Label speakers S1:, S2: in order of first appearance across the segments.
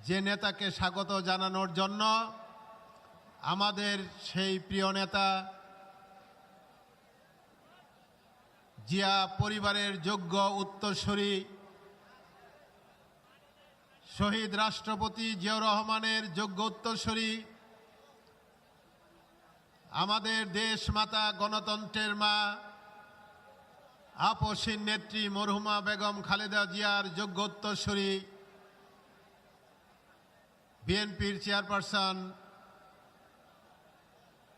S1: যে নেতাকে স্বাগত জানানোর জন্য আমাদের সেই প্রিয় নেতা জিয়া পরিবারের যোগ্য উত্তরসূরি শহীদ রাষ্ট্রপতি জিয়াউর রহমানের যোগ্য উত্তরসূরি আমাদের দেশ মাতা গণতন্ত্রের মা আপসীন নেত্রী মরহুমা বেগম খালেদা জিয়ার যোগ্য উত্তরসূরি বিএনপির চেয়ারপারসন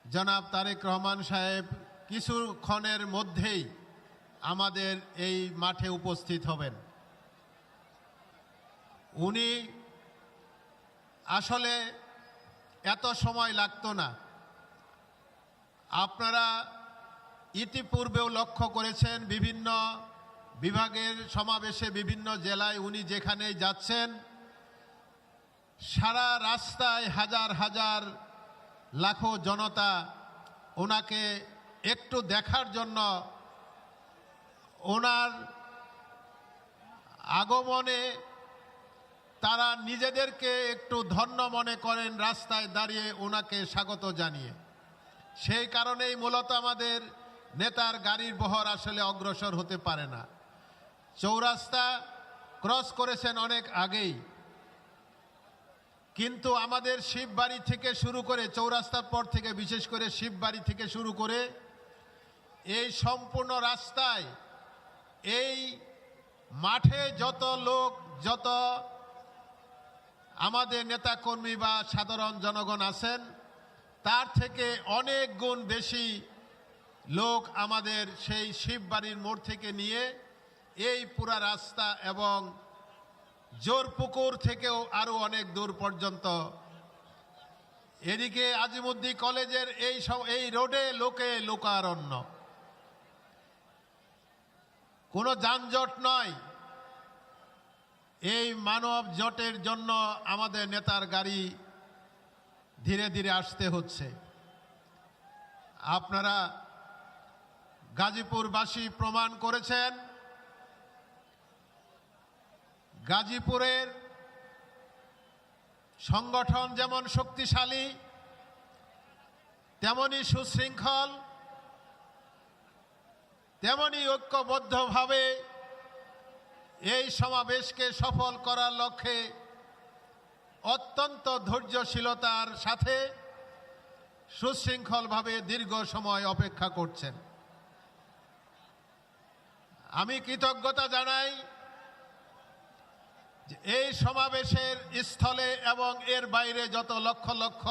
S1: জনাব তারেক রহমান সাহেব কিছুক্ষণের মধ্যেই আমাদের এই মাঠে উপস্থিত হবেন। উনি আসলে এত সময় লাগতো না। আপনারা ইতিপূর্বেও লক্ষ্য করেছেন বিভিন্ন বিভাগের সমাবেশে বিভিন্ন জেলায় উনি যেখানেই যাচ্ছেন সারা রাস্তায় হাজার হাজার লাখো জনতা ওনাকে একটু দেখার জন্য ওনার আগমনে তারা নিজেদেরকে একটু ধন্য মনে করেন রাস্তায় দাঁড়িয়ে ওনাকে স্বাগত জানিয়ে। সেই কারণেই মূলত আমাদের নেতার গাড়ির বহর আসলে অগ্রসর হতে পারে না। চৌরাস্তা ক্রস করেছেন অনেক আগেই, কিন্তু আমাদের শিববাড়ি থেকে শুরু করে চৌরাস্তার পর থেকে বিশেষ করে শিববাড়ি থেকে শুরু করে এই সম্পূর্ণ রাস্তায় এই মাঠে যত লোক যত আমাদের নেতাকর্মী বা সাধারণ জনগণ আছেন তার থেকে অনেক গুণ বেশি লোক আমাদের সেই শিববাড়ির মোড় থেকে নিয়ে এই পুরা রাস্তা এবং জোরপুকুর থেকেও আরো অনেক দূর পর্যন্ত এদিকে আজিমুদ্দিন কলেজের এই রোডে লোকে লোকারণ্য, কোনো যানজট নয়। এই মানব জটের জন্য আমাদের নেতার গাড়ি ধীরে ধীরে আসতে হচ্ছে। আপনারা গাজীপুরবাসী প্রমাণ করেছেন গাজীপুরের সংগঠন যেমন শক্তিশালী তেমনি সুশৃঙ্খল তেমনি ঐক্যবদ্ধভাবে এই সমাবেশকে সফল করার লক্ষ্যে অত্যন্ত ধৈর্যশীলতার সাথে সুশৃঙ্খলভাবে দীর্ঘ সময় অপেক্ষা করছেন। আমি কৃতজ্ঞতা জানাই যে এই সমাবেশের স্থলে এবং এর বাইরে যত লক্ষ লক্ষ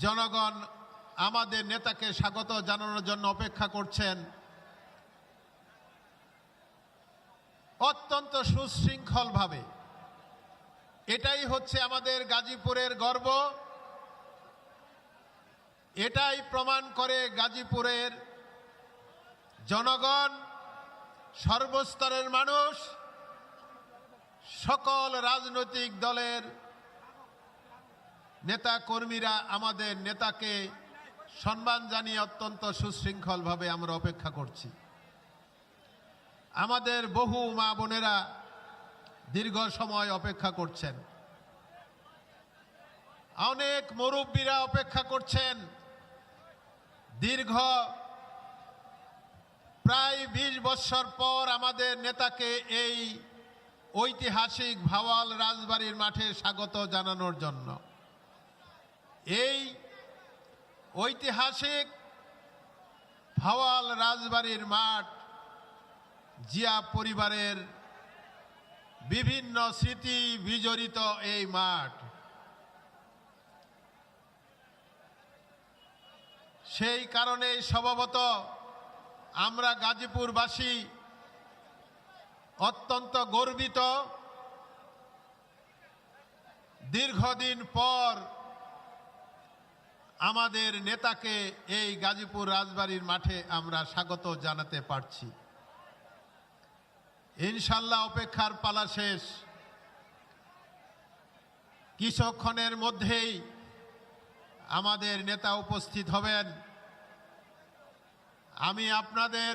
S1: জনগণ আমাদের নেতাকে স্বাগত জানানোর জন্য অপেক্ষা করছেন, অত্যন্ত সুশৃঙ্খলভাবে। এটাই হচ্ছে আমাদের গাজীপুরের গর্ব। এটাই প্রমাণ করে গাজীপুরের জনগণ, সর্বস্তরের মানুষ, সকল রাজনৈতিক দলের নেতা কর্মীরা আমাদের নেতাকে সম্মান জানিয়ে অত্যন্ত সুশৃঙ্খলভাবে আমরা অপেক্ষা করছি। আমাদের বহু মা বোনেরা দীর্ঘ সময় অপেক্ষা করছেন, অনেক মুরব্বীরা অপেক্ষা করছেন। দীর্ঘ প্রায় 20 বছর পর আমাদের নেতাকে এই ঐতিহাসিক ভাওয়াল রাজবাড়ির মাঠে স্বাগত জানানোর জন্য। এই ঐতিহাসিক ভাওয়াল রাজবাড়ির মাঠ জিয়া পরিবারের বিভিন্ন স্মৃতি বিজড়িত এই মাঠ। সেই কারণেই স্বভাবত আমরা গাজীপুরবাসী অত্যন্ত গর্বিত। দীর্ঘদিন পর আমাদের নেতাকে এই গাজীপুর রাজবাড়ির মাঠে আমরা স্বাগত জানাতে পারছি। ইনশাল্লাহ অপেক্ষার পালা শেষ। কিছুক্ষণের মধ্যেই আমাদের নেতা উপস্থিত হবেন। আমি আপনাদের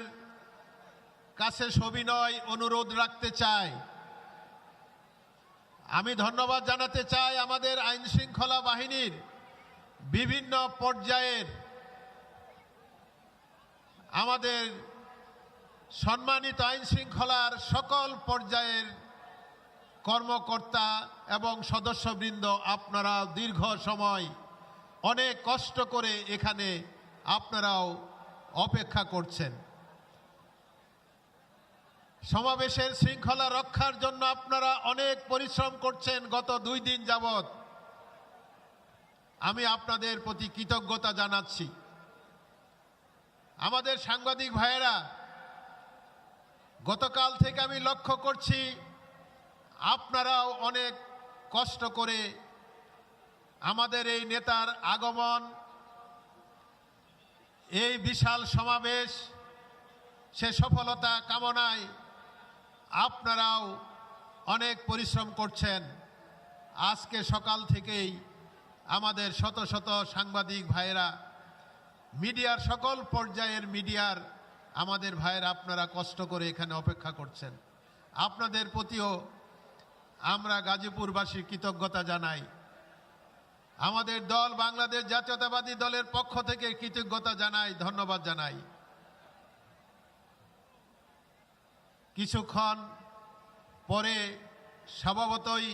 S1: কাছে সবিনয় অনুরোধ রাখতে চাই, আমি ধন্যবাদ জানাতে চাই আমাদের আইন শৃঙ্খলা বাহিনীর বিভিন্ন পর্যায়ের আমাদের সম্মানিত আইন শৃঙ্খলার সকল পর্যায়ের কর্মকর্তা এবং সদস্যবৃন্দ, আপনারা দীর্ঘ সময় অনেক কষ্ট করে এখানে আপনারাও অপেক্ষা করছেন। সমাবেশের শৃঙ্খলা রক্ষার জন্য আপনারা অনেক পরিশ্রম করছেন গত 2 দিন যাবৎ। আমি আপনাদের প্রতি কৃতজ্ঞতা জানাচ্ছি। আমাদের সাংবাদিক ভাইয়েরা, গতকাল থেকে আমি লক্ষ্য করছি আপনারাও অনেক কষ্ট করে আমাদের এই নেতার আগমন, এই বিশাল সমাবেশ সে সফলতা কামনায় আপনারাও অনেক পরিশ্রম করছেন। আজকে সকাল থেকেই আমাদের শত শত সাংবাদিক ভাইয়েরা, মিডিয়ার সকল পর্যায়ের মিডিয়ার আমাদের ভাইয়েরা, আপনারা কষ্ট করে এখানে অপেক্ষা করছেন। আপনাদের প্রতিও আমরা গাজীপুরবাসী কৃতজ্ঞতা জানাই। আমাদের দল বাংলাদেশ জাতীয়তাবাদী দলের পক্ষ থেকে কৃতজ্ঞতা জানাই, ধন্যবাদ জানাই। কিছুক্ষণ পরে স্বভাবতই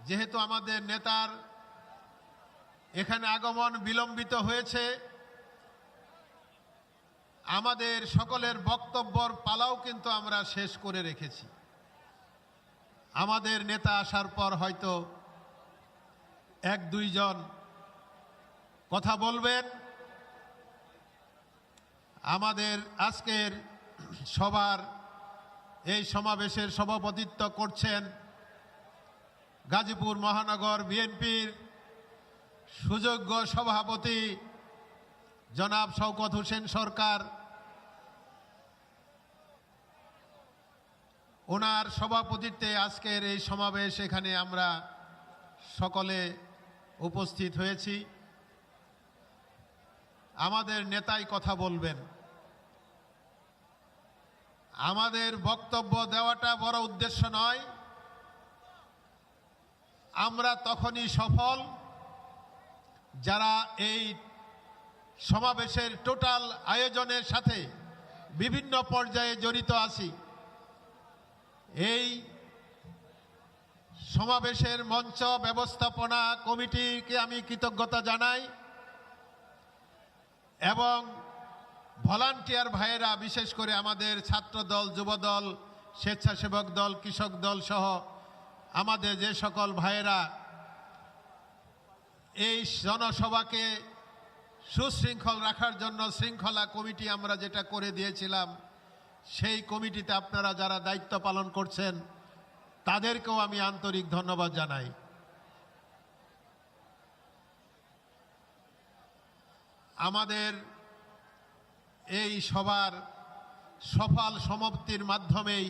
S1: যেহেতু আমাদের নেতার এখানে আগমন বিলম্বিত হয়েছে, আমাদের সকলের বক্তব্যর পালাও কিন্তু আমরা শেষ করে রেখেছি। আমাদের নেতা আসার পর হয়তো 1-2 জন কথা বলবেন। আমাদের আজকের সবার এই সমাবেশের সভাপতিত্ব করছেন গাজীপুর মহানগর বিএনপির সুযোগ্য সভাপতি জনাব শওকত হোসেন সরকার। ওনার সভাপতিত্বে আজকের এই সমাবেশ এখানে আমরা সকলে উপস্থিত হয়েছি। আমাদের নেতাই কথা বলবেন। আমাদের বক্তব্য দেওয়াটা বড় উদ্দেশ্য নয়। আমরা তখনই সফল যারা এই সমাবেশের টোটাল আয়োজনের সাথে বিভিন্ন পর্যায়ে জড়িত আছি। এই সমাবেশের মঞ্চ ব্যবস্থাপনা কমিটিকে আমি কৃতজ্ঞতা জানাই এবং ভলান্টিয়ার ভাইয়েরা, বিশেষ করে আমাদের ছাত্র দল, যুব দল, স্বেচ্ছাসেবক দল, কৃষক দল সহ আমাদের যে সকল ভাইয়েরা এই জনসভাকে সুশৃঙ্খল রাখার জন্য শৃঙ্খলা কমিটি আমরা যেটা করে দিয়েছিলাম, সেই কমিটিতে আপনারা যারা দায়িত্ব পালন করছেন তাদেরকেও আমি আন্তরিক ধন্যবাদ জানাই। আমাদের এই সবার সফল সমাপ্তির মাধ্যমেই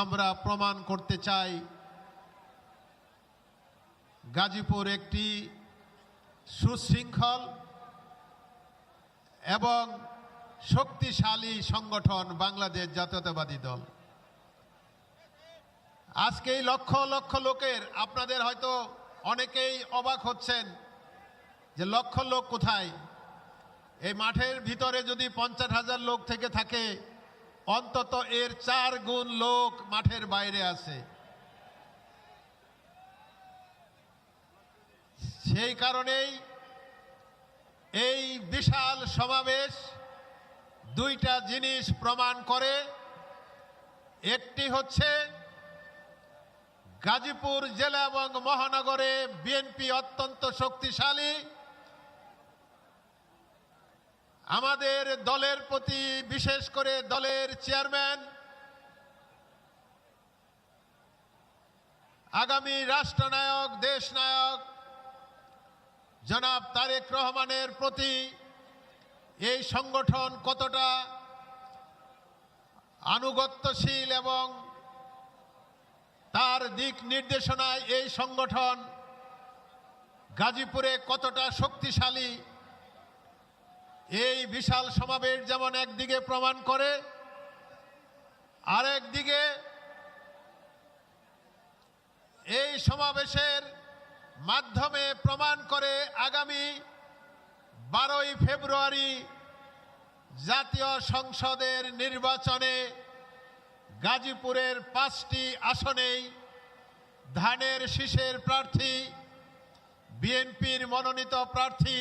S1: আমরা প্রমাণ করতে চাই গাজীপুর একটি সুশৃঙ্খল এবং শক্তিশালী সংগঠন বাংলাদেশ জাতীয়তাবাদী দল। আজকে এই লক্ষ লক্ষ লোকের, আপনাদের হয়তো অনেকেই অবাক হচ্ছেন যে লক্ষ লোক কোথায়। এই মাঠের ভিতরে যদি 50,000 লোক থেকে থাকে, অন্তত এর 4 গুণ লোক মাঠের বাইরে আছে। সেই কারণেই এই বিশাল সমাবেশ 2টা জিনিস প্রমাণ করে। একটি হচ্ছে গাজীপুর জেলা এবং মহানগরে বিএনপি অত্যন্ত শক্তিশালী। আমাদের দলের প্রতি, বিশেষ করে দলের চেয়ারম্যান, আগামী রাষ্ট্রনায়ক, দেশনায়ক জনাব তারেক রহমানের প্রতি এই সংগঠন কতটা আনুগত্যশীল এবং তার দিক নির্দেশনায় এই সংগঠন গাজীপুরে কতটা শক্তিশালী, এই বিশাল সমাবেশ যেমন একদিকে প্রমাণ করে, আরেকদিকে এই সমাবেশের মাধ্যমে প্রমাণ করে আগামী 12ই ফেব্রুয়ারি জাতীয় সংসদের নির্বাচনে গাজীপুরের 5টি আসনেই ধানের শীষের প্রার্থী বিএনপির মনোনীত প্রার্থী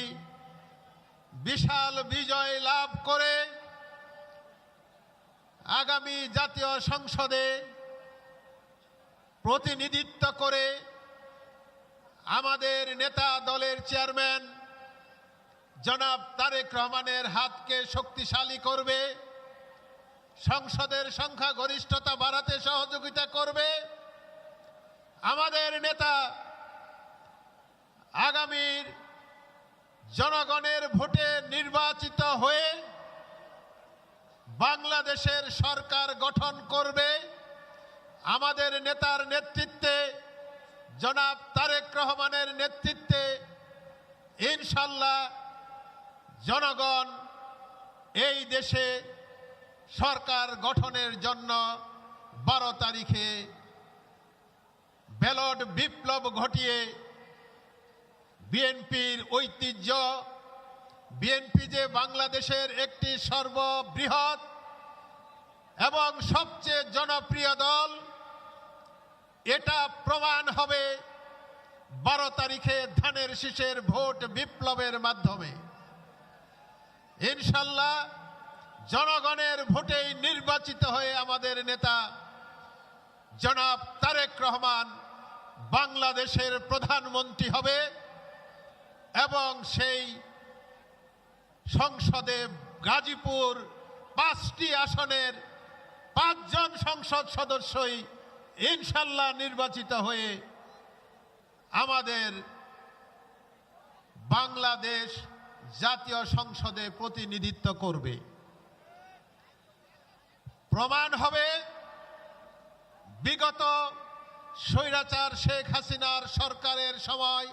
S1: বিশাল বিজয় লাভ করে আগামী জাতীয় সংসদে প্রতিনিধিত্ব করে আমাদের নেতা দলের চেয়ারম্যান জনাব তারেক রহমানের হাতকে শক্তিশালী করবে, সংসদের সংখ্যাগরিষ্ঠতা বাড়াতে সহযোগিতা করবে। আমাদের নেতা আগামীর জনগণের ভোটে নির্বাচিত হয়ে বাংলাদেশের সরকার গঠন করবে। আমাদের নেতার নেতৃত্বে জনাব তারেক রহমানের নেতৃত্বে ইনশাল্লাহ জনগণ এই দেশে সরকার গঠনের জন্য 12 তারিখে ব্যালট বিপ্লব ঘটিয়ে বিএনপির ঐতিহ্য, বিএনপি যে বাংলাদেশের একটি সর্ববৃহৎ এবং সবচেয়ে জনপ্রিয় দল, এটা প্রমাণ হবে 12 তারিখে ধানের শীষের ভোট বিপ্লবের মাধ্যমে। ইনশাল্লাহ জনগণের ভোটেই নির্বাচিত হয়ে আমাদের নেতা জনাব তারেক রহমান বাংলাদেশের প্রধানমন্ত্রী হবে এবং সেই সংসদে গাজীপুর 5টি আসনের 5 জন সংসদ সদস্যই ইনশাল্লাহ নির্বাচিত হয়ে আমাদের বাংলাদেশ জাতীয় সংসদে প্রতিনিধিত্ব করবে। প্রমাণ হবে বিগত স্বৈরাচার শেখ হাসিনার সরকারের সময়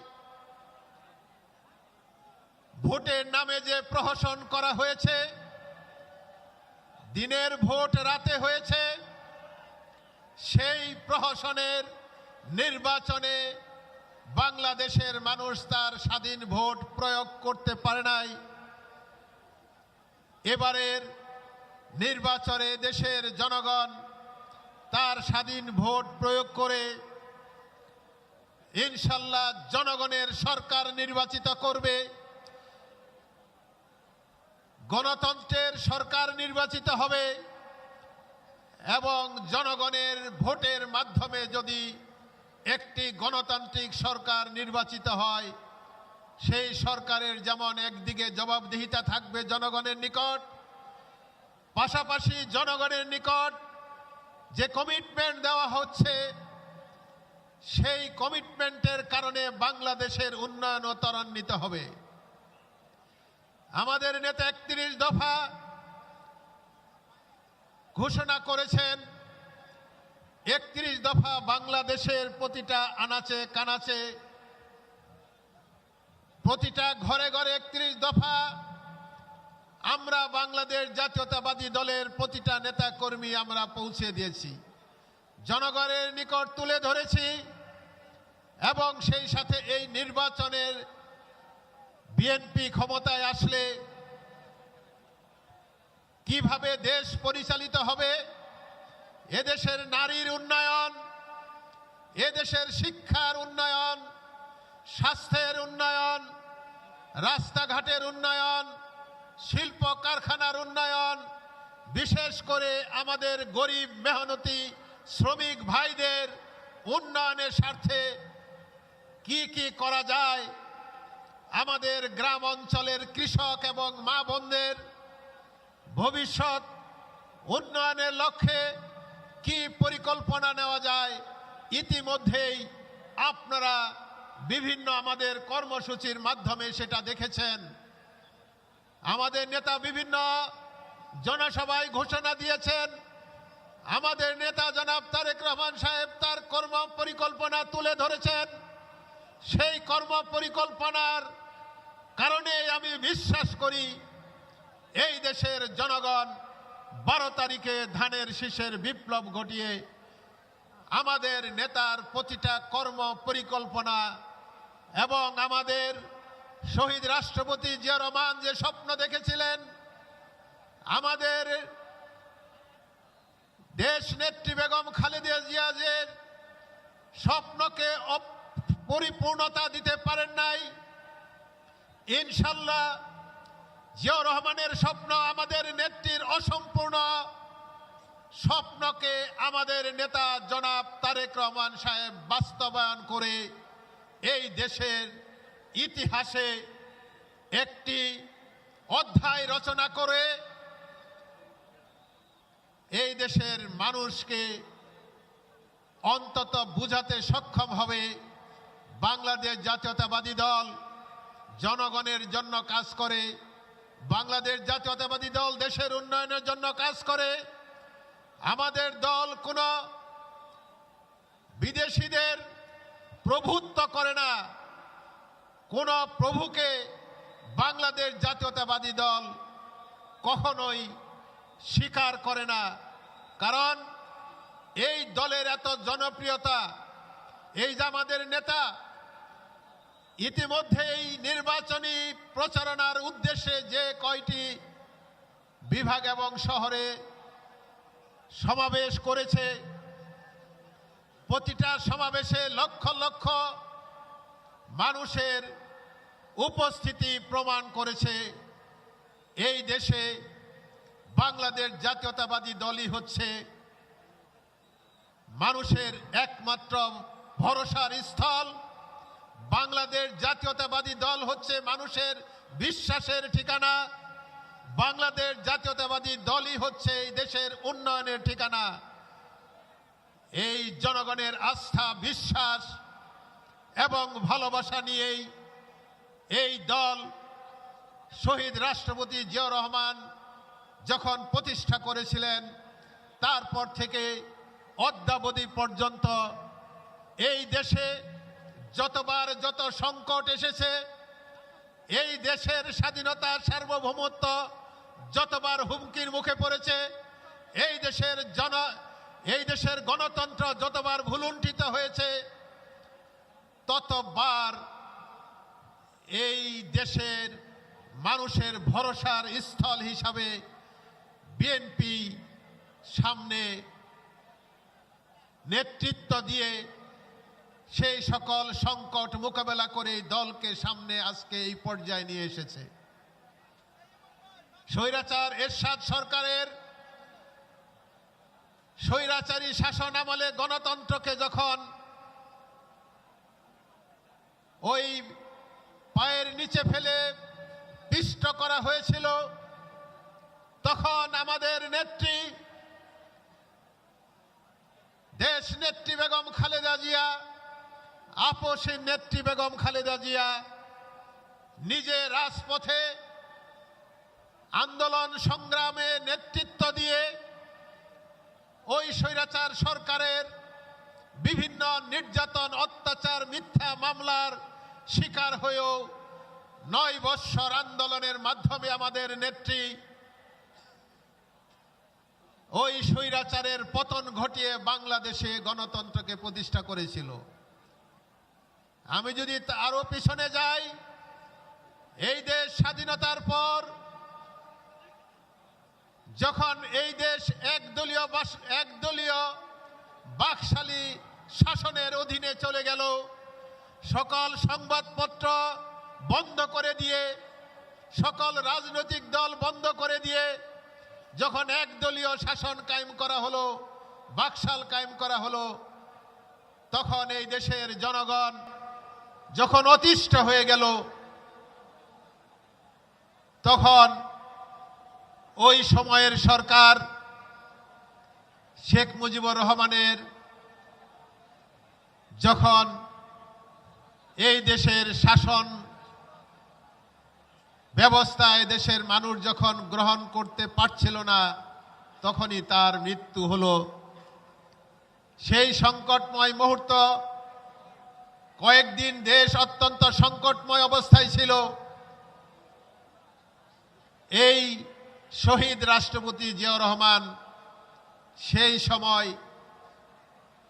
S1: ভোটের নামে যে প্রহসন করা হয়েছে, দিনের ভোট রাতে হয়েছে, সেই প্রহসনের নির্বাচনে বাংলাদেশের মানুষ তার স্বাধীন ভোট প্রয়োগ করতে পারে নাই। এবারের নির্বাচনে দেশের জনগণ তার স্বাধীন ভোট প্রয়োগ করে ইনশাল্লাহ জনগণের সরকার নির্বাচিত করবে। গণতন্ত্রের সরকার নির্বাচিত হবে এবং জনগণের ভোটের মাধ্যমে যদি একটি গণতান্ত্রিক সরকার নির্বাচিত হয়, সেই সরকারের যেমন একদিকে জবাবদিহিতা থাকবে জনগণের নিকট, পাশাপাশি জনগণের নিকট যে কমিটমেন্ট দেওয়া হচ্ছে, সেই কমিটমেন্টের কারণে বাংলাদেশের উন্নয়নও ত্বরান্বিত হবে। আমাদের নেতা 31 দফা ঘোষণা করেছেন। 31 দফা বাংলাদেশের প্রতিটা আনাচে কানাচে, প্রতিটা ঘরে ঘরে 31 দফা আমরা বাংলাদেশ জাতীয়তাবাদী দলের প্রতিটা নেতা কর্মী আমরা পৌঁছে দিয়েছি, জনগণের নিকট তুলে ধরেছি এবং সেই সাথে এই নির্বাচনের বিএনপি ক্ষমতায় আসলে কিভাবে দেশ পরিচালিত হবে, এদেশের নারীর উন্নয়ন, এদেশের শিক্ষার উন্নয়ন, স্বাস্থ্যের উন্নয়ন, রাস্তাঘাটের উন্নয়ন, শিল্প কারখানার উন্নয়ন, বিশেষ করে আমাদের গরিব মেহনতি শ্রমিক ভাইদের উন্নয়নের স্বার্থে কি কি করা যায়, আমাদের গ্রাম অঞ্চলের কৃষক এবং মা বোনদের ভবিষ্যৎ উন্নয়নের লক্ষ্যে কি পরিকল্পনা নেওয়া যায়, ইতিমধ্যেই আপনারা বিভিন্ন আমাদের কর্মসূচির মাধ্যমে সেটা দেখেছেন। আমাদের নেতা বিভিন্ন জনসভায় ঘোষণা দিয়েছেন। আমাদের নেতা জনাব তারেক রহমান সাহেব তার কর্ম পরিকল্পনা তুলে ধরেছেন। সেই কর্ম পরিকল্পনার কারণে আমি বিশ্বাস করি এই দেশের জনগণ 12 তারিখে ধানের শীষের বিপ্লব ঘটিয়ে আমাদের নেতার প্রতিটা কর্ম পরিকল্পনা এবং আমাদের শহীদ রাষ্ট্রপতি জিয়া রহমান যে স্বপ্ন দেখেছিলেন, আমাদের দেশ নেত্রী বেগম খালেদা জিয়া যে স্বপ্নকে পরিপূর্ণতা দিতে পারেন নাই, ইনশাল্লাহ জিয়া রহমানের স্বপ্ন, আমাদের নেত্রীর অসম্পূর্ণ স্বপ্নকে আমাদের নেতা জনাব তারেক রহমান সাহেব বাস্তবায়ন করে এই দেশের ইতিহাসে একটি অধ্যায় রচনা করে এই দেশের মানুষকে অন্তত বুঝাতে সক্ষম হবে বাংলাদেশ জাতীয়তাবাদী দল জনগণের জন্য কাজ করে, বাংলাদেশ জাতীয়তাবাদী দল দেশের উন্নয়নের জন্য কাজ করে। আমাদের দল কোনো বিদেশিদের প্রভুত্ব করে না, কোন প্রভুকে বাংলাদেশ জাতীয়তাবাদী দল কখনোই স্বীকার করে না। কারণ এই দলের এত জনপ্রিয়তা, এই যে আমাদের নেতা ইতিমধ্যে এই নির্বাচনী প্রচারণার উদ্দেশ্যে যে কয়টি বিভাগ এবং শহরে সমাবেশ করেছে, প্রতিটা সমাবেশে লক্ষ লক্ষ মানুষের উপস্থিতি প্রমাণ করেছে এই দেশে বাংলাদেশ জাতীয়তাবাদী দলই হচ্ছে মানুষের একমাত্র ভরসার স্থল। বাংলাদেশ জাতীয়তাবাদী দল হচ্ছে মানুষের বিশ্বাসের ঠিকানা। বাংলাদেশ জাতীয়তাবাদী দলই হচ্ছে এই দেশের উন্নয়নের ঠিকানা। এই জনগণের আস্থা, বিশ্বাস এবং ভালোবাসা নিয়েই এই দল শহীদ রাষ্ট্রপতি জিয়া রহমান যখন প্রতিষ্ঠা করেছিলেন, তারপর থেকে অদ্যাবধি পর্যন্ত এই দেশে যতবার যত সংকট এসেছে, এই দেশের স্বাধীনতা সার্বভৌমত্ব যতবার হুমকির মুখে পড়েছে, এই দেশের গণতন্ত্র যতবার ভুলুণ্ঠিত হয়েছে, ততবার এই দেশের মানুষের ভরসার স্থল হিসাবে বিএনপি সামনে নেতৃত্ব দিয়ে সেই সকল সংকট মোকাবেলা করে দলকে সামনে আজকে এই পর্যায়ে নিয়ে এসেছে। স্বৈরাচার এরশাদ সরকারের স্বৈরাচারী শাসন আমলে গণতন্ত্রকে যখন ওই পায়ের নিচে ফেলে পিষ্ট করা হয়েছিল, তখন আমাদের নেত্রী দেশ নেত্রী বেগম খালেদা জিয়া, আপসী নেত্রী বেগম খালেদা জিয়া নিজে রাজপথে আন্দোলন সংগ্রামে নেতৃত্ব দিয়ে ওই স্বৈরাচার সরকারের বিভিন্ন নির্যাতন, অত্যাচার, মিথ্যা মামলার শিকার হয়েও 9 বৎসর আন্দোলনের মাধ্যমে আমাদের নেত্রী ওই স্বৈরাচারের পতন ঘটিয়ে বাংলাদেশে গণতন্ত্রকে প্রতিষ্ঠা করেছিল। আমি যদি আরো পিছনে যাই, এই দেশ স্বাধীনতার পর যখন এই দেশ একদলীয় বাকশালী শাসনের অধীনে চলে গেল, সকল সংবাদপত্র বন্ধ করে দিয়ে, সকল রাজনৈতিক দল বন্ধ করে দিয়ে যখন একদলীয় শাসন কায়েম করা হলো, বাকশাল কায়েম করা হলো, তখন এই দেশের জনগণ যখন অতিষ্ঠ হয়ে গেল, তখন ওই সময়ের সরকার শেখ মুজিবুর রহমানের যখন এই দেশের শাসন ব্যবস্থায় দেশের মানুষ যখন গ্রহণ করতে পারছিল না, তখনই তার মৃত্যু হলো। সেই সংকটময় মুহূর্ত, কয়েকদিন দেশ অত্যন্ত সংকটময় অবস্থায় ছিল। এই শহীদ রাষ্ট্রপতি জিয়াউর রহমান সেই সময়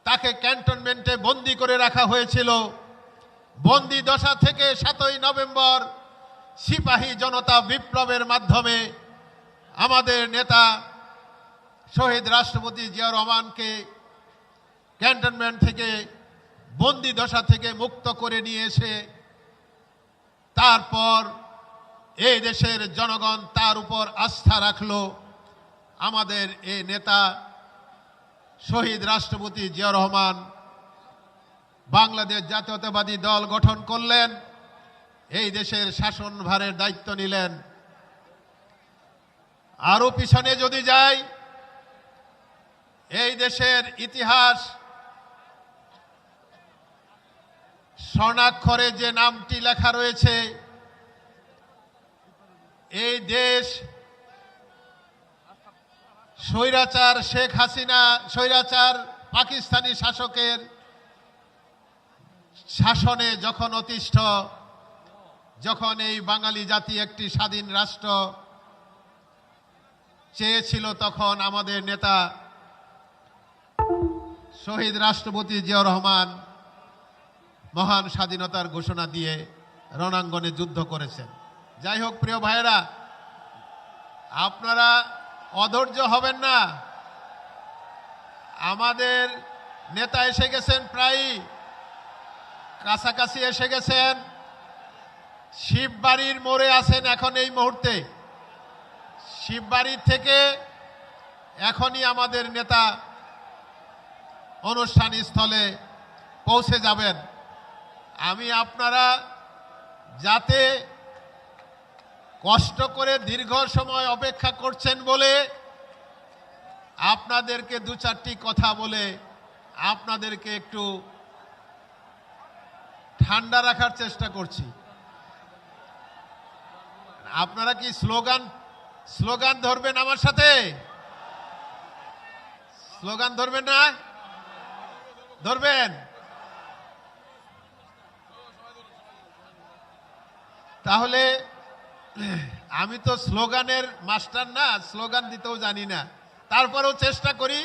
S1: তাকে ক্যান্টনমেন্টে বন্দী করে রাখা হয়েছিল। বন্দী দশা থেকে 7ই নভেম্বর সিপাহী জনতা বিপ্লবের মাধ্যমে আমাদের নেতা শহীদ রাষ্ট্রপতি জিয়াউর রহমানকে ক্যান্টনমেন্ট থেকে বন্দী দশা থেকে মুক্ত করে নিয়ে এসে তারপর এই দেশের জনগণ তার উপর আস্থা রাখল। আমাদের এই নেতা শহীদ রাষ্ট্রপতি জিয়াউর রহমান বাংলাদেশ জাতীয়তাবাদী দল গঠন করলেন, এই দেশের শাসনভারের দায়িত্ব নিলেন। আরো পিছনে যদি যাই, এই দেশের ইতিহাস স্বর্ণাক্ষরে যে নামটি লেখা রয়েছে, এই দেশ স্বৈরাচার শেখ হাসিনা, স্বৈরাচার পাকিস্তানি শাসকের শাসনে যখন অতিষ্ঠ, যখন এই বাঙালি জাতি একটি স্বাধীন রাষ্ট্র চেয়েছিল, তখন আমাদের নেতা শহীদ রাষ্ট্রপতি জিয়াউর রহমান মহান স্বাধীনতার ঘোষণা দিয়ে রণাঙ্গনে যুদ্ধ করেছেন। যাই হোক প্রিয় ভাইয়েরা, আপনারা অধৈর্য হবেন না। আমাদের নেতা এসে গেছেন, প্রায় কাছাকাছি এসে গেছেন। শিববাড়ির মোড়ে আছেন এখন এই মুহূর্তে। শিববাড়ির থেকে এখনই আমাদের নেতা অনুষ্ঠান স্থলে পৌঁছে যাবেন। আমি আপনারা যাতে কষ্ট করে দীর্ঘ সময় অপেক্ষা করছেন বলে আপনাদেরকে 2-4টি কথা বলে আপনাদেরকে একটু ঠান্ডা রাখার চেষ্টা করছি। আপনারা কি স্লোগান ধরবেন আমার সাথে? স্লোগান ধরবেন না? ধরবেন? তাহলে আমি তো স্লোগানের মাস্টার না, স্লোগান দিতেও জানি না, তারপরেও চেষ্টা করি,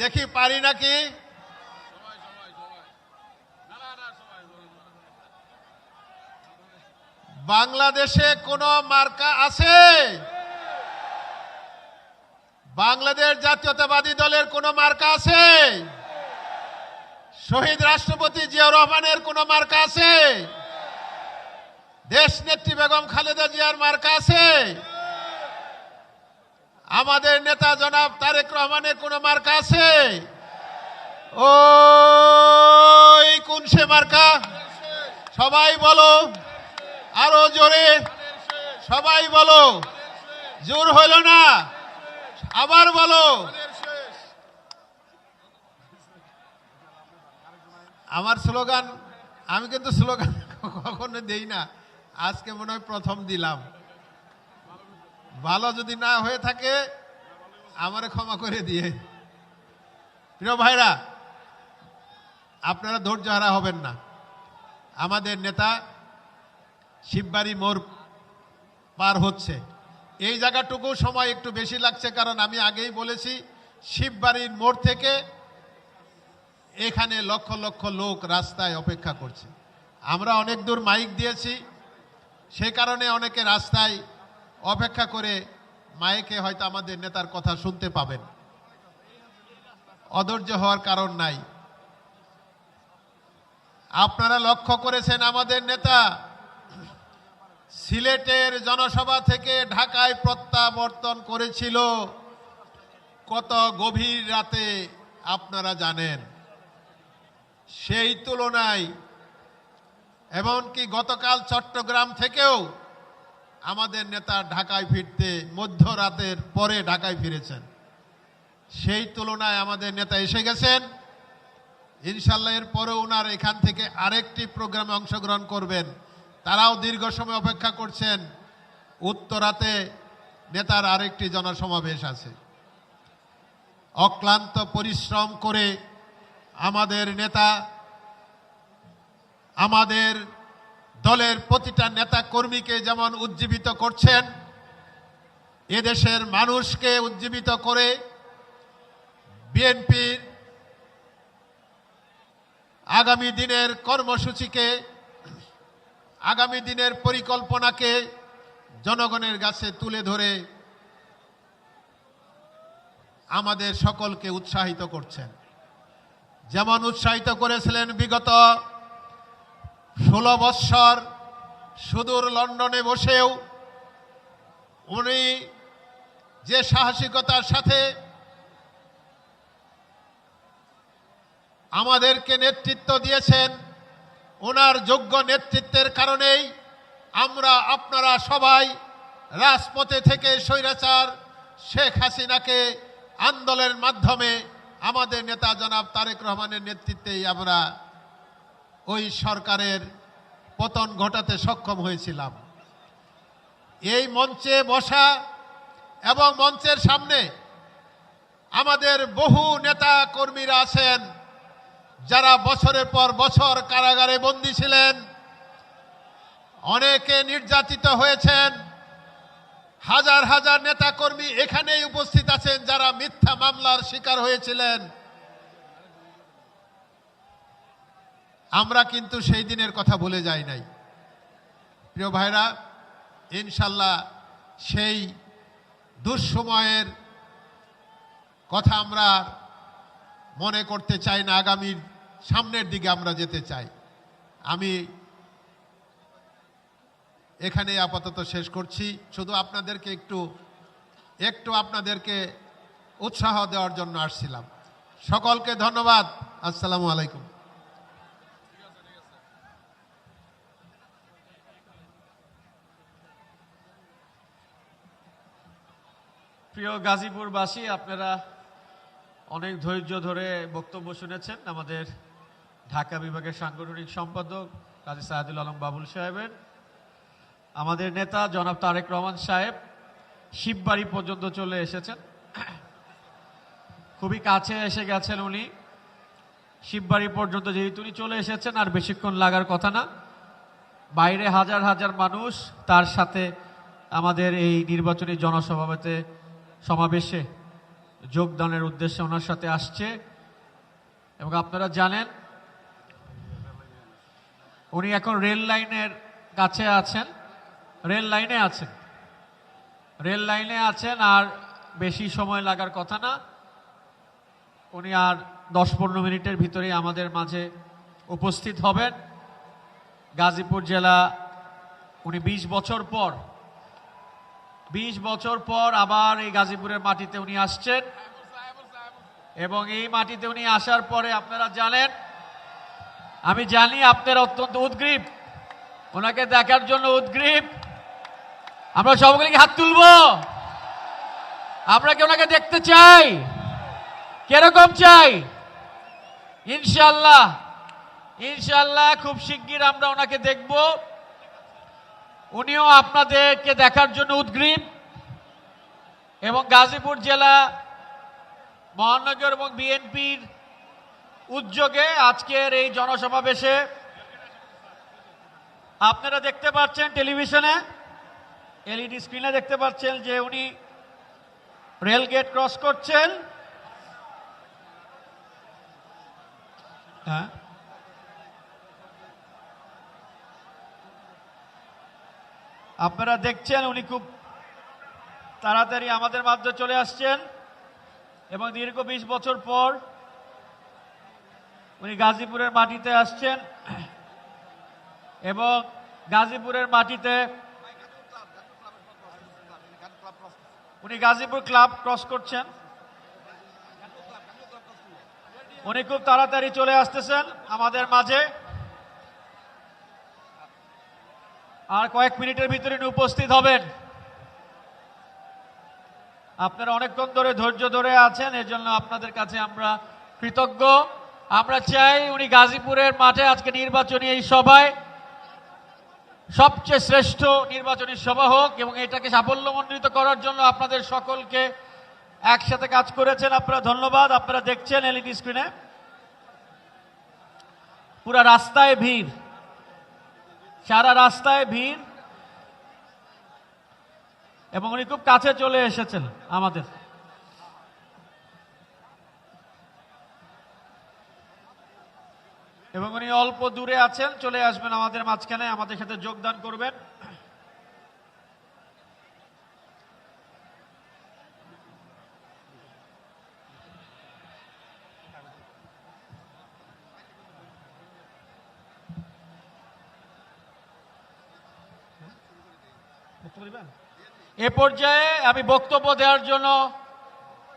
S1: দেখি পারি নাকি। বাংলাদেশে কোনো মার্কা আছে? বাংলাদেশ জাতীয়তাবাদী দলের কোনো মার্কা আছে? শহীদ রাষ্ট্রপতি জিয়াউর রহমানের কোনো মার্কা আছে? দেশ নেত্রী বেগম খালেদা জিয়ার মার্কা আছে? আমাদের নেতা জনাব তারেক রহমানের কোনো মার্কা আছে? ওই কোন সে মার্কা? সবাই বলো, আরো জোরে সবাই বলো। জোর হইল না, আবার বলো। আমার স্লোগান, আমি কিন্তু স্লোগান কখনো দেই না, আজকে মনে হয় প্রথম দিলাম। ভালো যদি না হয়ে থাকে আমারে ক্ষমা করে দিয়ে। প্রিয় ভাইরা, আপনারা ধৈর্য হারা হবেন না। আমাদের নেতা শিববাড়ি মোড় পার হচ্ছে। এই জায়গাটুকু সময় একটু বেশি লাগছে, কারণ আমি আগেই বলেছি শিববাড়ির মোড় থেকে এখানে লক্ষ লক্ষ লোক রাস্তায় অপেক্ষা করছে। আমরা অনেক দূর মাইক দিয়েছি, সেই কারণে অনেকে রাস্তায় অপেক্ষা করে মাইকে হয়তো আমাদের নেতার কথা শুনতে পাবেন। অধৈর্য হওয়ার কারণ নাই। আপনারা লক্ষ্য করেছেন আমাদের নেতা সিলেটের জনসভা থেকে ঢাকায় প্রত্যাবর্তন করেছিল কত গভীর রাতে আপনারা জানেন। সেই তুলনায় এমনকি গতকাল চট্টগ্রাম থেকেও আমাদের নেতা ঢাকায় ফিরতে মধ্যরাতের পরে ঢাকায় ফিরেছেন। সেই তুলনায় আমাদের নেতা এসে গেছেন। ইনশাল্লাহ এর পরে ওনার এখান থেকে আরেকটি প্রোগ্রামে অংশগ্রহণ করবেন। তারাও দীর্ঘ সময় অপেক্ষা করছেন। উত্তরাতে নেতার আরেকটি জনসমাবেশ আছে। অক্লান্ত পরিশ্রম করে আমাদের নেতা আমাদের দলের প্রতিটা নেতা কর্মীকে যেমন উজ্জীবিত করছেন, এদেশের মানুষকে উজ্জীবিত করে বিএনপির আগামী দিনের কর্মসূচিকে, আগামী দিনের পরিকল্পনাকে জনগণের কাছে তুলে ধরে আমাদের সকলকে উৎসাহিত করছেন। যেমন উৎসাহিত করেছিলেন বিগত 16 বৎসর সুদূর লন্ডনে বসেও উনি যে সাহসিকতার সাথে আমাদেরকে নেতৃত্ব দিয়েছেন, ওনার যোগ্য নেতৃত্বের কারণেই আমরা আপনারা সবাই রাজপথে থেকে স্বৈরাচার শেখ হাসিনাকে আন্দোলনের মাধ্যমে আমাদের নেতা জনাব তারেক রহমানের নেতৃত্বেই আমরা ওই সরকারের পতন ঘটাতে সক্ষম হয়েছিলাম। এই মঞ্চে বসা এবং মঞ্চের সামনে আমাদের বহু নেতা কর্মীরা আছেন যারা বছরের পর বছর কারাগারে বন্দী ছিলেন, অনেকে নির্যাতিত হয়েছেন। হাজার হাজার নেতা কর্মী এখানেই উপস্থিত আছেন যারা মিথ্যা মামলার শিকার হয়েছিলেন। আমরা কিন্তু সেই দিনের কথা ভুলে যাই নাই। প্রিয় ভাইরা, ইনশাল্লাহ সেই দুঃসময়ের কথা আমরা মনে করতে চাই না, আগামীর সামনের দিকে আমরা যেতে চাই। আমি এখানে আপাতত শেষ করছি। শুধু আপনাদেরকে একটু আপনাদেরকে উৎসাহ দেওয়ার জন্য আসছিলাম। সকলকে ধন্যবাদ। আসসালামু আলাইকুম।
S2: প্রিয় গাজীপুরবাসী, আপনারা অনেক ধৈর্য ধরে বক্তব্য শুনেছেন আমাদের ঢাকা বিভাগের সাংগঠনিক সম্পাদক কাজী সাইদুল আলম বাবুল সাহেবের। আমাদের নেতা জনাব তারেক রহমান সাহেব শিববাড়ি পর্যন্ত চলে এসেছেন, খুবই কাছে এসে গেছেন উনি। শিববাড়ি পর্যন্ত যেহেতু উনি চলে এসেছেন, আর বেশিক্ষণ লাগার কথা না। বাইরে হাজার হাজার মানুষ তার সাথে আমাদের এই নির্বাচনী সমাবেশে যোগদানের উদ্দেশ্যে ওনার সাথে আসছে। এবং আপনারা জানেন উনি এখন রেল লাইনের কাছে আছেন, রেল লাইনে আছেন, আর বেশি সময় লাগার কথা না। উনি আর 10-15 মিনিটের ভিতরেই আমাদের মাঝে উপস্থিত হবেন। গাজীপুর জেলা উনি 20 বছর পর আবার এই গাজীপুরের মাটিতে উনি আসছেন। এবং এই মাটিতে উনি আসার পরে আপনারা জানেন, আমি জানি আপনারা অত্যন্ত উদ্গ্রীব, ওনাকে দেখার জন্য উদ্গ্রীব। আমরা সকলে কি হাত তুলব? আমরা কি ওনাকে দেখতে চাই? কিরকম চাই? ইনশাআল্লাহ খুব শিগগির আমরা ওনাকে দেখব। উনিও আপনাদেরকে দেখার জন্য উদ্গ্রীব। এবং গাজীপুর জেলা মহানগর এবং বিএনপির উদ্যোগে আজকের এই জনসমাবেশে আপনারা দেখতে পাচ্ছেন টেলিভিশনে, এলইডি স্ক্রিনে দেখতে পাচ্ছেন যে উনি রেল গেট ক্রস করছেন। হ্যাঁ, আপনারা দেখছেন উনি খুব তাড়াতাড়ি আমাদের মাঝে চলে আসছেন। এবং দীর্ঘ 20 বছর পর উনি গাজীপুরের মাটিতে আসছেন। এবং গাজীপুরের মাটিতে উনি গাজীপুর ক্লাব ক্রস করছেন। উনি খুব তাড়াতাড়ি চলে আসতেছেন আমাদের মাঝে, আর কয়েক মিনিটের ভিতরে উনি উপস্থিত হবেন। আপনারা অনেকক্ষণ ধরে ধৈর্য ধরে আছেন, এর জন্য আপনাদের কাছে আমরা কৃতজ্ঞ। আমরা চাই উনি গাজীপুরের মাঠে আজকে নির্বাচনী এই সভায় সবচেয়ে শ্রেষ্ঠ নির্বাচনী সভা হোক, এবং এটাকে সাফল্যমণ্ডিত করার জন্য আপনাদের সকলকে একসাথে কাজ করেছেন, আপনারা ধন্যবাদ। আপনারা দেখছেন এলইডি স্ক্রিনে পুরা রাস্তায় ভিড়, সারা রাস্তায় ভিড়। এবং উনি খুব কাছে চলে এসেছেন আমাদের। এবং উনি অল্প দূরে আছেন, চলে আসবেন আমাদের মাঝখানে, আমাদের সাথে যোগদান করবেন। এ পর্যায়ে আমি বক্তব্য দেওয়ার জন্য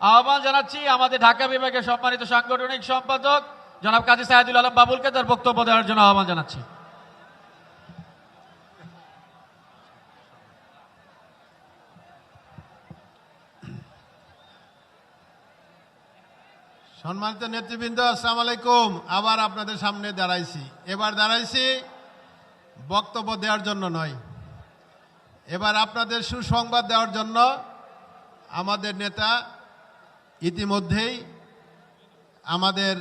S2: আহ্বান জানাচ্ছি আমাদের ঢাকা বিভাগের সম্মানিত সাংগঠনিক সম্পাদক জনাব কাজী সাইদুল আলম বাবুলকে তার বক্তব্য দেওয়ার জন্য আহ্বান জানাচ্ছি।
S1: সম্মানিত নেতৃবৃন্দ, আসসালামু আলাইকুম। আবার আপনাদের সামনে দাঁড়াইছি। এবার দাঁড়াইছি বক্তব্য দেওয়ার জন্য নয়, এবার আপনাদের সুসংবাদ দেওয়ার জন্য। আমাদের নেতা ইতিমধ্যেই আমাদের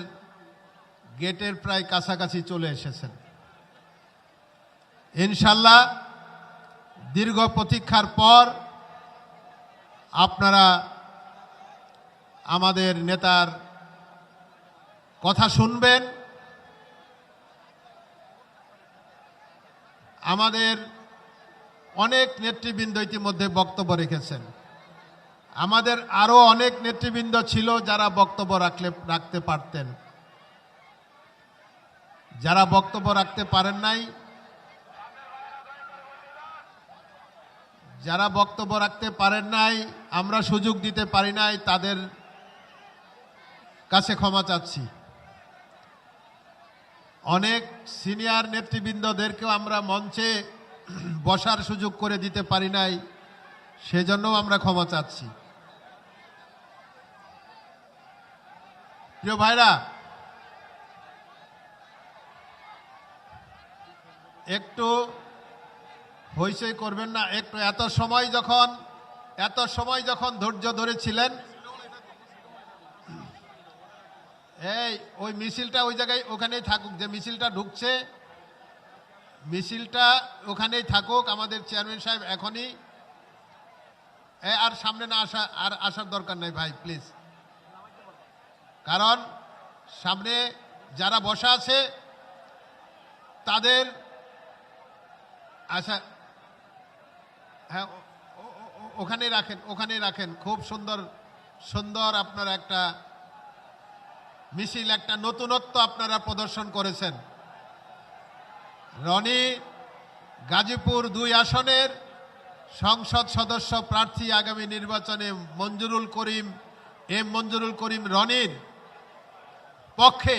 S1: গেটের প্রায় কাছাকাছি চলে এসেছেন। ইনশাল্লাহ দীর্ঘ প্রতীক্ষার পর আপনারা আমাদের নেতার কথা শুনবেন। আমাদের অনেক নেতৃবৃন্দ ইতিমধ্যে বক্তব্য রেখেছেন। আমাদের আরো অনেক নেতৃবৃন্দ ছিল যারা বক্তব্য রাখতে পারতেন। যারা বক্তব্য রাখতে পারেন নাই, যারা বক্তব্য রাখতে পারেন নাই, আমরা সুযোগ দিতে পারি নাই, তাদের কাছে ক্ষমা চাচ্ছি। অনেক সিনিয়র নেতৃবৃন্দদেরকেও আমরা মঞ্চে বসার সুযোগ করে দিতে পারি নাই, সেজন্যও আমরা ক্ষমা চাচ্ছি। প্রিয় ভাইরা, একটু হইচই করবেন না, একটু। এত সময় যখন ধৈর্য ধরেছিলেন, এই ওই মিছিলটা ওই জায়গায় ওখানেই থাকুক, যে মিছিলটা ঢুকছে মিছিলটা ওখানেই থাকুক। আমাদের চেয়ারম্যান সাহেব এখনই আর সামনে না আসার দরকার নাই ভাই, প্লিজ। কারণ সামনে যারা বসা আছে তাদের আচ্ছা, হ্যাঁ, ওখানেই রাখেন। খুব সুন্দর আপনারা একটা মিছিল, একটা নতুনত্ব আপনারা প্রদর্শন করেছেন। রনি গাজীপুর 2 আসনের সংসদ সদস্য প্রার্থী, আগামী নির্বাচনে মঞ্জুরুল করিম রনির পক্ষে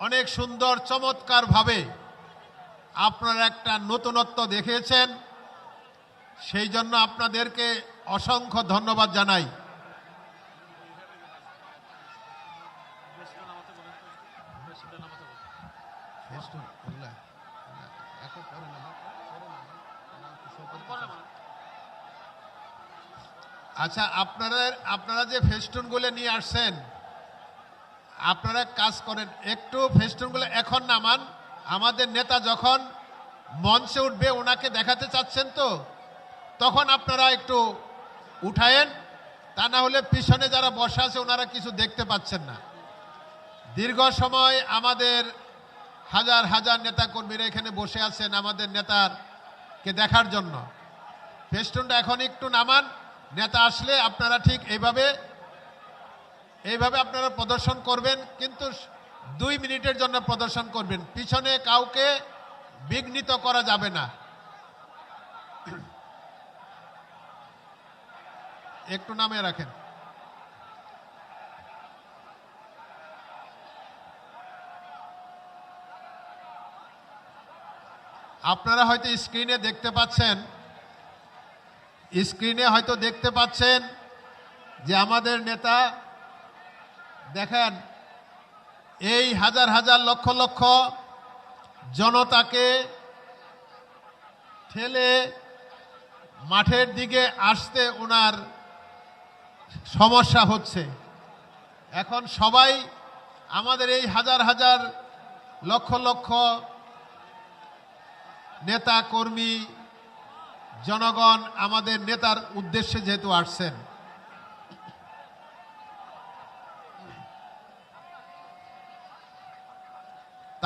S1: অনেক সুন্দর চমৎকারভাবে আপনারা একটা নতুনত্ব দেখিয়েছেন। সেই জন্য আপনাদেরকে অসংখ্য ধন্যবাদ জানাই। আচ্ছা, আপনারা যে ফেস্টুনগুলো নিয়ে আসছেন, আপনারা কাজ করেন, একটু ফেস্টুনগুলো এখন নামান। আমাদের নেতা যখন মঞ্চে উঠবে, ওনাকে দেখাতে চাচ্ছেন তো, তখন আপনারা একটু উঠায়েন। তা না হলে পিছনে যারা বসা আছে ওনারা কিছু দেখতে পাচ্ছেন না। দীর্ঘ সময় আমাদের হাজার হাজার নেতা কর্মীরা এখানে বসে আছেন আমাদের নেতারকে দেখার জন্য। ফেস্টুনটা এখন একটু নামান। নেতা আসলে আপনারা ঠিক এইভাবে আপনারা প্রদর্শন করবেন, কিন্তু 2 মিনিটের জন্য প্রদর্শন করবেন। পিছনে কাউকে বিঘ্নিত করা যাবে না। একটু নামিয়ে রাখেন। আপনারা হয়তো স্ক্রিনে দেখতে পাচ্ছেন যে আমাদের নেতা, দেখেন, এই হাজার হাজার লক্ষ লক্ষ জনতাকে ঠেলে মাঠের দিকে আসতে ওনার সমস্যা হচ্ছে। এখন সবাই আমাদের এই হাজার হাজার লক্ষ লক্ষ নেতা কর্মী জনগণ আমাদের নেতার উদ্দেশ্যে যেহেতু আসছেন,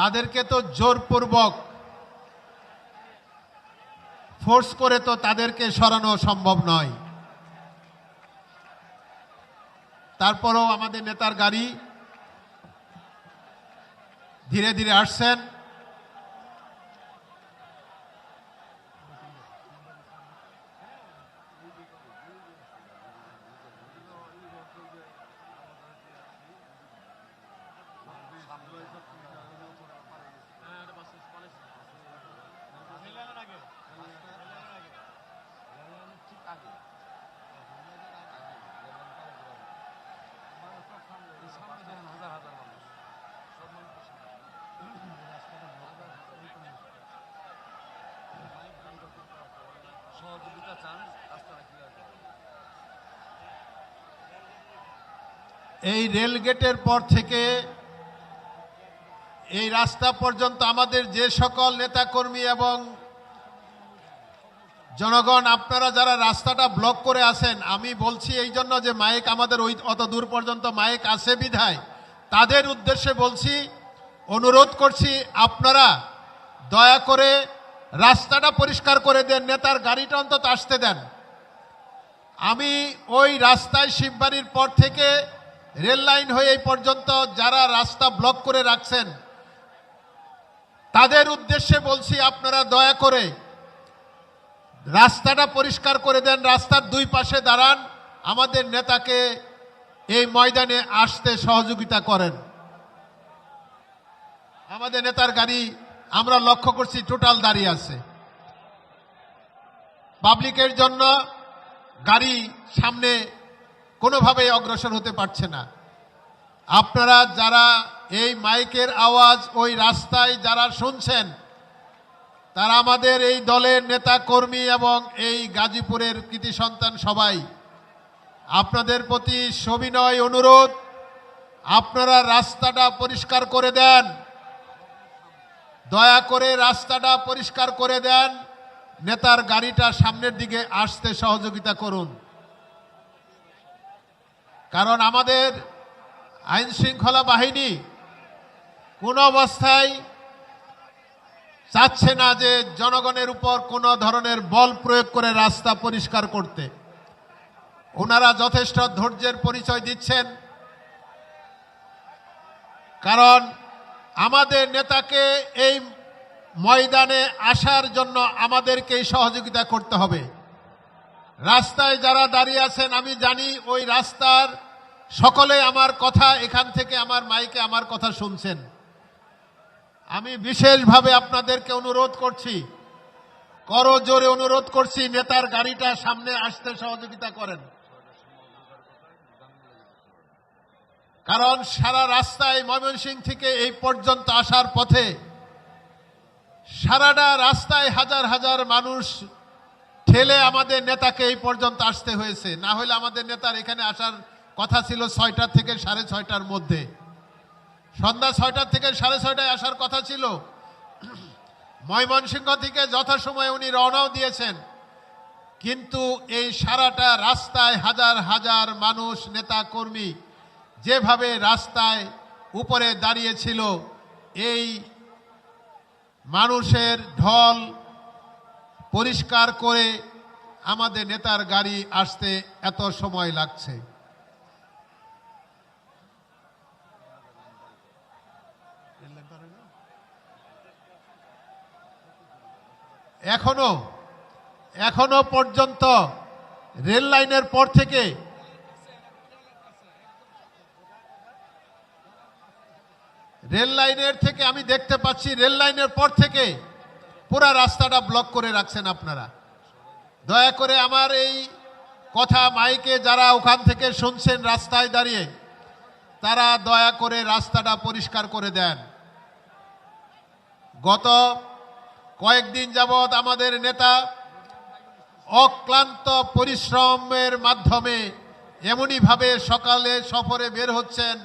S1: তাদেরকে তো জোরপূর্বক ফোর্স করে তো তাদেরকে সরানো সম্ভব নয়। তারপরেও আমাদের নেতার গাড়ি ধীরে ধীরে আসছেন। এই রেল গেটের পর থেকে এই রাস্তা পর্যন্ত আমাদের যে সকল নেতাকর্মী এবং জনগণ আপনারা যারা রাস্তাটা ব্লক করে আছেন, আমি বলছি এই জন্য যে মাইক আমাদের ওই অত দূর পর্যন্ত মাইক আছে বিধায় তাদের উদ্দেশ্যে বলছি, অনুরোধ করছি আপনারা দয়া করে রাস্তাটা পরিষ্কার করে দেন, নেতার গাড়িটা অন্তত আসতে দেন। আমি ওই রাস্তায় শিববাড়ির পর থেকে রেল লাইন হয়ে এই পর্যন্ত যারা রাস্তা ব্লক করে রাখছেন তাদের উদ্দেশ্যে বলছি আপনারা দয়া করে রাস্তাটা পরিষ্কার করে দেন, রাস্তার দুই পাশে দাঁড়ান, আমাদের নেতাকে এই ময়দানে আসতে সহযোগিতা করেন। আমাদের নেতার গাড়ি আমরা লক্ষ্য করছি টোটাল দাঁড়িয়ে আছে। পাবলিকের জন্য গাড়ি সামনে কোনোভাবেই অগ্রসর হতে পারছে না। আপনারা যারা এই মাইকের আওয়াজ ওই রাস্তায় যারা শুনছেন তারা আমাদের এই দলের নেতা কর্মী এবং এই গাজীপুরের কৃতি সন্তান সবাই, আপনাদের প্রতি সবিনয় অনুরোধ, আপনারা রাস্তাটা পরিষ্কার করে দেন, দয়া করে রাস্তাটা পরিষ্কার করে দেন, নেতার গাড়িটা সামনের দিকে আসতে সহযোগিতা করুন। কারণ আমাদের আইন শৃঙ্খলা বাহিনী কোন অবস্থায় চাচ্ছে না যে জনগণের উপর কোনো ধরনের বল প্রয়োগ করে রাস্তা পরিষ্কার করতে। ওনারা যথেষ্ট ধৈর্যের পরিচয় দিচ্ছেন, কারণ আমাদের নেতাকে এই ময়দানে আসার জন্য আমাদেরকেই সহযোগিতা করতে হবে। রাস্তায় যারা দাঁড়িয়ে আছেন আমি জানি ওই রাস্তার সকলে আমার কথা এখান থেকে আমার মাইকে আমার কথা শুনছেন। আমি বিশেষভাবে আপনাদেরকে অনুরোধ করছি, করজোরে অনুরোধ করছি, নেতার গাড়িটা সামনে আসতে সহযোগিতা করেন। কারণ সারা রাস্তায় ময়মনসিংহ থেকে এই পর্যন্ত আসার পথে সারাটা রাস্তায় হাজার হাজার মানুষ ঠেলে আমাদের নেতাকে এই পর্যন্ত আসতে হয়েছে। না হলে আমাদের নেতার এখানে আসার কথা ছিল 6টা থেকে 6:30টার মধ্যে, সন্ধ্যা 6টা থেকে 6:30টায় আসার কথা ছিল। ময়মনসিংহ থেকে যথাসময়ে উনি রওনাও দিয়েছেন, কিন্তু এই সারাটা রাস্তায় হাজার হাজার মানুষ নেতা কর্মী যেভাবে রাস্তায় উপরে দাঁড়িয়েছিল, এই মানুষের ঢল পরিষ্কার করে আমাদের নেতার গাড়ি আসতে এত সময় লাগছে। এখনো পর্যন্ত রেল লাইনের পর থেকে আমি দেখতে পাচ্ছি রেল লাইনের পর থেকে পুরা রাস্তাটা ব্লক করে রাখছেন আপনারা। দয়া করে আমার এই কথা মাইকে যারা ওখান থেকে শুনছেন রাস্তায় দাঁড়িয়ে, তারা দয়া করে রাস্তাটা পরিষ্কার করে দেন। গত কয়েকদিন যাবৎ আমাদের নেতা অক্লান্ত পরিশ্রমের মাধ্যমে এমনইভাবে সকালে সফরে বের হচ্ছেন,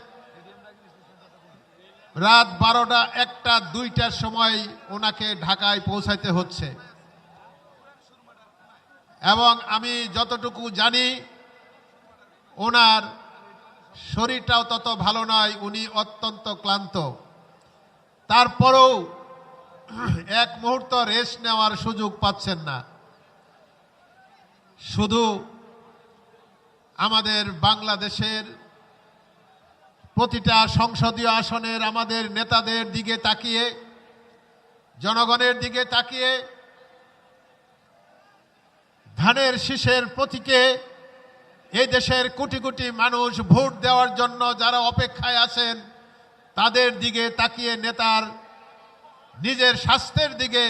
S1: রাত 12টা, 1টা, 2টার সময় ওনাকে ঢাকায় পৌঁছাইতে হচ্ছে। এবং আমি যতটুকু জানি ওনার শরীরটাও তত ভালো নয়, উনি অত্যন্ত ক্লান্ত। তারপরেও এক মুহূর্ত রেস্ট নেওয়ার সুযোগ পাচ্ছেন না। শুধু আমাদের বাংলাদেশের প্রতিটা সংসদীয় আসনের আমাদের নেতাদের দিকে তাকিয়ে, জনগণের দিকে তাকিয়ে, ধানের শীষের প্রতীকে এই দেশের কোটি কোটি মানুষ ভোট দেওয়ার জন্য যারা অপেক্ষায় আছেন তাদের দিকে তাকিয়ে নেতার নিজের স্বাস্থ্যের দিকে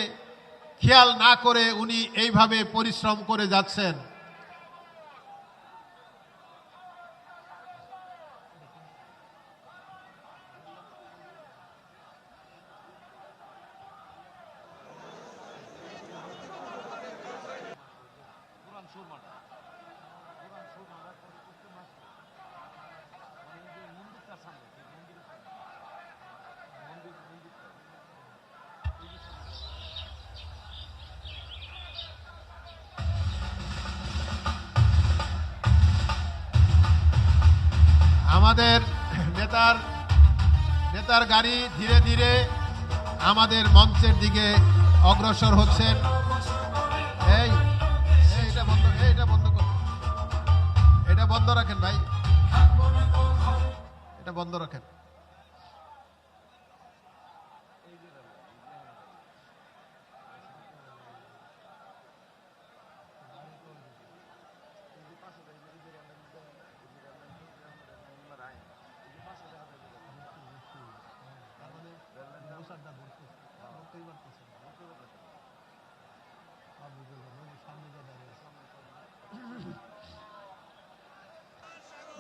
S1: খেয়াল না করে উনি এইভাবে পরিশ্রম করে যাচ্ছেন। আমাদের নেতার গাড়ি ধীরে ধীরে আমাদের মঞ্চের দিকে অগ্রসর হচ্ছেন। এটা বন্ধ রাখেন ভাই, এটা বন্ধ রাখেন।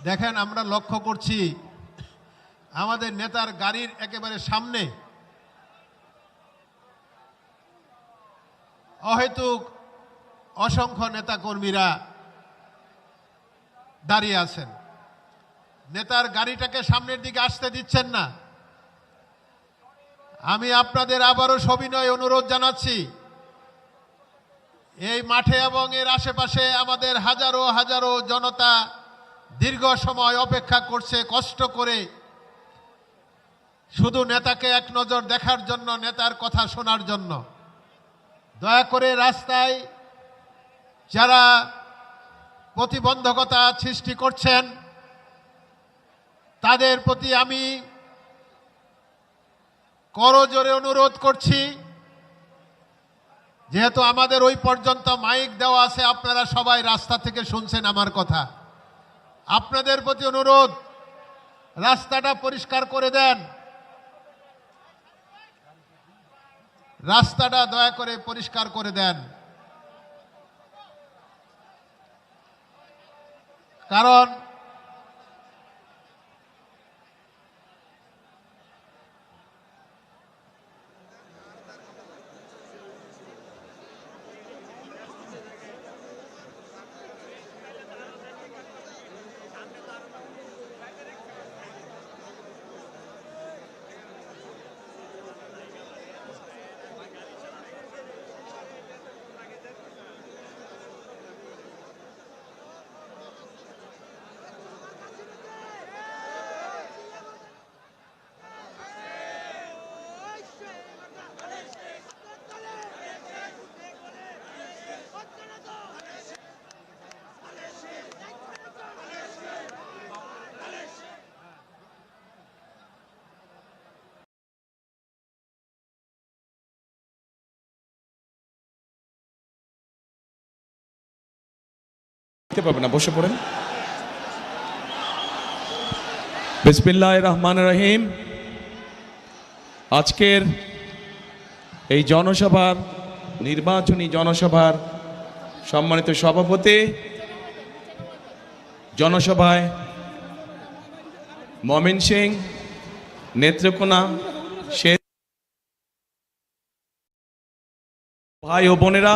S1: দেখেন, আমরা লক্ষ্য করছি আমাদের নেতার গাড়ির একেবারে সামনে অহেতুক অসংখ্য নেতাকর্মীরা দাঁড়িয়ে আছেন। নেতার গাড়িটাকে সামনের দিকে আসতে দিচ্ছেন না। আমি আপনাদের আবারও সবিনয় অনুরোধ জানাচ্ছি, এই মাঠে এবং এর আশেপাশে আমাদের হাজারো হাজারো জনতা দীর্ঘ সময় অপেক্ষা করছে কষ্ট করে, শুধু নেতাকে এক নজর দেখার জন্য, নেতার কথা শোনার জন্য। দয়া করে রাস্তায় যারা প্রতিবন্ধকতা সৃষ্টি করছেন তাদের প্রতি আমি করজোরে অনুরোধ করছি, যেহেতু আমাদের ওই পর্যন্ত মাইক দেওয়া আছে, আপনারা সবাই রাস্তা থেকে শুনছেন আমার কথা। আপনাদের প্রতি অনুরোধ, রাস্তাটা পরিষ্কার করে দেন, রাস্তাটা দয়া করে পরিষ্কার করে দেন। কারণ
S3: পাবে না, বসে পড়েন। বিসমিল্লাহির রহমানির রহিম। আজকের এই জনসভার, নির্বাচনী জনসভার সম্মানিত সভাপতি, জনসভায় ময়মনসিংহ, নেত্রকোনা, ভাই ও বোনেরা,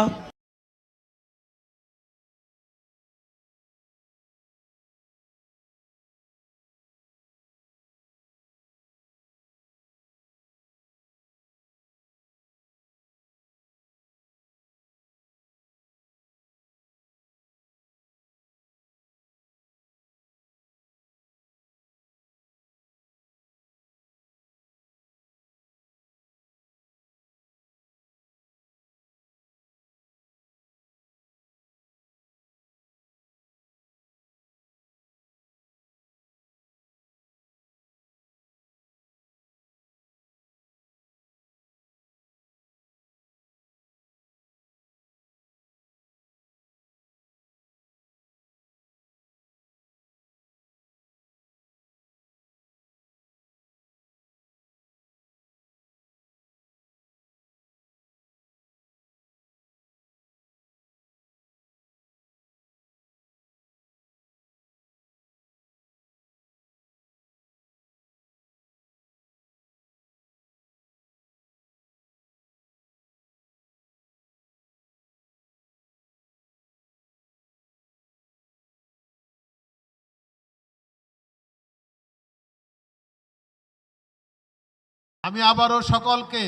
S1: আমি আবারও সকলকে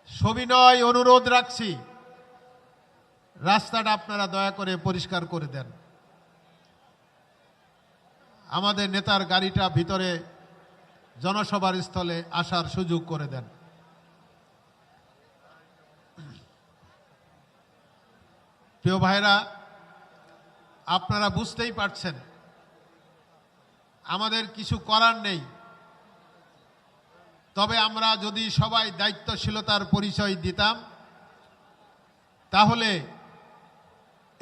S1: সবিনয় অনুরোধ রাখছি, রাস্তাটা আপনারা দয়া করে পরিষ্কার করে দেন। আমাদের নেতার গাড়িটা ভিতরে জনসভার স্থলে আসার সুযোগ করে দেন। প্রিয় ভাইরা, আপনারা বুঝতেই পারছেন আমাদের কিছু করার নেই। তবে আমরা যদি সবাই দায়িত্বশীলতার পরিচয় দিতাম, তাহলে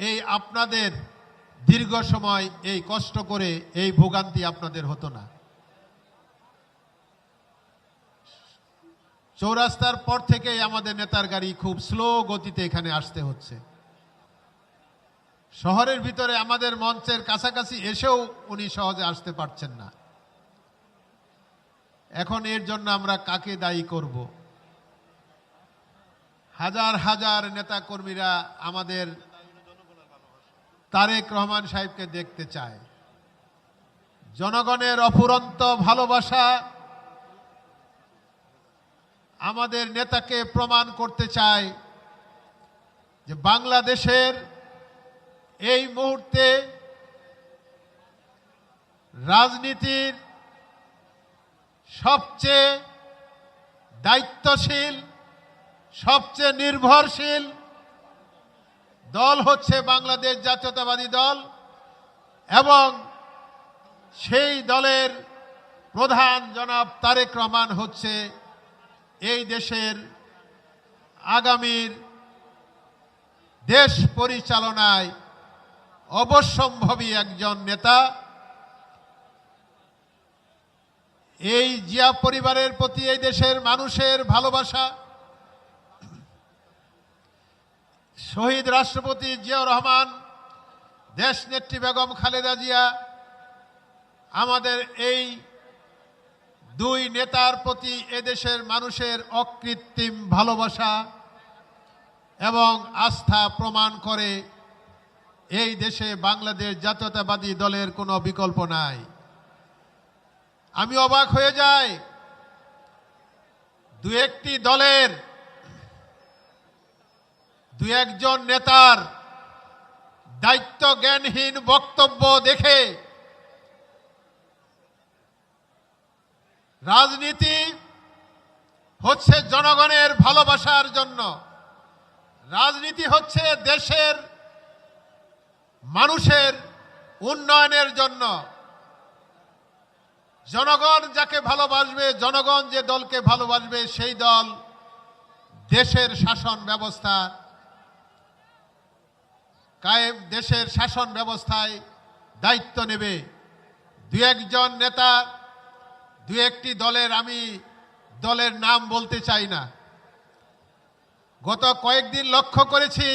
S1: এই আপনাদের দীর্ঘ সময় এই কষ্ট করে এই ভোগান্তি আপনাদের হতো না। চৌরাস্তার পর থেকেই আমাদের নেতার গাড়ি খুব স্লো গতিতে এখানে আসতে হচ্ছে। শহরের ভিতরে আমাদের মঞ্চের কাছাকাছি এসেও উনি সহজে আসতে পারছেন না। এখন এর জন্য আমরা কাকে দায়ী করব? হাজার হাজার নেতা কর্মীরা আমাদের তারেক রহমান সাহেবকে দেখতে চায়। জনগণের অফুরন্ত ভালোবাসা আমাদের নেতাকে প্রমাণ করতে চায় যে বাংলাদেশের এই মুহূর্তে রাজনীতির সবচেয়ে দায়িত্বশীল, সবচেয়ে নির্ভরশীল দল হচ্ছে বাংলাদেশ জাতীয়তাবাদী দল, এবং সেই দলের প্রধান জনাব তারেক রহমান হচ্ছে এই দেশের আগামীর দেশ পরিচালনায় অবশ্যম্ভাবী একজন নেতা। এই জিয়া পরিবারের প্রতি এই দেশের মানুষের ভালোবাসা, শহীদ রাষ্ট্রপতি জিয়াউর রহমান, দেশনেত্রী বেগম খালেদা জিয়া, আমাদের এই দুই নেতার প্রতি এদেশের মানুষের অকৃত্রিম ভালোবাসা এবং আস্থা প্রমাণ করে এই দেশে বাংলাদেশ জাতীয়তাবাদী দলের কোনো বিকল্প নাই। আমি অবাক হয়ে যাই, দু একটি দলের দু একজন নেতার দায়িত্ব জ্ঞানহীন বক্তব্য দেখে। রাজনীতি হচ্ছে জনগণের ভালোবাসার জন্য, রাজনীতি হচ্ছে দেশের মানুষের উন্নয়নের জন্য। জনগণ যাকে ভালোবাসবে, জনগণ যে দলকে ভালোবাসবে, সেই দল দেশের শাসন ব্যবস্থা কায়েম, দেশের শাসন ব্যবস্থায় দায়িত্ব নেবে। দু একজন নেতা, দু একটি দলের, আমি দলের নাম বলতে চাই না, গত কয়েকদিন লক্ষ্য করেছি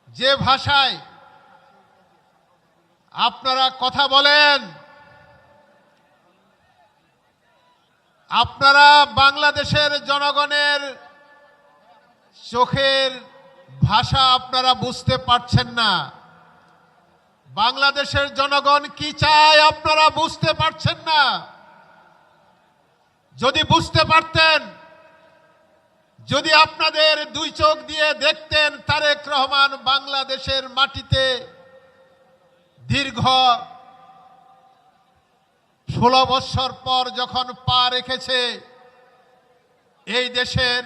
S1: যে ভাষায় আপনারা কথা বলেন, আপনারা বাংলাদেশের জনগণের চোখের ভাষা আপনারা বুঝতে পারছেন না। বাংলাদেশের জনগণ কি চায় আপনারা বুঝতে পারছেন না। যদি বুঝতে পারতেন, যদি আপনাদের দুই চোখ দিয়ে দেখতেন, তারেক রহমান বাংলাদেশের মাটিতে দীর্ঘ 16 বছর পর যখন পা রেখেছে, এই দেশের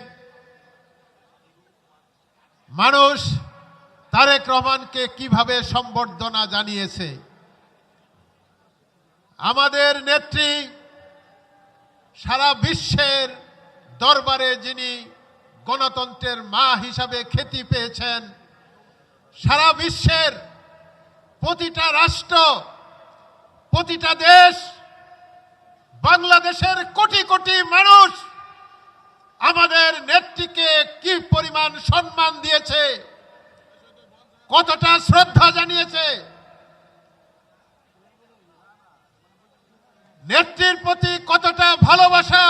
S1: মানুষ তারেক রহমানকে কিভাবে সম্বর্ধনা জানিয়েছে। আমাদের নেত্রী সারা বিশ্বের দরবারে যিনি গণতন্ত্রের মা হিসাবে খ্যাতি পেয়েছেন, সারা বিশ্বের প্রতিটা রাষ্ট্র, প্রতিটা দেশ, বাংলাদেশের কোটি কোটি মানুষ আমাদের নেত্রীকে কি পরিমাণ সম্মান দিয়েছে, কতটা শ্রদ্ধা জানিয়েছে। নেত্রীর প্রতি কতটা ভালোবাসা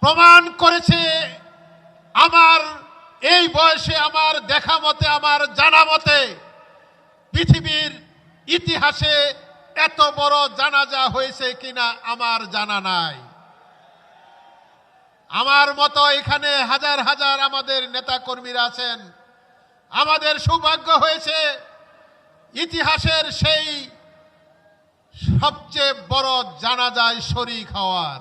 S1: প্রমাণ করেছে। আমার এই বয়সে, আমার দেখা মতে, আমার জানা মতে পৃথিবীর ইতিহাসে এত বড় জানাজা হয়েছে কিনা আমার জানা নাই। আমার মতো এখানে হাজার হাজার আমাদের নেতা কর্মীরা আছেন। আমাদের সৌভাগ্য হয়েছে ইতিহাসের সেই সবচেয়ে বড় জানাজায় শরীক হওয়ার।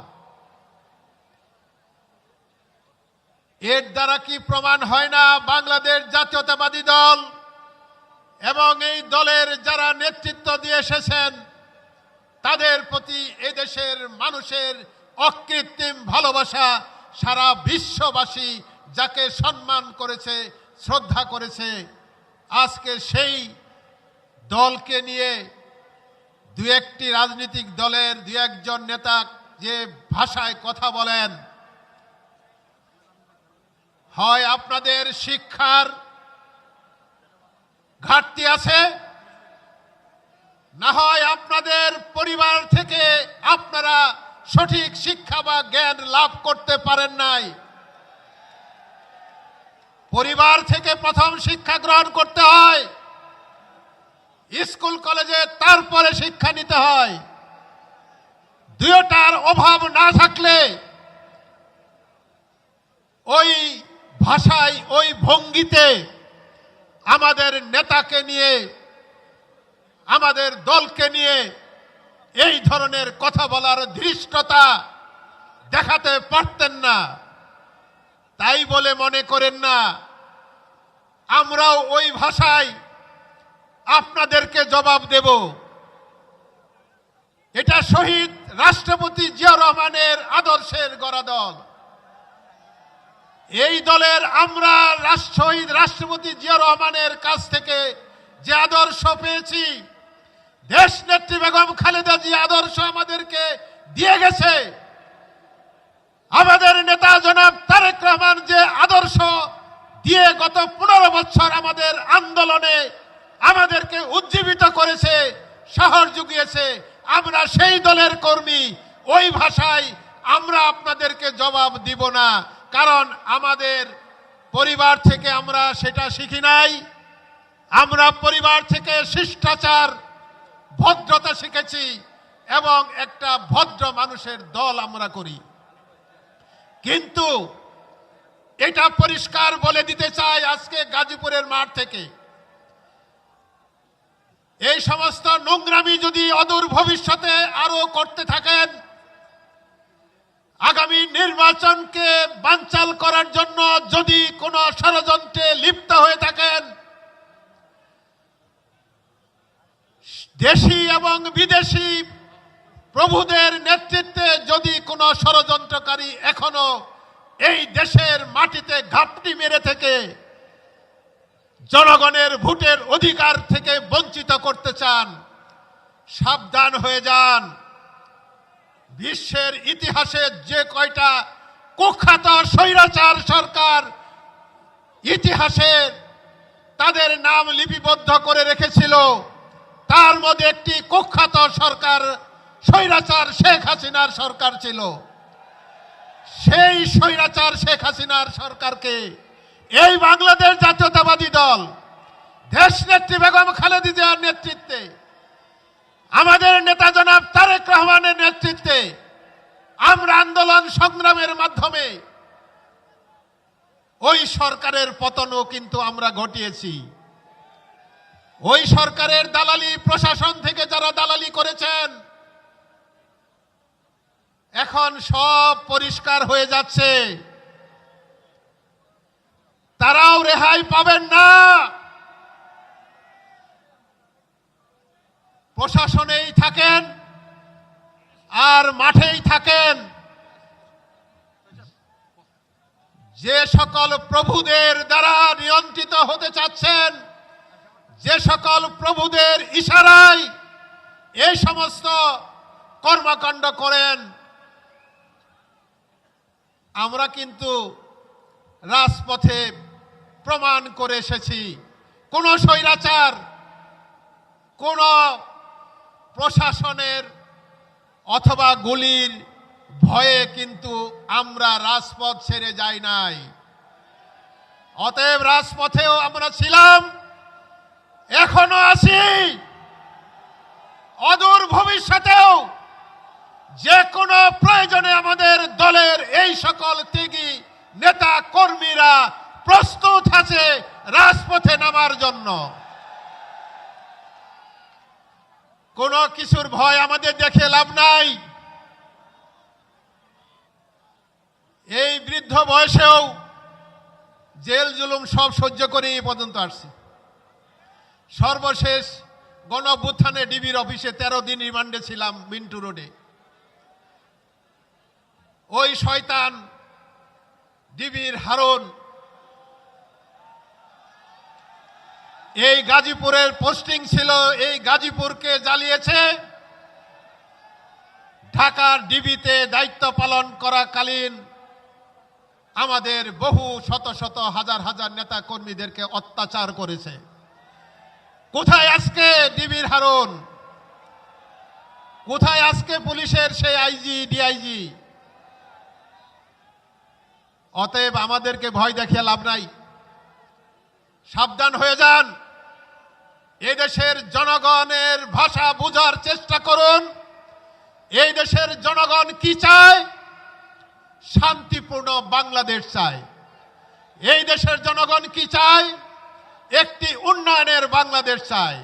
S1: এর দ্বারা কি প্রমাণ হয় না বাংলাদেশ জাতীয়তাবাদী দল এবং এই দলের যারা নেতৃত্ব দিয়ে এসেছেন তাদের প্রতি এদেশের মানুষের অকৃত্রিম ভালোবাসা, সারা বিশ্ববাসী যাকে সম্মান করেছে, শ্রদ্ধা করেছে, আজকে সেই দলকে নিয়ে দু একটি রাজনৈতিক দলের দু একজন নেতা যে ভাষায় কথা বলেন, হয় আপনাদের শিক্ষার ঘাটতি আছে, না হয় আপনাদের পরিবার থেকে আপনারা সঠিক শিক্ষা বা জ্ঞান লাভ করতে পারেন নাই। পরিবার থেকে প্রথম শিক্ষা গ্রহণ করতে হয়, স্কুল কলেজে তারপরে শিক্ষা নিতে হয়। দুইটার অভাব না থাকলে ওই ভাষায়, ওই ভঙ্গিতে আমাদের নেতাকে নিয়ে, আমাদের দলকে নিয়ে এই ধরনের কথা বলার ধৃষ্টতা দেখাতে পারতেন না। তাই বলে মনে করেন না আমরাও ওই ভাষায় আপনাদেরকে জবাব দেব। এটা শহীদ রাষ্ট্রপতি জিয়াউর রহমানের আদর্শের গড়া দল। এই দলের আমরা শহীদ রাষ্ট্রপতি জিয়াউর রহমানের কাছ থেকে যে আদর্শ পেয়েছি, দেশ নেত্রী বেগম খালেদা জিয়া আদর্শ আমাদেরকে দিয়ে গেছে, আমাদের নেতা জনাব তারেক রহমান যে আদর্শ দিয়ে গত 15 বছর আমাদের আন্দোলনে আমাদেরকে উজ্জীবিত করেছে, সাহস জুগিয়েছে, আমরা সেই দলের কর্মী। ওই ভাষায় আমরা আপনাদেরকে জবাব দিব না, কারণ আমাদের পরিবার থেকে আমরা সেটা শিখি নাই। আমরা পরিবার থেকে শিষ্টাচার, ভদ্রতা শিখেছি এবং একটা ভদ্র মানুষের দল আমরা করি। কিন্তু এটা পরিষ্কার বলে দিতে চাই আজকে গাজীপুরের মাঠ থেকে, এই সমস্ত নোংরামি যদি অদূর ভবিষ্যতে আরো করতে থাকেন, আগামী নির্বাচনকে বানচাল করার জন্য যদি কোনো ষড়যন্ত্রে লিপ্ত হয়ে থাকেন, দেশি এবং বিদেশি প্রভুদের নেতৃত্বে যদি কোনো ষড়যন্ত্রকারী এখনো এই দেশের মাটিতে ঘাপটি মেরে থেকে জনগণের ভোটের অধিকার থেকে বঞ্চিত করতে চান, সাবধান হয়ে যান। বিশ্বের ইতিহাসে যে কয়টা কুখ্যাত স্বৈরাচার সরকার ইতিহাসে তাদের নাম লিপিবদ্ধ করে রেখেছিল, তার মধ্যে একটি কুখ্যাত সরকার স্বৈরাচার শেখ হাসিনার সরকার ছিল। সেই স্বৈরাচার শেখ হাসিনার সরকারকে এই বাংলাদেশ জাতীয়তাবাদী দল দেশনেত্রী বেগম খালেদা জিয়ার নেতৃত্বে, আমাদের নেতা জনাব তারেক রহমানের নেতৃত্বে আমরা আন্দোলন সংগ্রামের মাধ্যমে ওই সরকারের পতনও কিন্তু আমরা ঘটিয়েছি। ওই সরকারের দালালি, প্রশাসন থেকে যারা দালালি করেছেন, এখন সব পরিষ্কার হয়ে যাচ্ছে। তারাও রেহাই পাবেন না। প্রশাসনেই থাকেন আর মাঠেই থাকেন, যে সকল প্রভুদের দ্বারা নিয়ন্ত্রিত হতে চাচ্ছেন, যে সকল প্রভুদের ইশারায় এই সমস্ত কর্মকাণ্ড করেন, আমরা কিন্তু রাজপথে প্রমাণ করে এসেছি কোন স্বৈরাচার, কোন প্রশাসনের অথবা গুলির ভয়ে কিন্তু আমরা রাজপথ ছেড়ে যাই নাই। অতএব রাজপথেও আমরা ছিলাম, এখনো আছি। অদূর ভবিষ্যতেও যে কোনো প্রয়োজনে আমাদের দলের এই সকল ত্যাগী নেতা কর্মীরা প্রস্তুত আছে রাজপথে নামার জন্য। কোনো কিছুর ভয় আমাদের দেখে লাভ নাই। এই বৃদ্ধ বয়সেও জেল জুলুম সব সহ্য করে এই পর্যন্ত আসছি। সর্বশেষ গণ অভ্যুত্থানে ডিবির অফিসে 13 দিন রিমান্ডে ছিলাম মিন্টু রোডে। ওই শয়তান ডিবির হারুন এই গাজীপুরের পোস্টিং ছিল, এই গাজীপুরকে জ্বালিয়েছে। ঢাকার ডিবিতে দায়িত্ব পালন করাকালীন আমাদের বহু শত শত হাজার হাজার নেতা কর্মীদেরকে অত্যাচার করেছে। কোথায় আজকে ডিবির হারুন? কোথায় আজকে পুলিশের সেই আইজি ডিআইজি? অতএব আমাদেরকে ভয় দেখিয়ে লাভ নাই। সাবধান হয়ে যান। এদেশের জনগণের ভাষা বোঝার চেষ্টা করুন। এই দেশের জনগণ কি চায়? শান্তিপূর্ণ বাংলাদেশ চায়। এই দেশের জনগণ কি চায়? একটি উন্নয়নের বাংলাদেশ চায়।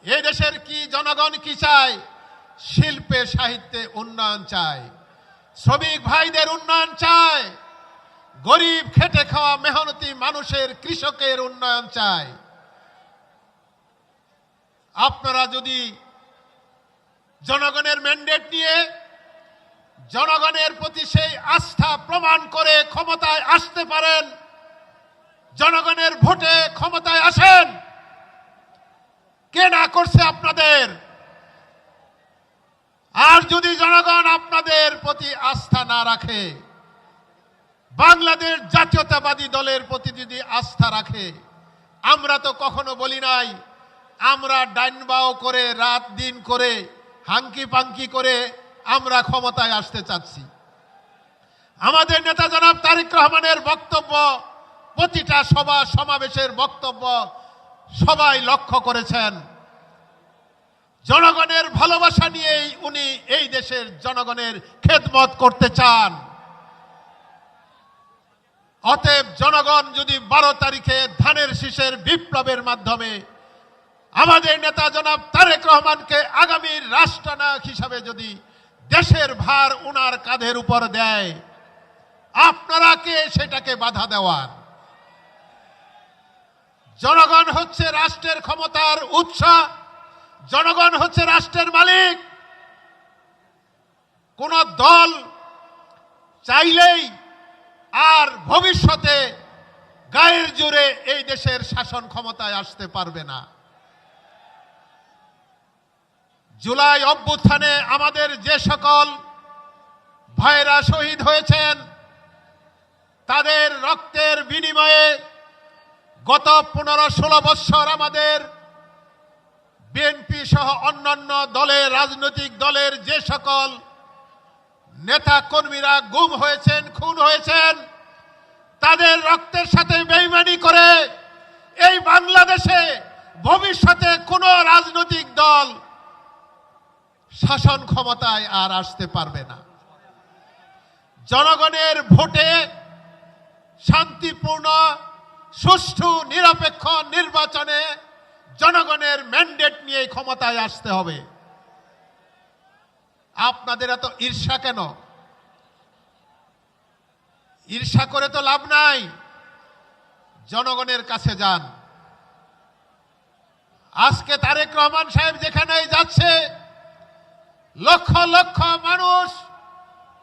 S1: এই দেশের জনগণ কি চায়? শিল্পে সাহিত্যে উন্নয়ন চায়, শ্রমিক ভাইদের উন্নয়ন চায়, গরিব খেটে খাওয়া মেহনতি মানুষের কৃষকের উন্নয়ন চায়। আপনারা যদি জনগণের ম্যান্ডেট নিয়ে জনগণের প্রতি সেই আস্থা প্রমাণ করে ক্ষমতায় আসতে পারেন, জনগণের ভোটে ক্ষমতায় আসেন, কে না করছে আপনাদের? আর যদি জনগণ আপনাদের প্রতি আস্থা না রাখে, বাংলাদেশ জাতীয়তাবাদী দলের প্রতি যদি আস্থা রাখে, আমরা তো কখনো বলি নাই আমরা ডাইনবাও করে রাত দিন করে হাঙ্কি পাঙ্কি করে আমরা ক্ষমতায় আসতে চাচ্ছি। আমাদের নেতা জনাব তারেক রহমানের বক্তব্য, প্রতিটা সভা সমাবেশের বক্তব্য সবাই লক্ষ্য করেছেন। জনগণের ভালোবাসা নিয়েই উনি এই দেশের জনগণের খেদমত করতে চান। অতএব জনগণ যদি 12 তারিখে ধানের শীষের বিপ্লবের মাধ্যমে আমাদের নেতা জনাব তারেক রহমানকে আগামী রাষ্ট্রনায়ক হিসাবে যদি দেশের ভার উনার কাঁধের উপর দেয়, আপনারা কে সেটাকে বাধা দেওয়ার? জনগণ হচ্ছে রাষ্ট্রের ক্ষমতার উৎস, জনগণ হচ্ছে রাষ্ট্রের মালিক। কোন দল চাইলেই আর ভবিষ্যতে গায়ের জোরে এই দেশের শাসন ক্ষমতায় আসতে পারবে না। জুলাই অভ্যুত্থানে আমাদের যে সকল ভাইরা শহীদ হয়েছেন, তাদের রক্তের বিনিময়ে গত 15-16 বৎসর আমাদের বিএনপি সহ অন্যান্য দলের রাজনৈতিক দলের যে সকল নেতা কর্মীরা গুম হয়েছেন, খুন হয়েছেন, তাদের রক্তের সাথে বেইমানি করে এই বাংলাদেশে ভবিষ্যতে কোনো রাজনৈতিক দল শাসন ক্ষমতায় আর আসতে পারবে না। জনগণের ভোটে শান্তিপূর্ণ সুষ্ঠু নিরপেক্ষ নির্বাচনে জনগণের ম্যান্ডেট নিয়ে ক্ষমতায় আসতে হবে। আপনাদের এত ঈর্ষা কেন? ঈর্ষা করে তো লাভ নাই। জনগণের কাছে যান। আজকে তারেক রহমান সাহেব যেখানেই যাচ্ছে, লক্ষ লক্ষ মানুষ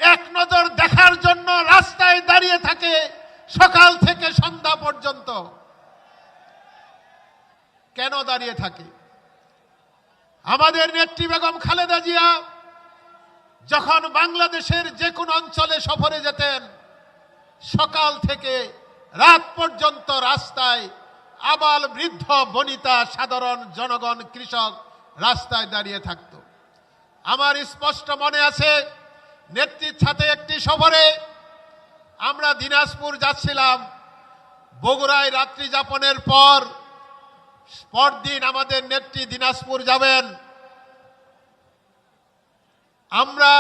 S1: এক নজর দেখার জন্য রাস্তায় দাঁড়িয়ে থাকে সকাল থেকে সন্ধ্যা পর্যন্ত। কেন দাঁড়িয়ে থাকে? আমাদের নেত্রী বেগম খালেদা জিয়া যখন বাংলাদেশের যে কোনো অঞ্চলে সফরে যেতেন, সকাল থেকে রাত পর্যন্ত রাস্তায় আবাল বৃদ্ধ বনিতা সাধারণ জনগণ কৃষক রাস্তায় দাঁড়িয়ে থাকত। আমার স্পষ্ট মনে আছে, নেত্রীর সাথে একটি সফরে আমরা দিনাজপুর যাচ্ছিলাম। বগুড়ায় রাত্রি যাপনের পরদিন আমাদের নেত্রী দিনাজপুর যাবেন। আমরা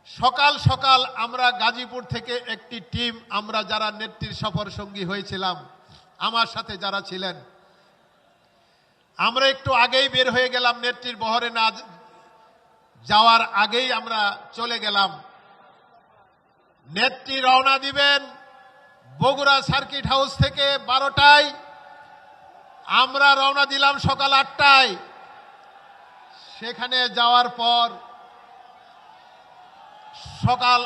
S1: সকাল সকাল আমরা গাজীপুর থেকে একটি টিম, আমরা যারা নেত্রীর সফর সঙ্গী হয়েছিলাম, আমার সাথে যারা ছিলেন, আমরা একটু আগেই বের হয়ে গেলাম। নেত্রীর বহরে না যাওয়ার আগেই আমরা চলে গেলাম। নেত্রী রওনা দিবেন বগুড়া সার্কিট হাউস থেকে 12টায়, আমরা রওনা দিলাম সকাল 8টায়। সেখানে যাওয়ার পর সকাল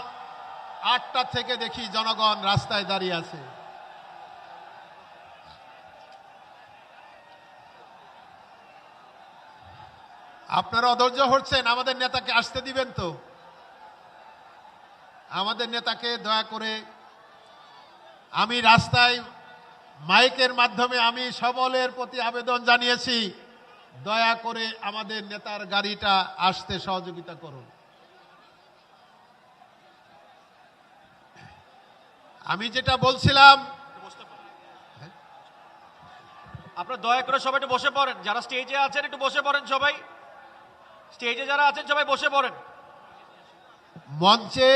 S1: 8টা থেকে দেখি জনগণ রাস্তায় দাঁড়িয়ে আছে। আপনারা অধৈর্য হচ্ছেন, আমাদের নেতাকে আসতে দিবেন তো? আমাদের নেতাকে দয়া করে, আমি রাস্তায় মাইকের মাধ্যমে আমি সকলের প্রতি আবেদন জানিয়েছি, দয়া করে আমাদের নেতার গাড়িটা আসতে সহযোগিতা করুন। আমি যেটা বলছিলাম,
S2: আপনারা দয়া করে সবাই একটু বসে পড়েন, যারা স্টেজে আছেন একটু বসে পড়েন, সবাই স্টেজে যারা আছেন সবাই বসে পড়েন।
S1: মঞ্চে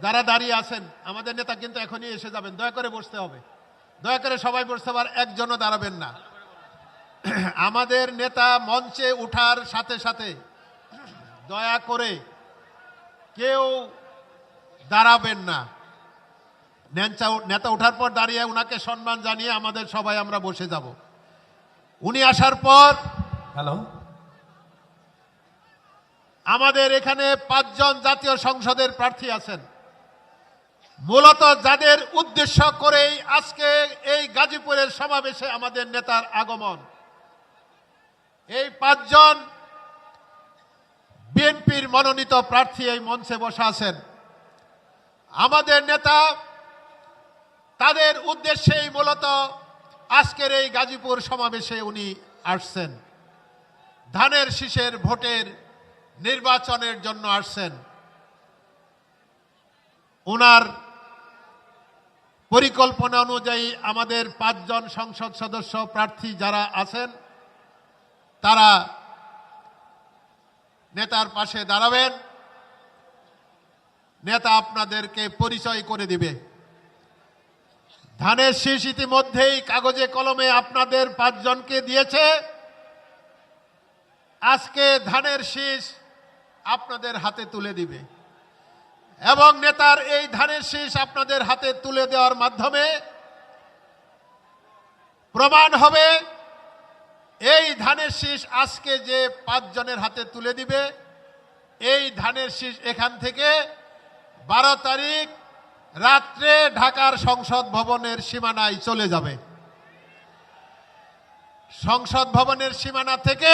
S1: যারা দাঁড়িয়ে আছেন, আমাদের নেতা কিন্তু এখনই এসে যাবেন, দয়া করে বসতে হবে, দয়া করে সবাই বসতে পার, একজনও দাঁড়াবেন না। আমাদের নেতা মঞ্চে উঠার সাথে সাথে দয়া করে কেউ দাঁড়াবেন না। নেতা ওঠার পর দাঁড়িয়ে উনাকে সম্মান জানিয়ে আমাদের সবাই আমরা বসে যাব। উনি আসার পর আমাদের এখানে 5 জন জাতীয় সংসদের প্রার্থী আছেন, মূলত যাদের উদ্দেশ্য করেই আজকে এই গাজীপুরের সমাবেশে আমাদের নেতার আগমন। এই 5 জন বিএনপির মনোনীত প্রার্থী এই মঞ্চে বসে আছেন। আমাদের নেতা তাদের উদ্দেশ্যেই মূলত আজকের এই গাজীপুর সমাবেশে উনি আসছেন, ধানের শীষের ভোটের নির্বাচনের জন্য আসছেন। ওনার পরিকল্পনা অনুযায়ী আমাদের 5 জন সংসদ সদস্য প্রার্থী যারা আছেন তারা নেতার পাশে দাঁড়াবেন। নেতা আপনাদেরকে পরিচয় করে দিবে। ধানের শীষ ইতিমধ্যেই কাগজে কলমে আপনাদের 5 জনকে দিয়েছে। আজকে ধানের শীষ আপনাদের হাতে তুলে দিবে এবং নেতার এই ধানের শীষ আপনাদের হাতে তুলে দেওয়ার মাধ্যমে প্রমাণ হবে এই ধানের শীষ আজকে যে 5 জনের হাতে তুলে দিবে, এই ধানের শীষ এখান থেকে 12 তারিখ রাত্রে ঢাকার সংসদ ভবনের সীমানায় চলে যাবে। সংসদ ভবনের সীমানা থেকে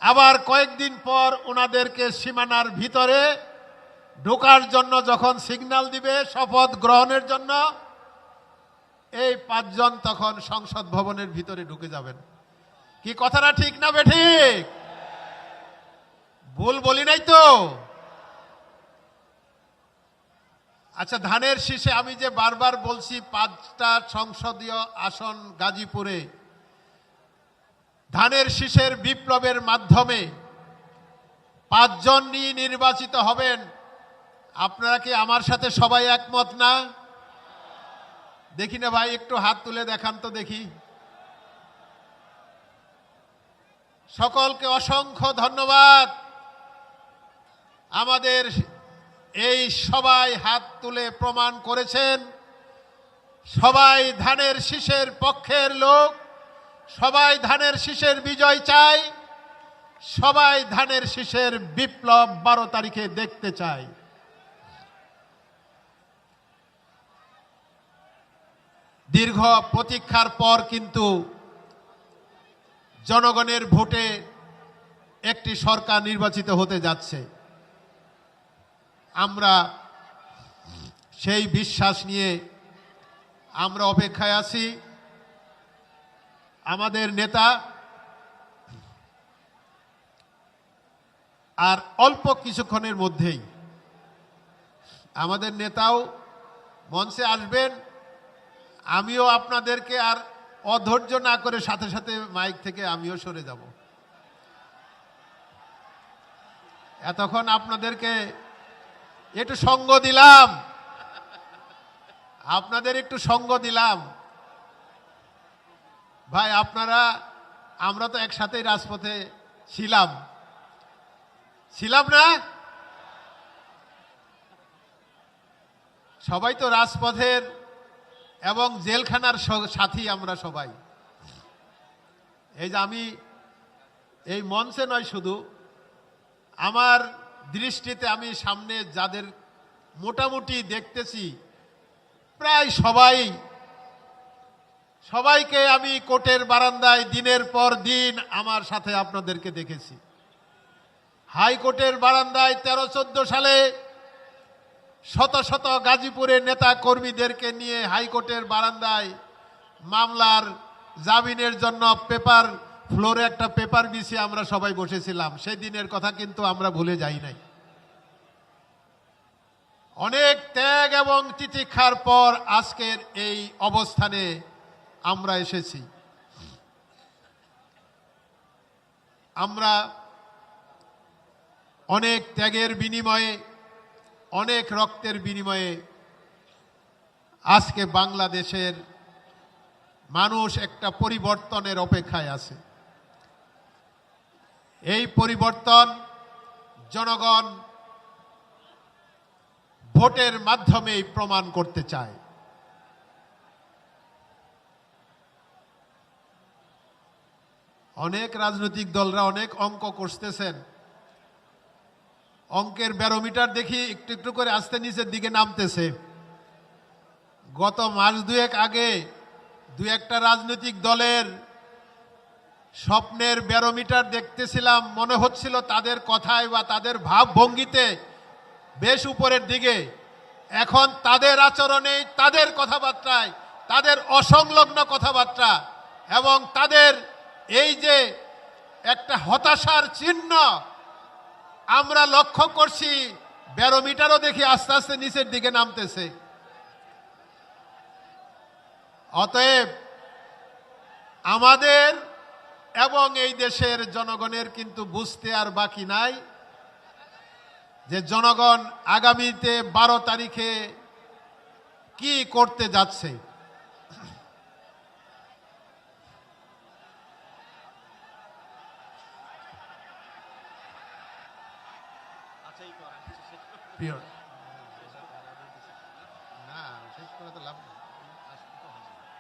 S1: আবার কয়েকদিন পর ওনাদেরকে সীমানার ভিতরে ঢোকার জন্য যখন সিগন্যাল দিবে শপথ গ্রহণের জন্য, এই 5 জন তখন সংসদ ভবনের ভিতরে ঢুকে যাবেন। কি কথাটা ঠিক না বেঠিক? ভুল বলি নাই তো? আচ্ছা, ধানের শীষে আমি যে বারবার বলছি 5টা সংসদীয় আসন গাজীপুরে, ধানের শীষের বিপ্লবের মাধ্যমে 5 জন নিয়ে নির্বাচিত হবেন। আপনারা কি আমার সাথে সবাই একমত না? দেখি না ভাই, একটু হাত তুলে দেখান তো দেখি। সকলকে অসংখ্য ধন্যবাদ। আমাদের এই সবাই হাত তুলে প্রমাণ করেছেন সবাই ধানের শীষের পক্ষের লোক, সবাই ধানের শীষের বিজয় চাই, সবাই ধানের শীষের বিপ্লব 12 তারিখে দেখতে চাই। দীর্ঘ প্রতীক্ষার পর কিন্তু জনগণের ভোটে একটি সরকার নির্বাচিত হতে যাচ্ছে। আমরা সেই বিশ্বাস নিয়ে আমরা অপেক্ষায় আছি। আমাদের নেতা আর অল্প কিছুক্ষণের মধ্যেই আমাদের নেতাও মঞ্চে আসবেন। আমিও আপনাদেরকে আর অধৈর্য না করে সাথে সাথে মাইক থেকে আমিও সরে যাব। এতক্ষণ আপনাদেরকে একটু সঙ্গ দিলাম, আপনাদের একটু সঙ্গ দিলাম। ভাই আপনারা, আমরা তো একসাথেই রাজপথে ছিলাম না? সবাই তো রাজপথের এবং জেলখানার সাথী আমরা সবাই। এই যে আমি এই মঞ্চে নয়, শুধু আমার দৃষ্টিতে আমি সামনে যাদের মোটামুটি দেখতেছি, প্রায় সবাইকে আমি কোর্টের বারান্দায় দিনের পর দিন আমার সাথে আপনাদেরকে দেখেছি। হাইকোর্টের বারান্দায় 13-14 সালে শত শত গাজীপুরের নেতা কর্মীদেরকে নিয়ে হাইকোর্টের বারান্দায় মামলার জামিনের জন্য পেপার ফ্লোরে একটা পেপার বিছিয়ে আমরা সবাই বসেছিলাম। সেই দিনের কথা কিন্তু আমরা ভুলে যাই নাই। অনেক ত্যাগ এবং তিতিক্ষার পর আজকের এই অবস্থানে আমরা এসেছি। আমরা অনেক ত্যাগের বিনিময়ে, অনেক রক্তের বিনিময়ে আজকে বাংলাদেশের মানুষ একটা পরিবর্তনের অপেক্ষায় আছে। এই পরিবর্তন জনগণ ভোটের মাধ্যমেই প্রমাণ করতে চায়। অনেক রাজনৈতিক দলরা অনেক অঙ্ক করতেছেন, অঙ্কের ব্যারোমিটার দেখি একটু একটু করে আস্তে নিচের দিকে নামতেছে। গত মাস দুয়েক আগে দু একটা রাজনৈতিক দলের স্বপ্নের ব্যারোমিটার দেখতেছিলাম, মনে হচ্ছিল তাদের কথায় বা তাদের ভাবভঙ্গিতে বেশ উপরের দিকে। এখন তাদের আচরণে, তাদের কথাবার্তায়, তাদের অসংলগ্ন কথাবার্তা এবং তাদের এই যে একটা হতাশার চিহ্ন আমরা লক্ষ্য করছি, ব্যারোমিটারও দেখি আস্তে আস্তে নিচের দিকে নামতেছে। অতএব আমাদের এবং এই দেশের জনগণের কিন্তু বুঝতে আর বাকি নাই যে জনগণ আগামীতে 12 তারিখে কি করতে যাচ্ছে। না শেষ করে তো লাভ নেই,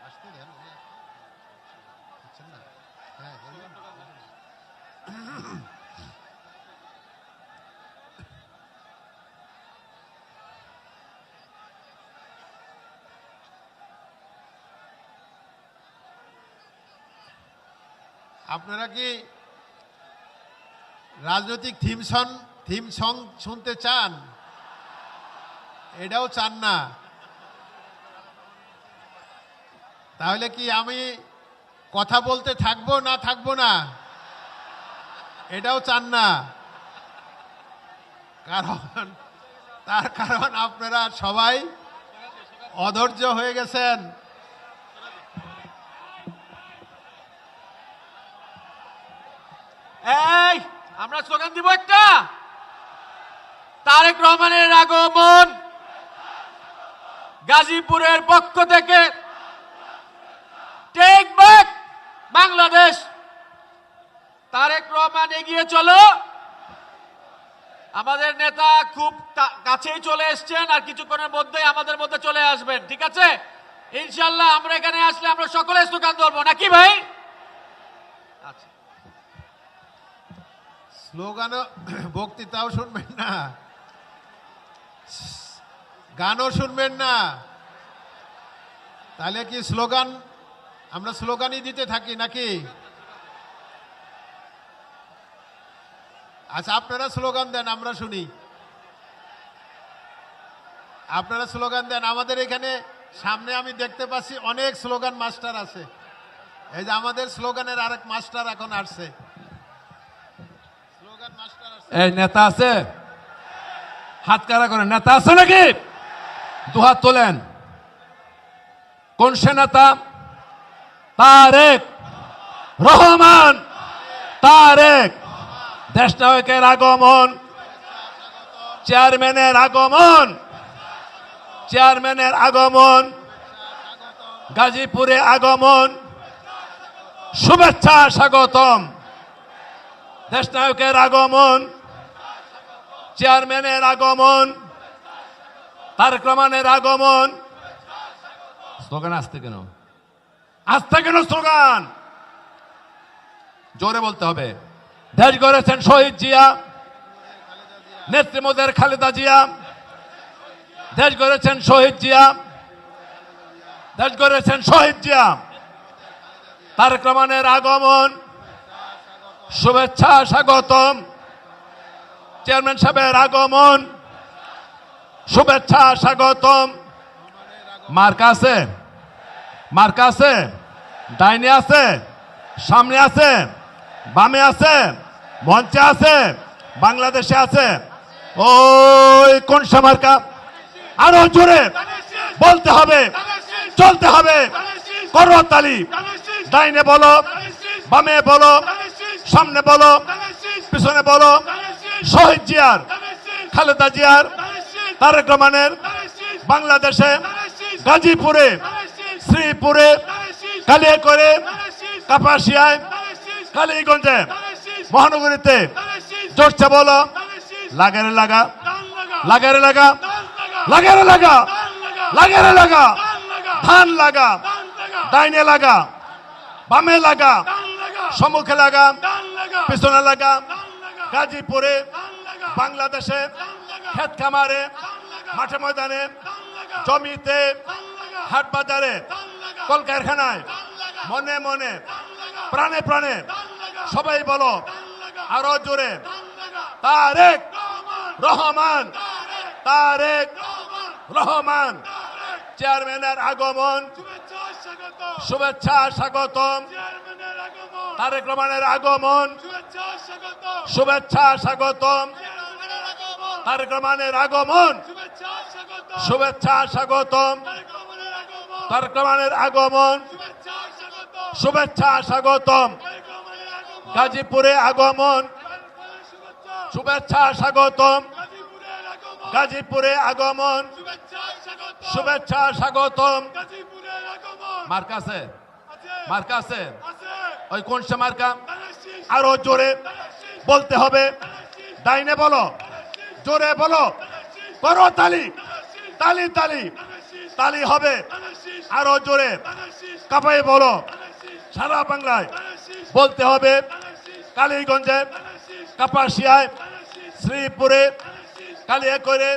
S1: আসতে দেন না। হ্যাঁ আপনারা কি রাজনৈতিক থিম সং শুনতে চান? এটাও চান না? তাহলে কি আমি কথা বলতে থাকবো না? এটাও চান না? তার কারণ আপনারা সবাই অধৈর্য হয়ে গেছেন।
S2: এই আমরা স্লোগান দিব একটা, তারেক রহমানের আগমন গাজীপুরের পক্ষ থেকে, টেক ব্যাক বাংলাদেশ। তারেক রহমান এগিয়ে চলো। আমাদের নেতা খুব কাছেই চলে এসছেন, আর কিছুক্ষণের মধ্যেই আমাদের মধ্যে চলে আসবেন, ঠিক আছে? ইনশাল্লাহ আমরা এখানে আসলে আমরা সকলে স্লোগান ধরবো, নাকি ভাই? আচ্ছা,
S1: স্লোগান বক্তৃতাও শুনবেন না, গানও শুনবেন না, তাহলে কি স্লোগান আমরা স্লোগানই দিতে থাকি নাকি? আচ্ছা আপনারা স্লোগান দেন, আমরা শুনি। আপনারা স্লোগান দেন। আমাদের এখানে সামনে আমি দেখতে পাচ্ছি অনেক স্লোগান মাস্টার আছে। এই যে আমাদের স্লোগানের আরেক মাস্টার এখন আসছে। স্লোগান মাস্টার আছে।
S4: এই নেতা আছে? হাত কারা করেন, নেতা আছে নাকি? দুহাত তোলেন। কোন সে নেতা? তারেক রহমান। তারেক দেশ নায়কের আগমন, চেয়ারম্যানের আগমন, চেয়ারম্যানের আগমন, গাজীপুরে আগমন, শুভেচ্ছা স্বাগতম। দেশনায়কের আগমন, চেয়ারম্যানের আগমন, তারেক রহমানের আগমন। স্লোগান আসতে কেন, আসতে কেন স্লোগান? জোরে বলতে হবে। দেশ গড়েছেন শহীদ জিয়া, নেত্রী মোদের খালেদা জিয়া। দেশ গড়েছেন শহীদ জিয়া, দেশ গড়েছেন শহীদ জিয়া। তারেক রহমানের আগমন, শুভেচ্ছা স্বাগতম। চেয়ারম্যান সাহেবের আগমন, শুভেচ্ছা স্বাগতম। মার্কা আছে, মার্কা আছে, ডাইনে আছে, সামনে আছে, বামে আছে, মঞ্চে আছে, বাংলাদেশে আছে। ওই কোন মার্কা? আরো জোরে বলতে হবে, চলতে হবে। করতালি, ডাইনে বলো, বামে বলো, সামনে বলো, পিছনে বলো। শহীদ জিয়ার, খালেদা জিয়ার, তারেক রহমানের বাংলাদেশে, গাজীপুরে, শ্রীপুরে, কালিয়াকৈরে, কাপাসিয়ায়, কালীগঞ্জে, মহানগরীতে জোরছে বলো। লাগারে লাগা, লাগারে লাগা, লাগারে লাগা, লাগারে লাগা, ধান লাগা, ডাইনে লাগা, বামে লাগা, সম্মুখে লাগা, পিছনে লাগা। গাজীপুরে, বাংলাদেশে, ক্ষেত খামারে, মাঠে ময়দানে, জমিতে, হাট বাজারে, কলকারখানায়, মনে মনে, প্রাণে প্রাণে সবাই বলো আরো জোরে। তারেক রহমান, তারেক রহমান। চেয়ারম্যানের আগমন, শুভেচ্ছা স্বাগতম। তারেক রহমানের আগমন, শুভেচ্ছা স্বাগতম। তারেক রহমানের আগমন, শুভেচ্ছা স্বাগতম। তারেক রহমানের আগমন, শুভেচ্ছা স্বাগতম। গাজীপুরে আগমন, শুভেচ্ছা স্বাগতম। গাজীপুরে আগমন, শুভেচ্ছা স্বাগতম। মার্কা আছে, মার্কা আছে। ওই কোন সে মার্কা? আরো জোরে বলতে হবে। ডাইনে বলো, জোরে বলো, করো তালি, তালি তালি, তালি হবে। আরো জোরে কাপাই বলো। সারা বাংলায় বলতে হবে। কালীগঞ্জে, কাপাসিয়ায়, শ্রীপুরে, কালিয়াকৈরে,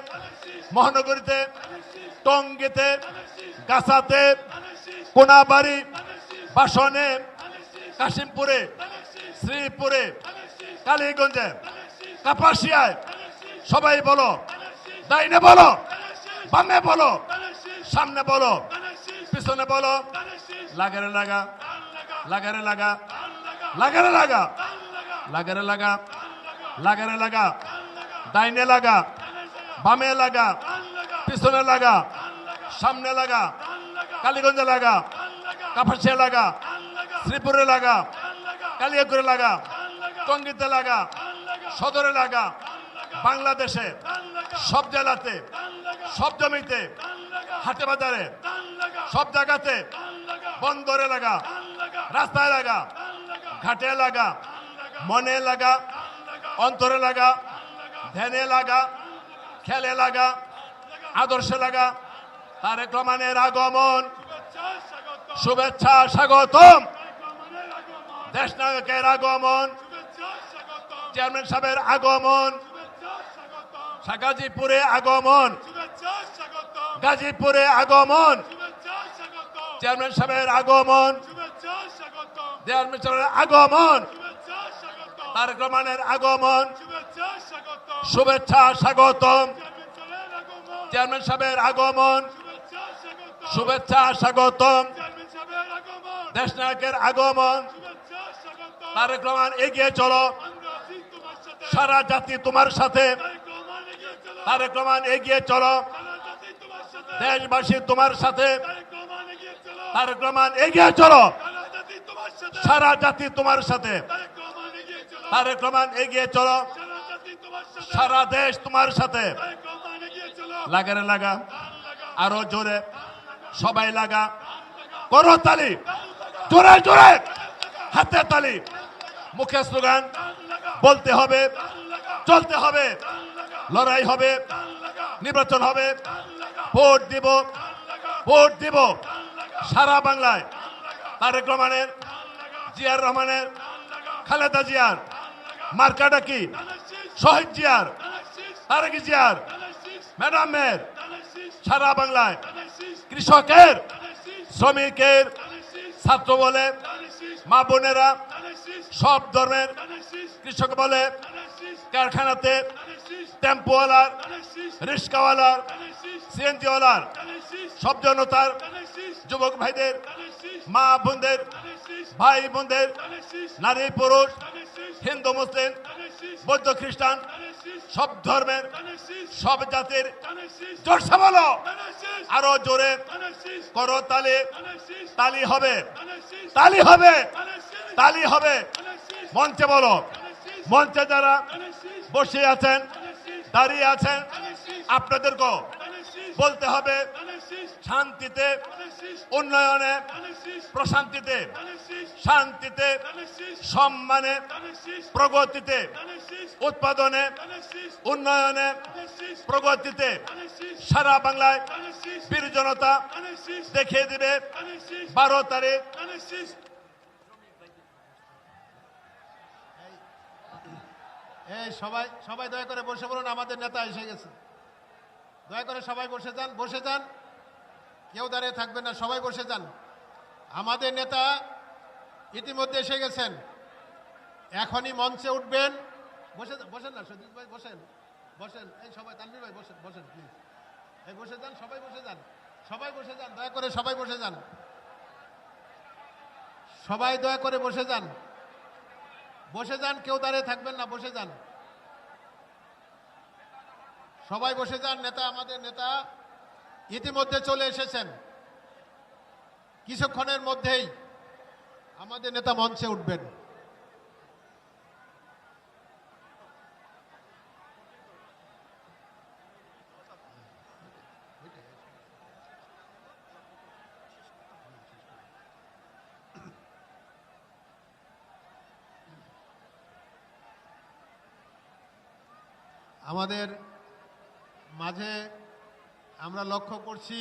S4: মহানগরীতে, টঙ্গীতে, গাছাতে, কোনাবাড়ি, বাসনে, কাশিমপুরে, শ্রীপুরে, কালীগঞ্জে, কাপাসিয়ায় সবাই বলো। ডাইনে বলো, বামে বলো, সামনে বলো, পিছনে বলো। লাগারে লাগা, লাগারে লাগা, লাগারে লাগা, লাগারে লাগা, লাগারে লাগা, ডাইনে লাগা, বামে লাগা, পিছনে লাগা, সামনে লাগা, কালীগঞ্জে লাগা, কাপাসিয়া লাগা, শ্রীপুরে লাগা, কালিয়াকৈরে লাগা, টঙ্গীতে লাগা, সদরে লাগা। বাংলাদেশে সব জেলাতে, সব জমিতে, হাটে বাজারে, সব জায়গাতে, বন্দরে লাগা, রাস্তায় লাগা, ঘাটে লাগা, মনে লাগা, অন্তরে লাগা, ধ্যানে লাগা, খেলে লাগা, আদর্শে লাগা। তারেক রহমানের আগমন, শুভেচ্ছা স্বাগতম। দেশনায়কের আগমন, চেয়ারম্যান সাহেবের আগমন, গাজীপুরে আগমন, গাজীপুরে আগমন, চেয়ারম্যান সাহেবের আগমন, চেয়ারম্যান সাহেবের আগমন, তারেক রহমানের আগমন, শুভেচ্ছা স্বাগতম। চেয়ারম্যান সাহেবের আগমন, শুভেচ্ছা স্বাগতম। দেশনায়কের আগমন। তারেক রহমান এগিয়ে চলো, সারা জাতি তোমার সাথে। তারেক রহমান এগিয়ে চলো, দেশবাসী তোমার সাথে। তারেক রহমান এগিয়ে চলো, সারা জাতি তোমার সাথে। তারেক রহমান এগিয়ে চলো, সারা দেশ তোমার সাথে। লাগা রে লাগা, আরো জোরে সবাই লাগা, করো তালি, জোরে জোরে হাতে তালি, মুখে স্লোগান বলতে হবে, চলতে হবে, লড়াই হবে, নির্বাচন হবে, ভোট দিব, ভোট দিব। সারা বাংলায় তারেক রহমানের, জিয়ার রহমানের, খালেদা জিয়ার মার্কাটা কি? শহীদ জিয়ার, তারেক জিয়ার, ম্যাডামের। সারা বাংলায় কৃষকের, শ্রমিকের, ছাত্র বলে, মা বোনেরা, সব ধর্মের কৃষক বলে, কারখানাতে, টেম্পোওয়ালার, রিক্সাওয়ালার, সিএনজিওয়ালার, সব জনতার, যুবক ভাইদের, মা বোনদের, ভাই বোনদের, নারী পুরুষ, হিন্দু মুসলিম, বৌদ্ধ খ্রিস্টান, সব ধর্মের, সব জাতির জোরসে বলো, আরো জোরে করো তালি, তালি হবে, তালি হবে, তালি হবে। মঞ্চে বলো, মঞ্চে যারা বসে আছেন, দাঁড়িয়ে আছেন, আপনাদেরকেও বলতে হবে শান্তিতে, উন্নয়নে, প্রশান্তিতে, শান্তিতে, সম্মানে, প্রগতিতে, উৎপাদনে, উন্নয়নে, প্রগতিতে সারা বাংলায় বীর জনতা দেখিয়ে দিবে 12 তারিখ।
S1: এই সবাই সবাই দয়া করে বসে বলুন, আমাদের নেতা এসে গেছে। দয়া করে সবাই বসে যান, বসে যান, কেউ দাঁড়িয়ে থাকবেন না, সবাই বসে যান। আমাদের নেতা ইতিমধ্যে এসে গেছেন, এখনই মঞ্চে উঠবেন। বসেন না সজিত ভাই, বসেন বসেন, এই সবাই, তানভীর ভাই বসেন, বসেন প্লিজ, এই বসে যান, সবাই বসে যান, সবাই বসে যান, দয়া করে সবাই বসে যান, সবাই দয়া করে বসে যান, বসে যান, কেউ দাঁড়িয়ে থাকবেন না, বসে যান, সবাই বসে যান। নেতা, আমাদের নেতা ইতিমধ্যে চলে এসেছেন, কিছুক্ষণের মধ্যেই আমাদের নেতা মঞ্চে উঠবেন। আমাদের মাঝে আমরা লক্ষ্য করছি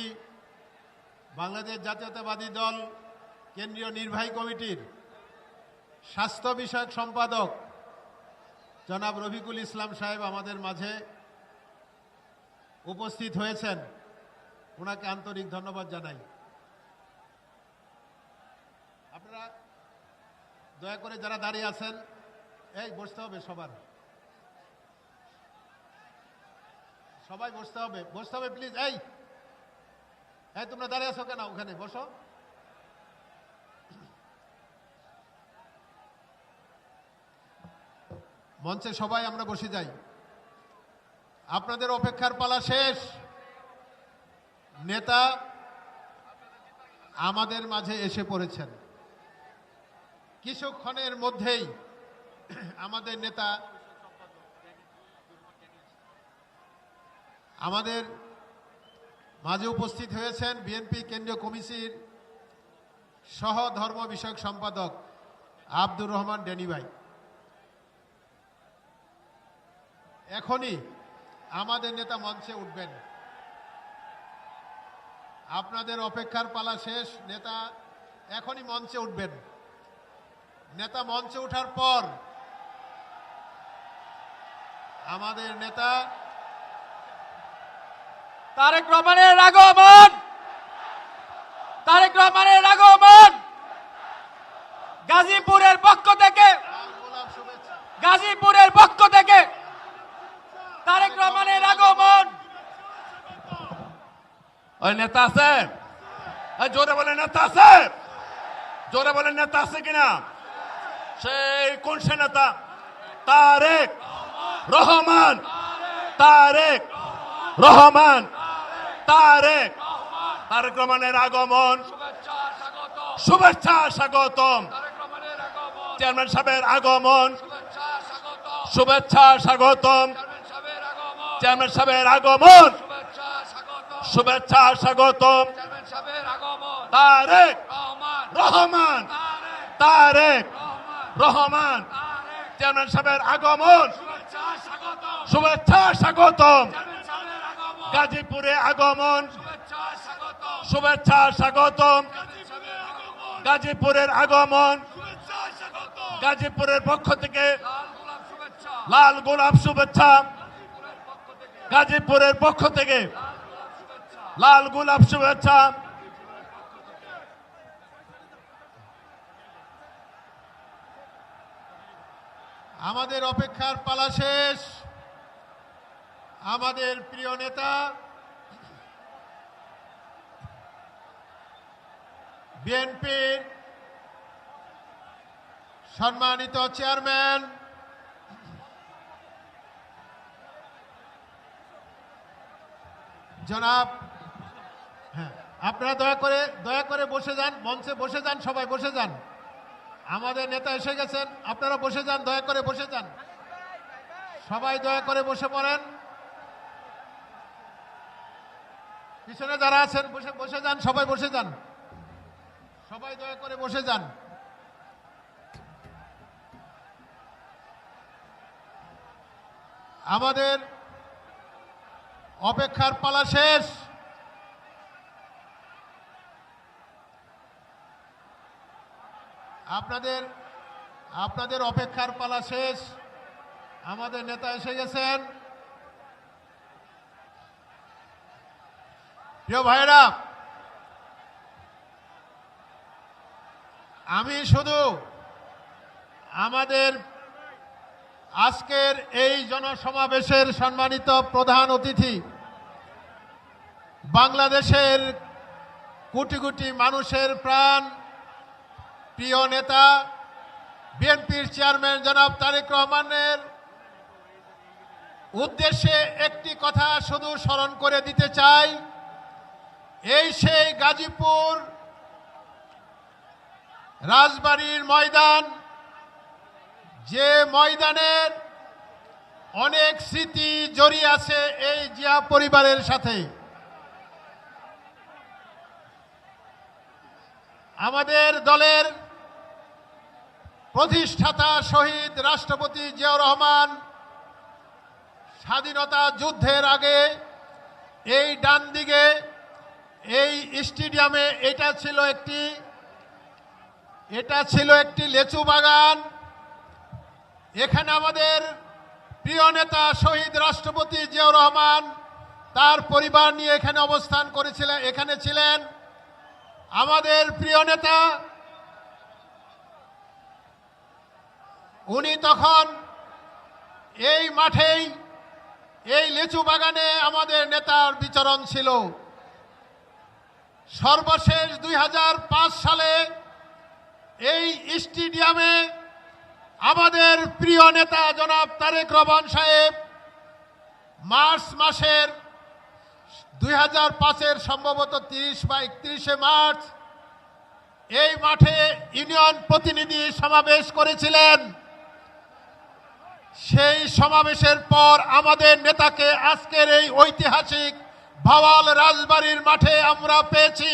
S1: বাংলাদেশ জাতীয়তাবাদী দল কেন্দ্রীয় নির্বাহী কমিটির স্বাস্থ্য বিষয়ক সম্পাদক জনাব রফিকুল ইসলাম সাহেব আমাদের মাঝে উপস্থিত হয়েছেন, ওনাকে আন্তরিক ধন্যবাদ জানাই। আপনারা দয়া করে যারা দাঁড়িয়ে আছেন, এই বসতে হবে, সবাই বসতে হবে, বসতে হবে প্লিজ। এই তোমরা দাঁড়িয়ে আছো কেন? ওখানে বসো। মঞ্চে সবাই আমরা বসে যাই, আপনাদের অপেক্ষার পালা শেষ। নেতা আমাদের মাঝে এসে পড়েছেন, কিছুক্ষণের মধ্যেই আমাদের নেতা আমাদের মাঝে উপস্থিত হয়েছেন। বিএনপি কেন্দ্রীয় কমিটির সহ ধর্ম বিষয়ক সম্পাদক আব্দুর রহমান ডেনি ভাই। এখনই আমাদের নেতা মঞ্চে উঠবেন, আপনাদের অপেক্ষার পালা শেষ। নেতা এখনই মঞ্চে উঠবেন। নেতা মঞ্চে ওঠার পর আমাদের নেতা
S2: তারেক রহমানের আগমন, তারেক রহমানের আগমন গাজীপুরের পক্ষ থেকে, গাজীপুরের পক্ষ থেকে তারেক রহমানের আগমন।
S4: ওই নেতা আছে, জোরে বলে নেতা আছে, জোরে বলে নেতা আছে কিনা? সেই কোন সে নেতা? তারেক রহমান, তারেক রহমান, তারেক তারেক রহমানের আগমন, শুভেচ্ছা স্বাগতম। চেয়ারম্যান সাহেবের আগমন, শুভেচ্ছা স্বাগতম। চেয়ারম্যান সাহেবের আগমন,
S2: শুভেচ্ছা স্বাগতম,
S4: শুভেচ্ছা স্বাগতম।
S2: চেয়ারম্যান সাহেবের আগমন,
S4: তারেক
S2: রহমান,
S4: রহমান,
S2: তারেক
S4: তারেক
S2: রহমান,
S4: রহমান,
S2: তারেক,
S4: চেয়ারম্যান সাহেবের আগমন,
S2: শুভেচ্ছা স্বাগতম,
S4: শুভেচ্ছা স্বাগতম।
S2: চেয়ারম্যান সাহেবের আগমন,
S4: গাজীপুরে আগমন,
S2: শুভেচ্ছা স্বাগতম,
S4: শুভেচ্ছা স্বাগতম।
S2: চেয়ারম্যান সাহেবের আগমন,
S4: গাজীপুরের আগমন,
S2: শুভেচ্ছা স্বাগতম,
S4: গাজীপুরের পক্ষ থেকে
S2: লাল গোলাপ শুভেচ্ছা,
S4: লাল গোলাপ শুভেচ্ছা।
S2: গাজীপুরের পক্ষ থেকে
S4: গাজীপুরের পক্ষ থেকে
S2: লাল গোলাপ শুভেচ্ছা,
S4: লাল গোলাপ শুভেচ্ছা।
S1: আমাদের অপেক্ষার পালা শেষ। আমাদের প্রিয় নেতা বিএনপির সম্মানিত চেয়ারম্যান জনাব, হ্যাঁ, আপনারা দয়া করে বসে যান, মঞ্চে বসে যান, সবাই বসে যান। আমাদের নেতা এসে গেছেন, আপনারা বসে যান, দয়া করে বসে যান, সবাই দয়া করে বসে পড়েন। পিছনে যারা আছেন বসে যান, সবাই বসে যান, সবাই দয়া করে বসে যান। আমাদের অপেক্ষার পালা শেষ। আপনাদের অপেক্ষার পালা শেষ। আমাদের নেতা এসে গেছেন। প্রিয় ভাইরা, আমি শুধু আমাদের আজকের এই জনসমাবেশের সম্মানিত প্রধান অতিথি, বাংলাদেশের কোটি কোটি মানুষের প্রাণ প্রিয় নেতা বিএনপির চেয়ারম্যান জনাব তারেক রহমানের উদ্দেশ্যে একটি কথা শুধু স্মরণ করে দিতে চাই। এই সেই গাজীপুর রাজবাড়ির ময়দান, যে ময়দানের অনেক স্মৃতি জড়িয়ে আছে এই জিয়া পরিবারের সাথে। আমাদের দলের প্রতিষ্ঠাতা শহীদ রাষ্ট্রপতি জিয়াউর রহমান স্বাধীনতা যুদ্ধের আগে এই ডান দিকে এই স্টেডিয়ামে এটা ছিল একটি লেচু বাগান। এখানে আমাদের প্রিয় নেতা শহীদ রাষ্ট্রপতি জিয়াউর রহমান তার পরিবার নিয়ে এখানে অবস্থান করেছিলেন, এখানে ছিলেন। আমাদের প্রিয় নেতা উনি তখন এই মাঠেই, এই লিচু বাগানে আমাদের নেতার বিচরণ ছিল। সর্বশেষ 2005 সালে এই স্টেডিয়ামে আমাদের প্রিয় নেতা জনাব তারেক রহমান সাহেব মার্চ মাসের 2005-এর সম্ভবত 30 বা 31শে মার্চ এই মাঠে ইউনিয়ন প্রতিনিধি সমাবেশ করেছিলেন। সেই সমাবেশের পর আমাদের নেতাকে আজকের এই ঐতিহাসিক ভাওয়াল রাজবাড়ির মাঠে আমরা পেয়েছি।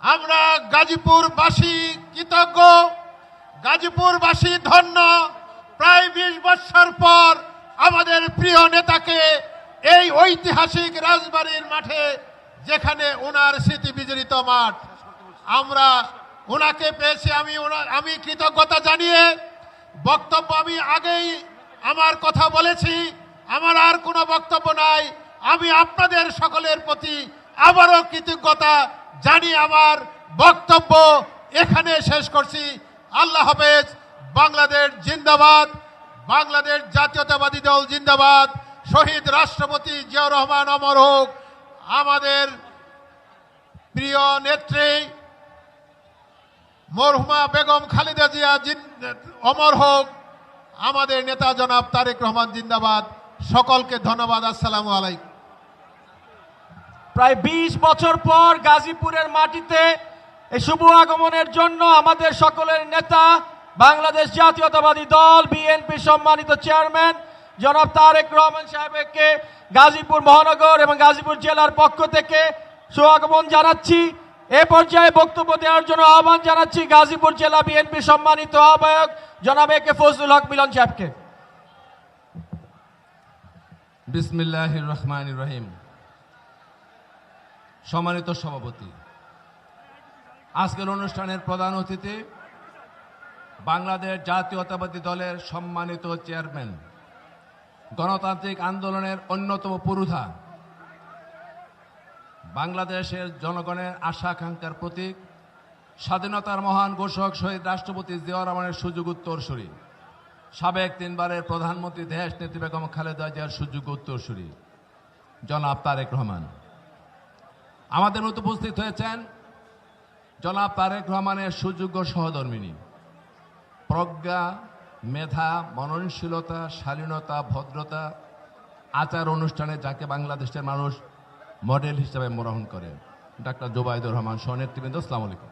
S1: আমরা গাজীপুরবাসী কৃতজ্ঞ, গাজীপুরবাসী ধন্য। প্রায় 20 বছর পর আমাদের প্রিয় নেতাকে এই ঐতিহাসিক রাজবাড়ির মাঠে, যেখানে ওনার স্মৃতি বিজড়িত মাঠ, আমরা ওনাকে পেয়েছি। আমি কৃতজ্ঞতা জানিয়ে বক্তব্য, আমি আগেই আমার কথা বলেছি, আমার আর কোনো বক্তব্য নাই। আমি আপনাদের সকলের প্রতি আবারও কৃতজ্ঞতা জানিয়ে আমার বক্তব্য এখানে শেষ করছি। আল্লাহ হাফেজ। বাংলাদেশ জিন্দাবাদ, বাংলাদেশ জাতীয়তাবাদী দল জিন্দাবাদ। শহীদ রাষ্ট্রপতি জিয়াউর রহমান অমর হোক। আমাদের প্রিয় নেত্রী মরহুমা বেগম খালেদা জিয়া অমর হোক। আমাদের নেতা জনাব তারেক রহমান জিন্দাবাদ। সকলকে ধন্যবাদ। আসসালামু আলাইকুম।
S2: প্রায় 20 বছর পর গাজীপুরের মাটিতে এই শুভ আগমনের জন্য আমাদের সকলের নেতা, বাংলাদেশ জাতীয়তাবাদী দল বিএনপি সম্মানিত চেয়ারম্যান জনাব তারেক রহমান সাহেবকে গাজীপুর মহানগর এবং গাজীপুর জেলার পক্ষ থেকে সুআগমন জানাচ্ছি। এ পর্যায়ে বক্তব্য দেওয়ার জন্য আহ্বান জানাচ্ছি গাজীপুর জেলা বিএনপি সম্মানিত আহ্বায়ক জনাব এ কে ফজলুল হক মিলন সাহেবকে।
S4: বিসমিল্লাহির রহমানির রহিম। সম্মানিত সভাপতি, আজকের অনুষ্ঠানের প্রধান অতিথি বাংলাদেশ জাতীয়তাবাদী দলের সম্মানিত চেয়ারম্যান, গণতান্ত্রিক আন্দোলনের অন্যতম পুরোধা, বাংলাদেশের জনগণের আশা আকাঙ্ক্ষার প্রতীক, স্বাধীনতার মহান ঘোষক শহীদ রাষ্ট্রপতি জিয়াউর রহমানের সুযোগ্য উত্তরসূরি, সাবেক 3 বারের প্রধানমন্ত্রী দেশ নেত্রী বেগম খালেদা জিয়ার সুযোগ্য উত্তরসূরি জনাব তারেক রহমান। আমাদের মধ্যে উপস্থিত হয়েছেন জনাব তারেক রহমানের সুযোগ্য সহধর্মিণী, প্রজ্ঞা, মেধা, মননশীলতা, শালীনতা, ভদ্রতা, আচার অনুষ্ঠানে যাকে বাংলাদেশের মানুষ মডেল হিসেবে গ্রহণ করে, ডাক্তার জোবাইদুর রহমান সহ নেতৃবৃন্দ, আসসালামু আলাইকুম।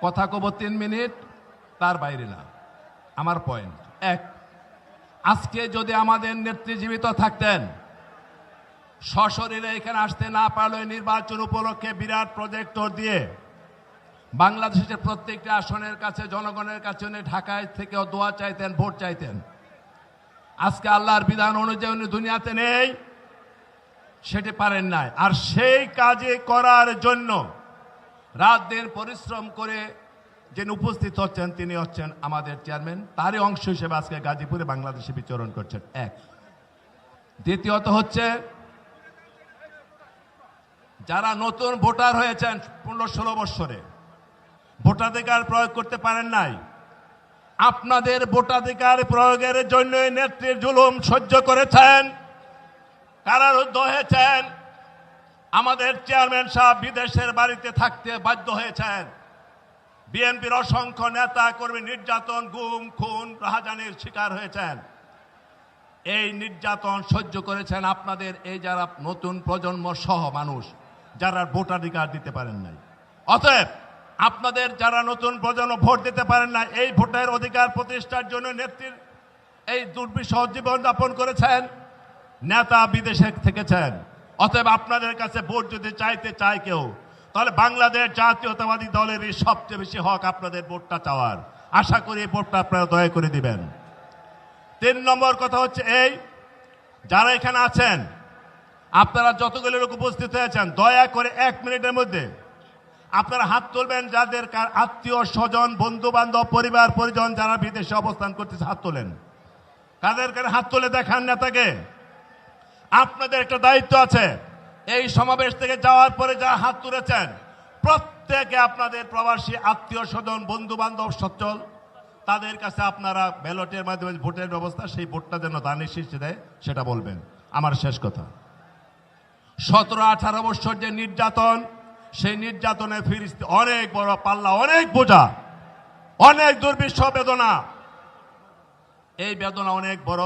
S4: কথা কব 3 মিনিট, তার বাইরে না। আমার পয়েন্ট 1, আজকে যদি আমাদের নেত্রী জীবিত থাকতেন, সশরীরে এখানে আসতে না পারলে নির্বাচন উপলক্ষে বিরাট প্রজেক্টর দিয়ে বাংলাদেশের প্রত্যেকটা আসনের কাছে জনগণের কাছে উনি ঢাকায় থেকেও দোয়া চাইতেন, ভোট চাইতেন। আজকে আল্লাহর বিধান অনুযায়ী উনি দুনিয়াতে নেই, সেটি পারেন নাই। আর সেই কাজে করার জন্য রাত দিন পরিশ্রম করে যিনি উপস্থিত হচ্ছেন তিনি হচ্ছেন আমাদের চেয়ারম্যান, তারই অংশ হিসেবে আজকে গাজীপুরে বাংলাদেশে বিচরণ করছেন। 1, দ্বিতীয়ত হচ্ছে যারা নতুন ভোটার হয়েছেন 15-16 বৎসরে ভোটাধিকার প্রয়োগ করতে পারেন নাই, আপনাদের ভোটাধিকার প্রয়োগের জন্য নেত্রীর জুলুম সহ্য করেছেন, কারারুদ্ধ হয়েছেন। আমাদের চেয়ারম্যান সাহেব বিদেশের বাড়িতে থাকতে বাধ্য হয়েছেন। বিএনপির অসংখ্য নেতা কর্মী নির্যাতন, গুম, খুন, রাহাজানির শিকার হয়েছেন। এই নির্যাতন সহ্য করেছেন আপনাদের এই যারা নতুন প্রজন্ম সহ মানুষ যারা ভোটাধিকার দিতে পারেন নাই। অতএব আপনাদের যারা নতুন প্রজন্ম ভোট দিতে পারেন না, এই ভোটের অধিকার প্রতিষ্ঠার জন্য নেত্রীর এই দুর্বিষহ জীবন যাপন করেছেন, নেতা বিদেশে থেকেছেন। অতএব আপনাদের কাছে ভোট যদি চাইতে চায় কেউ, তাহলে বাংলাদেশ জাতীয়তাবাদী দলেরই সবচেয়ে বেশি হক আপনাদের ভোটটা চাওয়ার। আশা করি এই ভোটটা আপনারা দয়া করে দিবেন। 3 নম্বর কথা হচ্ছে এই, যারা এখানে আছেন আপনারা যতগুলো লোক উপস্থিত হয়েছেন, দয়া করে 1 মিনিটের মধ্যে আপনারা হাত তুলবেন। যাদের আত্মীয় স্বজন, বন্ধু বান্ধব, পরিবার পরিজন যারা বিদেশে অবস্থান করতেছে হাত তোলেন। কাদের কাছে হাত তুলে দেখান নেতাকে। আপনাদের একটা দায়িত্ব আছে, এই সমাবেশ থেকে যাওয়ার পরে যারা হাত তুলেছেন প্রত্যেকে আপনাদের প্রবাসী আত্মীয় স্বজন, বন্ধু বান্ধব সচ্ছল, তাদের কাছে আপনারা ব্যালটের মাধ্যমে ভোটের ব্যবস্থা, সেই ভোটটা যেন দানের শীর্ষে দেয় সেটা বলবেন। আমার শেষ কথা, 17-18 বছর যে নির্যাতন, সেই নির্যাতনের ফিরিস্তি অনেক বড় পাল্লা, অনেক বোঝা, অনেক দুর্বিষহ বেদনা। এই বেদনা অনেক বড়,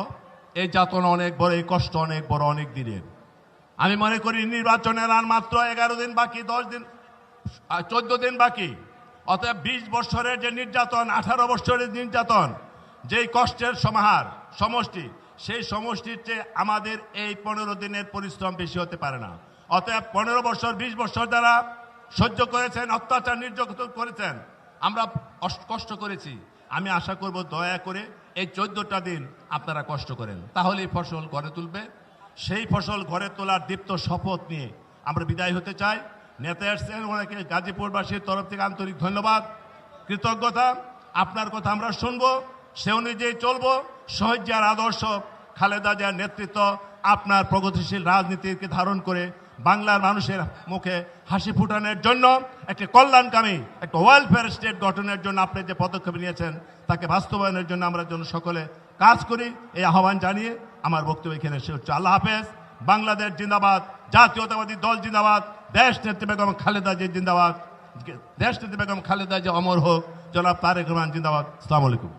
S4: এই যাতনা অনেক বড়, এই কষ্ট অনেক বড়, অনেক দিনের। আমি মনে করি নির্বাচনের আর মাত্র 11 দিন বাকি, 10 দিন, 14 দিন বাকি। অতএব 20 বছরের যে নির্যাতন, 18 বছরের নির্যাতন, যেই কষ্টের সমাহার সমষ্টি, সেই সমষ্টির চেয়ে আমাদের এই 15 দিনের পরিশ্রম বেশি হতে পারে না। অতএব 15 বছর 20 বছর যারা সহ্য করেছেন, অত্যাচার নির্যাতন করেছেন, আমরা কষ্ট করেছি, আমি আশা করব দয়া করে এই 14টা দিন আপনারা কষ্ট করেন, তাহলেই ফসল ঘরে তুলবে। সেই ফসল ঘরে তোলার দীপ্ত শপথ নিয়ে আমরা বিদায় হতে চাই। নেতা এসছেন, ওনাকে গাজীপুরবাসীর তরফ থেকে আন্তরিক ধন্যবাদ, কৃতজ্ঞতা। আপনার কথা আমরা শুনবো, সে অনুযায়ী চলবো। শহীদ জিয়ার আদর্শ, খালেদা জিয়ার নেতৃত্ব, আপনার প্রগতিশীল রাজনীতিকে ধারণ করে বাংলার মানুষের মুখে হাসি ফুটানোর জন্য, একটা কল্যাণকামী, একটা ওয়েলফেয়ার স্টেট গঠনের জন্য আপনি যে পদক্ষেপ নিয়েছেন তাকে বাস্তবায়নের জন্য আমরা যেন সকলে কাজ করি, এই আহ্বান জানিয়ে আমার বক্তব্য এখানে শেষ হচ্ছে। আল্লাহ হাফেজ। বাংলাদেশ জিন্দাবাদ, জাতীয়তাবাদী দল জিন্দাবাদ, দেশ নেত্রী বেগম খালেদা জিয়া জিন্দাবাদ, দেশ নেত্রী বেগম খালেদা জিয়া অমর হোক, জনাব তারেক রহমান জিন্দাবাদ। আসসালামু আলাইকুম।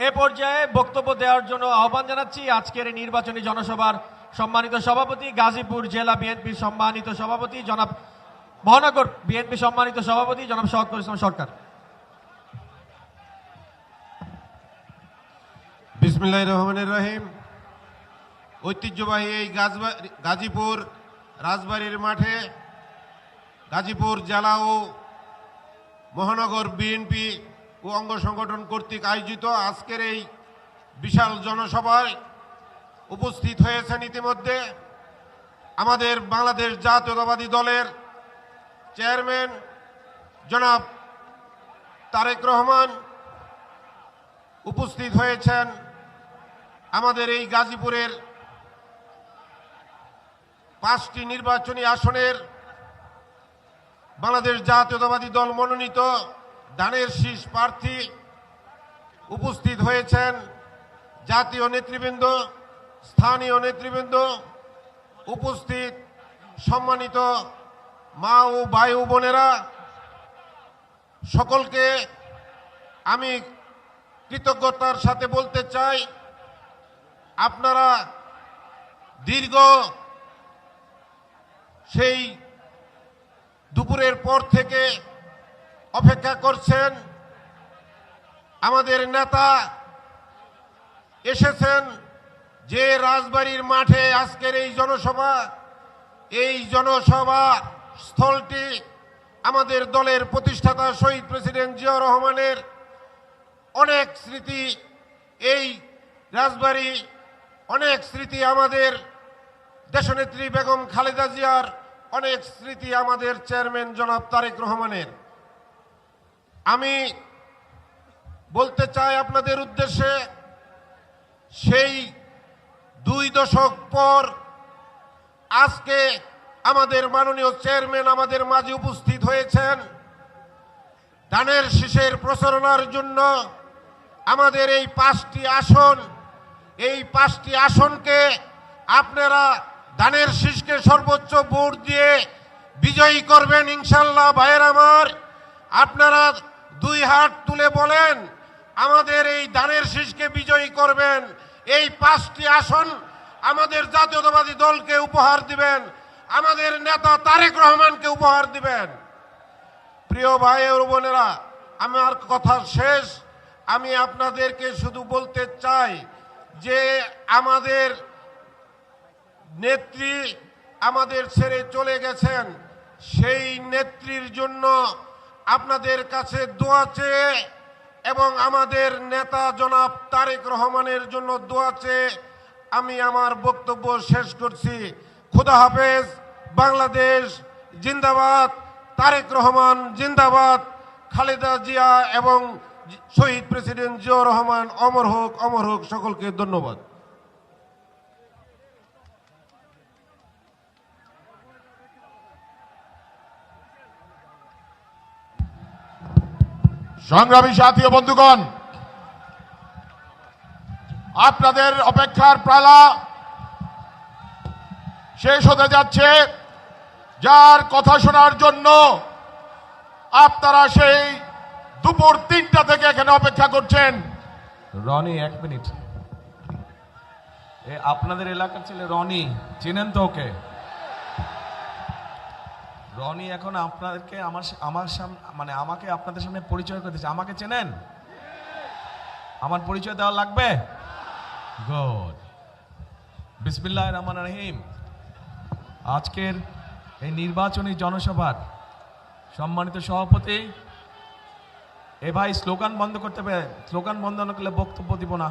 S2: এ পর্যায়ে বক্তব্য দেওয়ার জন্য আহ্বান জানাচ্ছি আজকের এই নির্বাচনী জনসভার সম্মানিত সভাপতি, গাজীপুর জেলা বিএনপির সম্মানিত সভাপতি জনাব, মহানগর বিএনপি সম্মানিত সভাপতি জনাব শওকতুল ইসলাম সরকার।
S1: বিসমিল্লাহির রহমানির রহিম। ঐতিহ্যবাহী এই গাজীপুর রাজবাড়ির মাঠে গাজীপুর জেলা ও মহানগর বিএনপি ও অঙ্গ সংগঠন কর্তৃক আয়োজিত আজকের এই বিশাল জনসভায় উপস্থিত হয়েছেন ইতিমধ্যে আমাদের বাংলাদেশ জাতীয়তাবাদী দলের চেয়ারম্যান জনাব তারেক রহমান, উপস্থিত হয়েছেন আমাদের এই গাজীপুরের 5টি নির্বাচনী আসনের বাংলাদেশ জাতীয়তাবাদী দল মনোনীত ধানের শীষ প্রার্থী, উপস্থিত হয়েছেন জাতীয় নেতৃবৃন্দ, স্থানীয় নেতৃবৃন্দ, উপস্থিত সম্মানিত মা ও ভাই ও বোনেরা, সকলকে আমি কৃতজ্ঞতার সাথে বলতে চাই, আপনারা দীর্ঘ সেই দুপুরের পর থেকে অপেক্ষা করছেন। আমাদের নেতা এসেছেন যে রাজবাড়ির মাঠে আজকের এই জনসভা স্থলটি আমাদের দলের প্রতিষ্ঠাতা শহীদ প্রেসিডেন্ট জিয়াউর রহমানের অনেক স্মৃতি, এই রাজবাড়ি অনেক স্মৃতি, আমাদের দেশনেত্রী বেগম খালেদা জিয়ার অনেক স্মৃতি, আমাদের চেয়ারম্যান জনাব তারেক রহমানের। আমি বলতে চাই আপনাদের উদ্দেশ্যে, সেই 2 দশক পর আজকে আমাদের মাননীয় চেয়ারম্যান আমাদের মাঝে উপস্থিত হয়েছেন ধানের শীষের প্রচারণার জন্য। আমাদের এই 5টি আসন, এই 5টি আসনকে আপনারা ধানের শীষকে সর্বোচ্চ ভোট দিয়ে বিজয়ী করবেন ইনশাল্লাহ। ভাইয়ের আমার, আপনারা 2 হাত তুলে বলেন আমাদের এই ধানের শীষকে বিজয়ী করবেন। এই 5টি আসন আমাদের জাতীয়তাবাদী দলকে উপহার দিবেন, আমাদের নেতা তারেক রহমানকে উপহার দিবেন। প্রিয় ভাই ও বোনেরা, আমার কথা শেষ। আমি আপনাদেরকে শুধু বলতে চাই যে আমাদের নেত্রী আমাদের ছেড়ে চলে গেছেন, সেই নেত্রীর জন্য আপনাদের কাছে দোয়া চেয়ে এবং আমাদের নেতা জনাব তারেক রহমানের জন্য দোয়া চেয়ে আমি আমার বক্তব্য শেষ করছি। খোদা হাফেজ। বাংলাদেশ জিন্দাবাদ, তারেক রহমান জিন্দাবাদ, খালেদা জিয়া এবং শহীদ প্রেসিডেন্ট জিয়াউর রহমান অমর হোক, অমর হোক। সকলকে ধন্যবাদ।
S5: সংগ্রামী সাথী ও বন্ধুগণ, আপনাদের অপেক্ষার পালা শেষ হতে যাচ্ছে। যার কথা শোনার জন্য আপনারা সেই দুপুর 3টা থেকে এখানে অপেক্ষা করছেন।
S3: রনি, 1 মিনিট। আপনাদের এলাকার ছেলে রনি, চেনেন তো ওকে? রনি এখন আপনাদেরকে আমার সামনে, মানে আমাকে আপনাদের সামনে পরিচয় করতেছে। আমাকে চেনেন? আমার পরিচয় দেওয়া লাগবে? গুড। বিসমিল্লাহির রহমানির রহিম। আজকের এই নির্বাচনী জনসভার সম্মানিত সভাপতি, ভাই স্লোগান বন্ধ করতে হবে, স্লোগান বন্ধ না করলে বক্তব্য দিব না।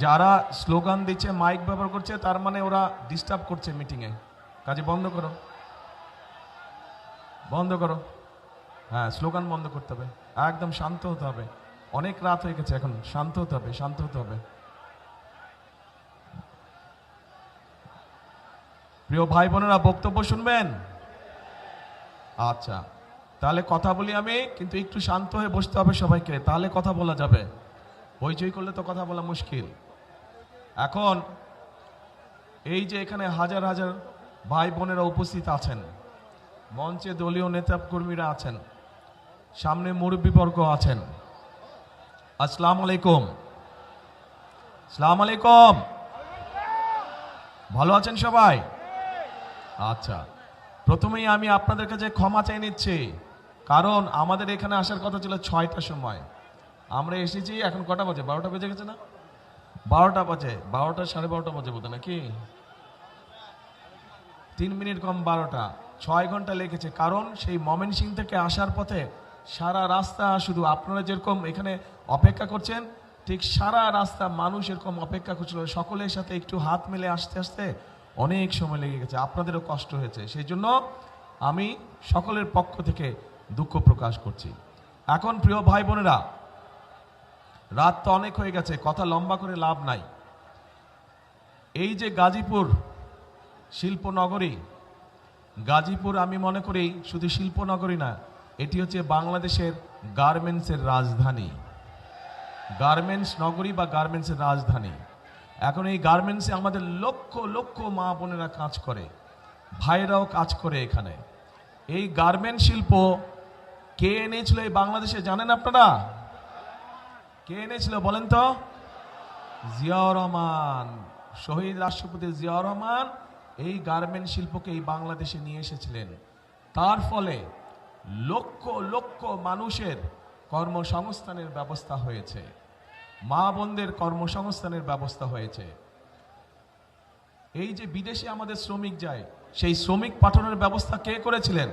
S3: যারা স্লোগান দিচ্ছে, মাইক ব্যবহার করছে, তার মানে ওরা ডিস্টার্ব করছে মিটিংয়ে। কাজে বন্ধ করো, বন্ধ করো। হ্যাঁ, স্লোগান বন্ধ করতে হবে, একদম শান্ত হতে হবে। অনেক রাত হয়ে গেছে, এখন শান্ত হতে হবে, শান্ত হতে হবে। প্রিয় ভাই বোনেরা, বক্তব্য শুনবেন? আচ্ছা, তাহলে কথা বলি আমি, কিন্তু একটু শান্ত হয়ে বসতে হবে সবাইকে, তাহলে কথা বলা যাবে। হইচই করলে তো কথা বলা মুশকিল। এখন এই যে এখানে হাজার হাজার ভাই বোনেরা উপস্থিত আছেন, মঞ্চে দলীয় নেতা কর্মীরা আছেন, সামনে মুরব্বীবর্গ আছেন। আসসালামু আলাইকুম। আসসালামু আলাইকুম। ভালো আছেন সবাই? আচ্ছা, প্রথমেই আমি আপনাদের কাছে ক্ষমা চাই নিচ্ছি, কারণ আমাদের এখানে আসার কথা ছিল 6টার সময়। আমরা এসেছি এখন কটা বাজে? 12টা বেজে গেছে না? 12টা বাজে, 12টা 12:30 বাজে বোধ নাকি 3 মিনিট কম 12টা, 6 ঘন্টা লেগেছে। কারণ সেই ময়মনসিংহ থেকে আসার পথে সারা রাস্তা শুধু আপনারা যেরকম এখানে অপেক্ষা করছেন, ঠিক সারা রাস্তা মানুষ এরকম অপেক্ষা করছিল। সকলের সাথে একটু হাত মেলে আসতে আসতে অনেক সময় লেগে গেছে, আপনাদেরও কষ্ট হয়েছে। সেই জন্য আমি সকলের পক্ষ থেকে দুঃখ প্রকাশ করছি। এখন প্রিয় ভাই বোনেরা, রাত তো অনেক হয়ে গেছে, কথা লম্বা করে লাভ নাই। এই যে গাজীপুর শিল্পনগরী, গাজীপুর আমি মনে করি শুধু শিল্পনগরী না, এটি হচ্ছে বাংলাদেশের গার্মেন্টসের রাজধানী, গার্মেন্টস নগরী বা গার্মেন্টসের রাজধানী। এখন এই গার্মেন্টসে আমাদের লক্ষ লক্ষ মা বোনেরা কাজ করে, ভাইরাও কাজ করে এখানে। এই গার্মেন্ট শিল্প কে এনেছিল এই বাংলাদেশে জানেন আপনারা? কে এনেছিল বলেন তো? জিয়াউর রহমান, শহীদ রাষ্ট্রপতি জিয়াউর রহমান এই গার্মেন্ট শিল্পকে এই বাংলাদেশে নিয়ে এসেছিলেন। তার ফলে লক্ষ লক্ষ মানুষের কর্মসংস্থানের ব্যবস্থা হয়েছে, মা বোনদের কর্মসংস্থানের ব্যবস্থা হয়েছে। এই যে বিদেশে আমাদের শ্রমিক যায়, সেই শ্রমিক পাঠানোর ব্যবস্থা কে করেছিলেন?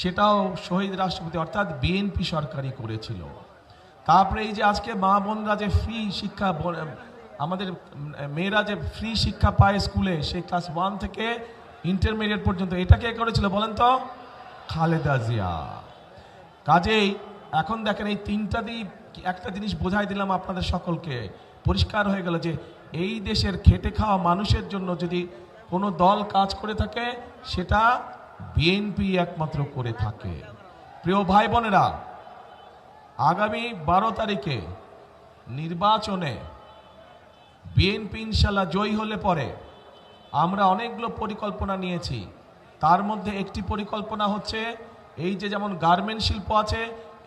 S3: সেটাও শহীদ রাষ্ট্রপতি অর্থাৎ বিএনপি সরকারই করেছিল। তারপরে এই যে আজকে মা বোনরা যে ফ্রি শিক্ষা, আমাদের মেয়েরা যে ফ্রি শিক্ষা পায় স্কুলে, সেই ক্লাস 1 থেকে ইন্টারমিডিয়েট পর্যন্ত, এটা কে করেছিল বলেন তো? খালেদা জিয়া। কাজেই এখন দেখেন এই তিনটা দিয়ে একটা জিনিস বোঝাই দিলাম আপনাদের সকলকে, পরিষ্কার হয়ে গেল যে এই দেশের খেটে খাওয়া মানুষের জন্য যদি কোনো দল কাজ করে থাকে, সেটা বিএনপি একমাত্র করে থাকে। প্রিয় ভাই বোনেরা, আগামী 12 তারিখে নির্বাচনে বিএনপি ইনশাল্লাহ জয়ী হলে পরে আমরা অনেকগুলো পরিকল্পনা নিয়েছি। তার মধ্যে একটি পরিকল্পনা হচ্ছে এই যে যেমন গার্মেন্ট শিল্প আছে,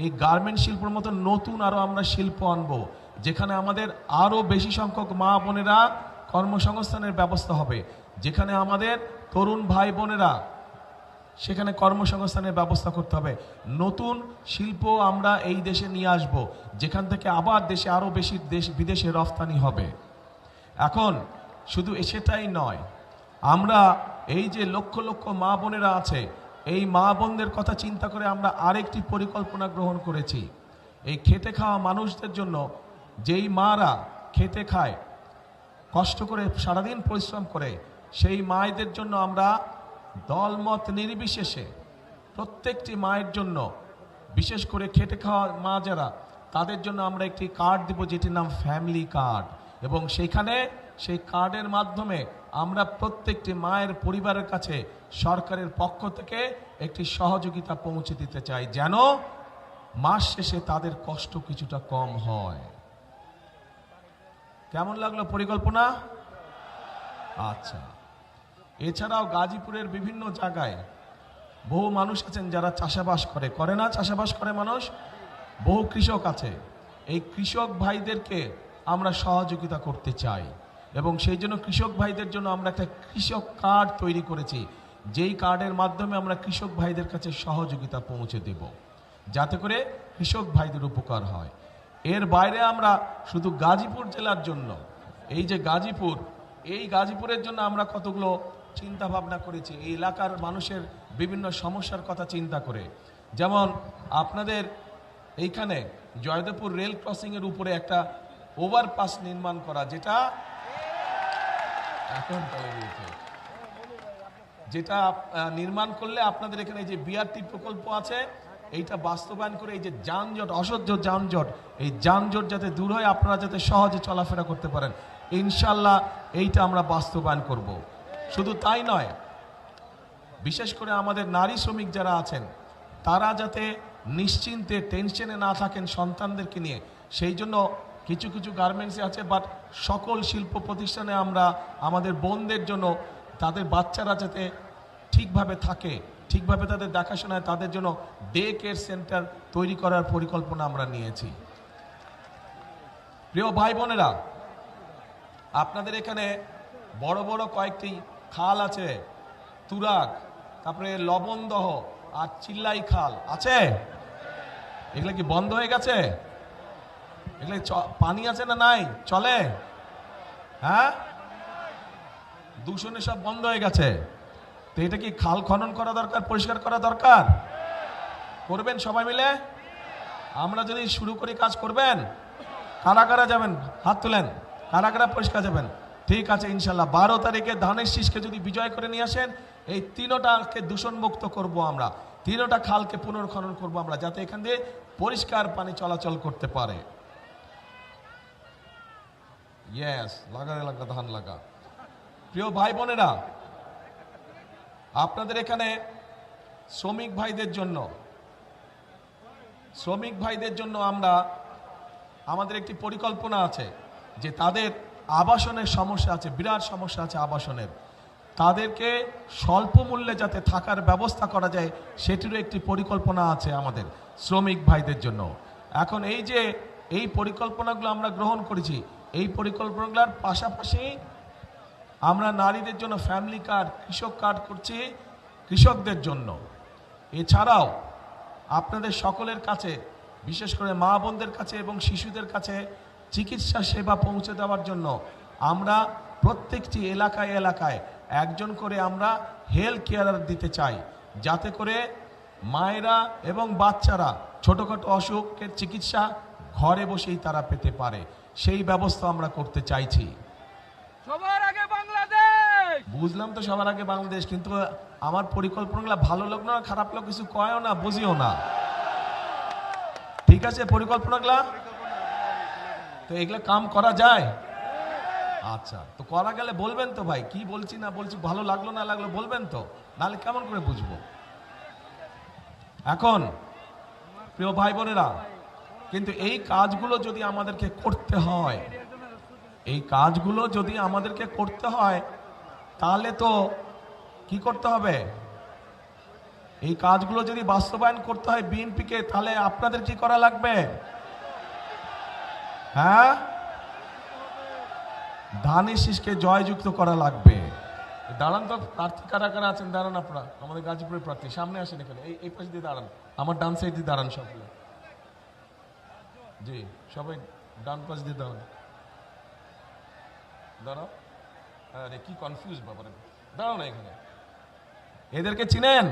S3: এই গার্মেন্ট শিল্পের মতো নতুন আরো আমরা শিল্প আনবো, যেখানে আমাদের আরো বেশি সংখ্যক মা বোনেরা কর্মসংস্থানের ব্যবস্থা হবে, যেখানে আমাদের তরুণ ভাই বোনেরা সেখানে কর্মসংস্থানের ব্যবস্থা করতে হবে। নতুন শিল্প আমরা এই দেশে নিয়ে আসব, যেখান থেকে আবার দেশে আরো বেশি বিদেশে রফতানি হবে। এখন শুধু সেটাই নয়, আমরা এই যে লক্ষ লক্ষ মা বোনেরা আছে, এই মা বোনদের কথা চিন্তা করে আমরা আরেকটি পরিকল্পনা গ্রহণ করেছি। এই খেটে খাওয়া মানুষদের জন্য, যেই মারা খেটে খায়, কষ্ট করে সারাদিন পরিশ্রম করে, সেই মায়েদের জন্য আমরা দলমত নির্বিশেষে প্রত্যেকটি মায়ের জন্য, বিশেষ করে খেটে খাওয়া মা যারা, তাদের জন্য আমরা একটি কার্ড দেব, যেটির নাম ফ্যামিলি কার্ড। এবং সেইখানে সেই কার্ডের মাধ্যমে আমরা প্রত্যেকটি মায়ের পরিবারের কাছে সরকারের পক্ষ থেকে একটি সহযোগিতা পৌঁছে দিতে চাই, যেন মাস শেষে তাদের কষ্ট কিছুটা কম হয়। কেমন লাগলো পরিকল্পনা? আচ্ছা, এছাড়াও গাজীপুরের বিভিন্ন জায়গায় বহু মানুষ আছেন যারা চাষাবাস করে না? চাষাবাস করে মানুষ, বহু কৃষক আছে। এই কৃষক ভাইদেরকে আমরা সহযোগিতা করতে চাই, এবং সেই জন্য কৃষক ভাইদের জন্য আমরা একটা কৃষক কার্ড তৈরি করেছি, যেই কার্ডের মাধ্যমে আমরা কৃষক ভাইদের কাছে সহযোগিতা পৌঁছে দেব, যাতে করে কৃষক ভাইদের উপকার হয়। এর বাইরে আমরা শুধু গাজীপুর জেলার জন্য, এই যে গাজীপুর, এই গাজীপুরের জন্য আমরা কতগুলো চিন্তা ভাবনা করেছি, এই এলাকার মানুষের বিভিন্ন সমস্যার কথা চিন্তা করে। যেমন আপনাদের এইখানে জয়দেবপুর রেল ক্রসিং এর উপরে একটা ওভারপাস নির্মাণ করা, যেটা এখন যেটা নির্মাণ করলে আপনাদের এখানে যে বিআরটি প্রকল্প আছে, এইটা বাস্তবায়ন করে এই যে যানজট, অসহ্য যানজট, এই যানজট যাতে দূর হয়, আপনারা যাতে সহজে চলাফেরা করতে পারেন, ইনশাল্লাহ এইটা আমরা বাস্তবায়ন করব। শুধু তাই নয়, বিশেষ করে আমাদের নারী শ্রমিক যারা আছেন, তারা যাতে নিশ্চিন্তে টেনশনে না থাকেন সন্তানদেরকে নিয়ে, সেই জন্য কিছু কিছু গার্মেন্টসে আছে, বাট সকল শিল্প প্রতিষ্ঠানে আমরা আমাদের বোনদের জন্য তাদের বাচ্চারা যাতে ঠিকভাবে থাকে, ঠিকভাবে তাদের দেখাশোনায়, তাদের জন্য ডে কেয়ার সেন্টার তৈরি করার পরিকল্পনা আমরা নিয়েছি। প্রিয় ভাই বোনেরা, আপনাদের এখানে বড় বড় কয়েকটি খাল আছে, তুরাগ, তারপরে লবণদহ আর চিল্লাই খাল আছে। এগুলো কি বন্ধ হয়ে গেছে? এগুলো পানি আছে না নাই? চলে? হ্যাঁ, দূষণে সব বন্ধ হয়ে গেছে। তো এটা কি খাল খনন করা দরকার, পরিষ্কার করা দরকার? করবেন সবাই মিলে? আমরা যদি শুরু করি কাজ, করবেন? কারা কারা যাবেন হাত তুলেন, কারা কারা পরিষ্কার যাবেন? ঠিক আছে, ইনশাল্লাহ 12 তারিখে ধানের শীষকে যদি বিজয় করে নিয়ে আসেন, এই তিনটাকে দূষণ মুক্ত করব আমরা, তিনটা খালকে পুনর্খনন করব আমরা, যাতে এখান দিয়ে পরিষ্কার পানি চলাচল করতে পারে। ইয়েস, লাগা লাগা ধান লাগা। প্রিয় ভাই বোনেরা, আপনাদের এখানে শ্রমিক ভাইদের জন্য আমাদের একটি পরিকল্পনা আছে যে তাদের আবাসনের সমস্যা আছে, বিরাট সমস্যা আছে আবাসনের। তাদেরকে স্বল্প মূল্যে যাতে থাকার ব্যবস্থা করা যায়, সেটিরও একটি পরিকল্পনা আছে আমাদের শ্রমিক ভাইদের জন্য। এখন এই পরিকল্পনাগুলো আমরা গ্রহণ করেছি। এই পরিকল্পনাগুলোর পাশাপাশি আমরা নারীদের জন্য ফ্যামিলি কার্ড, কৃষক কার্ড করছি কৃষকদের জন্য। এছাড়াও আপনাদের সকলের কাছে, বিশেষ করে মা বোনদের কাছে এবং শিশুদের কাছে চিকিৎসা সেবা পৌঁছে দেওয়ার জন্য আমরা প্রত্যেকটি এলাকায় এলাকায় একজন করে আমরা হেলথ কেয়ারার দিতে চাই, যাতে করে মায়েরা এবং বাচ্চারা ছোটোখাটো অসুখের চিকিৎসা ঘরে বসেই তারা পেতে পারে। সেই ব্যবস্থা আমরা করতে চাইছি।
S6: সবার আগে বাংলাদেশ।
S3: বুঝলাম তো, সবার আগে বাংলাদেশ, কিন্তু আমার পরিকল্পনাগুলো ভালো লাগলো না, খারাপ লাগলো, কিছু কয়ও না, বুঝিও না। ঠিক আছে পরিকল্পনাগুলা? তো এগুলা কাম করা যায়? আচ্ছা, তো করা গেলে বলবেন তো ভাই, কি বলছি না বলছি, ভালো লাগলো না লাগলো বলবেন তো, নাহলে কেমন করে বুঝবো? এখন প্রিয় ভাই বোনেরা, কিন্তু এই কাজগুলো যদি আমাদেরকে করতে হয়, তাহলে তো কি করতে হবে? এই কাজগুলো যদি বাস্তবায়ন করতে হয় বিএনপিকে, তাহলে আপনাদের কি করা লাগবে? হ্যাঁ, ধানের শীষকে জয়যুক্ত করা লাগবে। দাঁড়ান তো, প্রার্থী কারা কারা আছেন দাঁড়ান, আপনারা আমাদের গাজীপুরের প্রার্থী সামনে আসেন, এখানে এই পাশে দিয়ে দাঁড়ান, আমার ডান সাইড দিয়ে দাঁড়ান সবগুলো। জি, সবাই ডান পাশ দিয়ে দাঁড়ান, দাঁড়াও। আরে কি কনফিউজ ব্যাপারে, দাঁড়াও না এখানে। এদেরকে চিনেন?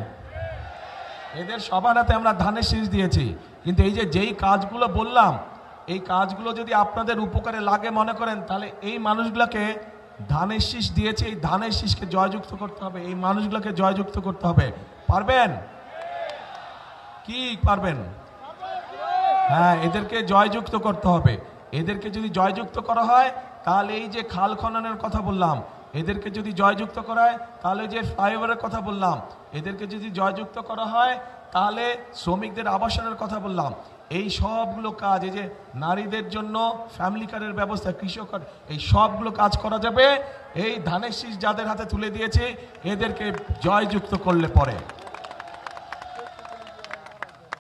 S3: এদের সবার হাতে আমরা ধানের শীষ দিয়েছি। কিন্তু যেই কাজগুলো বললাম, এই কাজগুলো যদি আপনাদের উপকারে লাগে মনে করেন, তাহলে এই মানুষগুলোকে ধানের শীষ দিয়েছে, এই ধানের শীষকে জয়যুক্ত করতে হবে, এই মানুষগুলোকে জয়যুক্ত করতে হবে। পারবেন কি? পারবেন? হ্যাঁ, এদেরকে জয়যুক্ত করতে হবে। এদেরকে যদি জয়যুক্ত করা হয়, তাহলে এই যে খাল খননের কথা বললাম, এদেরকে যদি জয়যুক্ত করা হয়, তাহলে যে ফ্লাইওভারের কথা বললাম, এদেরকে যদি জয়যুক্ত করা হয়, তাহলে শ্রমিকদের আবাসনের কথা বললাম, এই সবগুলো কাজ, এই যে নারীদের জন্য ফ্যামিলি কার্ডের ব্যবস্থা, কৃষক কার্ড, এই সবগুলো কাজ করা যাবে এই ধানের শীষ যাদের হাতে তুলে দিয়েছে এদেরকে জয়যুক্ত করলে পরে।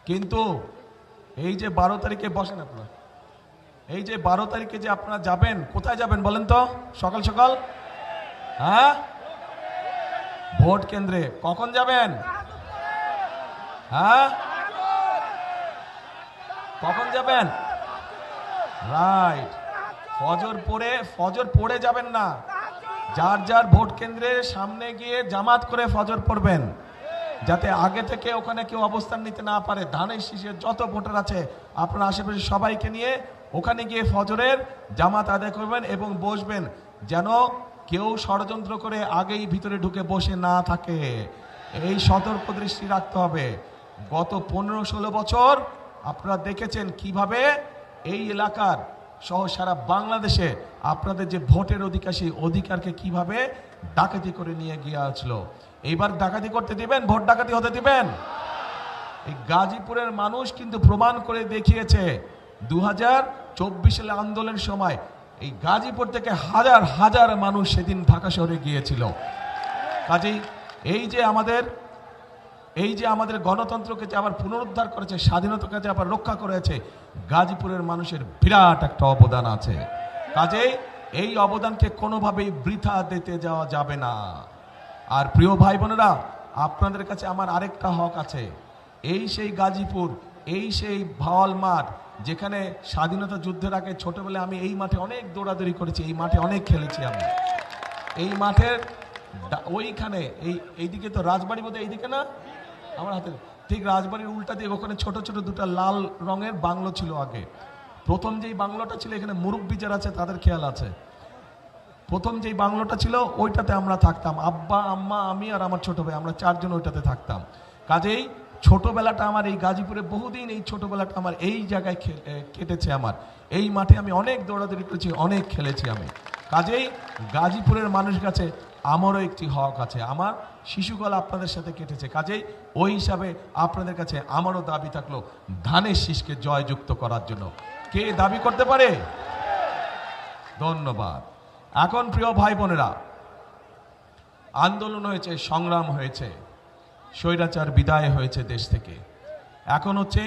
S3: কিন্তু এই যে 12 তারিখে বসেন আপনারা, এই যে 12 তারিখে যে আপনারা যাবেন, কোথায় যাবেন বলেন তো? সকাল সকাল, হ্যাঁ, ভোট কেন্দ্রে। কখন যাবেন? হ্যাঁ, কখন যাবেন? রাইট, ফজর পড়ে যাবেন না, যার যার ভোট কেন্দ্রের সামনে গিয়ে জামাত করে ফজর পড়বেন, যাতে আগে থেকে ওখানে কেউ অবস্থান নিতে না পারে। ধানের শীষের যত ভোটার আছে আপনার আশেপাশে সবাইকে নিয়ে ওখানে গিয়ে ফজরের জামাত আদায় করবেন এবং বসবেন, যেন কেউ ষড়যন্ত্র করে আগেই ভিতরে ঢুকে বসে না থাকে। এই সতর্ক দৃষ্টি রাখতে হবে। গত 15-16 বছর আপনারা দেখেছেন কিভাবে এই এলাকার সহ সারা বাংলাদেশে আপনাদের যে ভোটের অধিকার, সেই অধিকারকে কিভাবে ডাকাতি করে নিয়ে গিয়েছিল। এইবার ডাকাতি করতে দিবেন? ভোট ডাকাতি হতে দিবেন? এই গাজীপুরের মানুষ কিন্তু প্রমাণ করে দেখিয়েছে 2024 সালে আন্দোলনের সময় এই গাজীপুর থেকে হাজার হাজার মানুষ সেদিন ঢাকা শহরে গিয়েছিল। কাজেই এই যে আমাদের গণতন্ত্রকে যে আবার পুনরুদ্ধার করেছে, স্বাধীনতাকে যে আবার রক্ষা করেছে, গাজীপুরের মানুষের বিরাট একটা অবদান আছে। কাজেই এই অবদানকে কোনোভাবেই বৃথা দিতে যাওয়া যাবে না। আর প্রিয় ভাই বোনেরা, আপনাদের কাছে আমার আরেকটা হক আছে। এই সেই গাজীপুর, এই সেই ভাওয়াল মাঠ, যেখানে স্বাধীনতা যুদ্ধের আগে ছোটবেলায় আমি এই মাঠে অনেক দৌড়াদৌড়ি করেছি, এই মাঠে অনেক খেলেছি আমি। এই মাঠের ওইখানে এইদিকে তো রাজবাড়ি বোধহয় এইদিকে না, আমার হাতে ঠিক রাজবাড়ির উল্টা দিয়ে ওখানে ছোট ছোট দুটো লাল রঙের বাংলো ছিল আগে। প্রথম যেই বাংলোটা ছিল, এখানে মুরব্বি যারা আছে তাদের খেয়াল আছে, প্রথম যেই বাংলোটা ছিল ওইটাতে আমরা থাকতাম, আব্বা আম্মা আমি আর আমার ছোট ভাই, আমরা চারজন ওইটাতে থাকতাম। কাজেই ছোটবেলাটা আমার এই গাজীপুরে বহুদিন, এই ছোটবেলাটা আমার এই জায়গায় কেটেছে। আমার এই মাঠে আমি অনেক দৌড়াদৌড়ি করেছি, অনেক খেলেছি আমি। কাজেই গাজীপুরের মানুষের কাছে আমারও একটি হক আছে। আমার শিশুকাল আপনাদের সাথে কেটেছে, কাজেই ওই হিসাবে আপনাদের কাছে আমারও দাবি থাকলো ধানের শীষকে জয়যুক্ত করার জন্য। কে দাবি করতে পারে? ধন্যবাদ। এখন প্রিয় ভাই বোনেরা, আন্দোলন হয়েছে, সংগ্রাম হয়েছে, স্বৈরাচার বিদায় হয়েছে দেশ থেকে। এখন হচ্ছে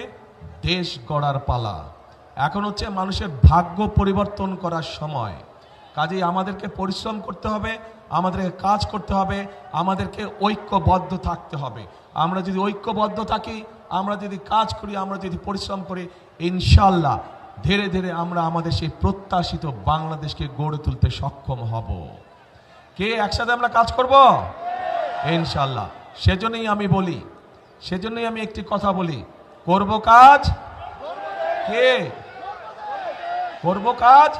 S3: দেশ গড়ার পালা, এখন হচ্ছে মানুষের ভাগ্য পরিবর্তন করার সময়। কাজেই আমাদেরকে পরিশ্রম করতে হবে, আমাদেরকে কাজ করতে হবে, আমাদেরকে ঐক্যবদ্ধ থাকতে হবে। আমরা যদি ঐক্যবদ্ধ থাকি, আমরা যদি কাজ করি, আমরা যদি পরিশ্রম করি, ইনশাল্লাহ ধীরে ধীরে আমরা আমাদের সেই প্রত্যাশিত বাংলাদেশকে গড়ে তুলতে সক্ষম হব। কে একসাথে আমরা কাজ করব? ইনশাল্লাহ। সেজন্যই আমি বলি, সেজন্যই আমি একটি কথা বলি, করব কাজ, কে করব কাজ,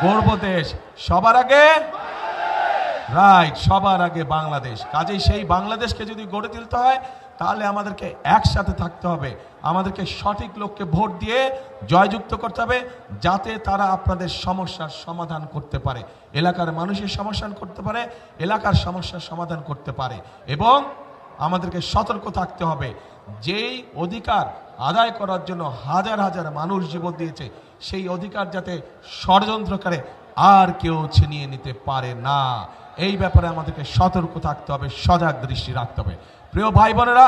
S3: গড়ব দেশ। সবার আগে রাইট, সবার আগে বাংলাদেশ। কাজেই সেই বাংলাদেশকে যদি গড়ে তুলতে হয়, তাহলে আমাদেরকে একসাথে থাকতে হবে, আমাদেরকে সঠিক লোককে ভোট দিয়ে জয়যুক্ত করতে হবে, যাতে তারা আপনাদের সমস্যার সমাধান করতে পারে, এলাকার মানুষের সমস্যান করতে পারে, এলাকার সমস্যার সমাধান করতে পারে। এবং আমাদেরকে সতর্ক থাকতে হবে, যেই অধিকার আদায় করার জন্য হাজার হাজার মানুষ জীবন দিয়েছে, সেই অধিকার যাতে ষড়যন্ত্রকারে আর কেউ ছিনিয়ে নিতে পারে না। এই ব্যাপারে আমাদেরকে সতর্ক থাকতে হবে, সজাগ দৃষ্টি রাখতে হবে। প্রিয় ভাই বোনেরা,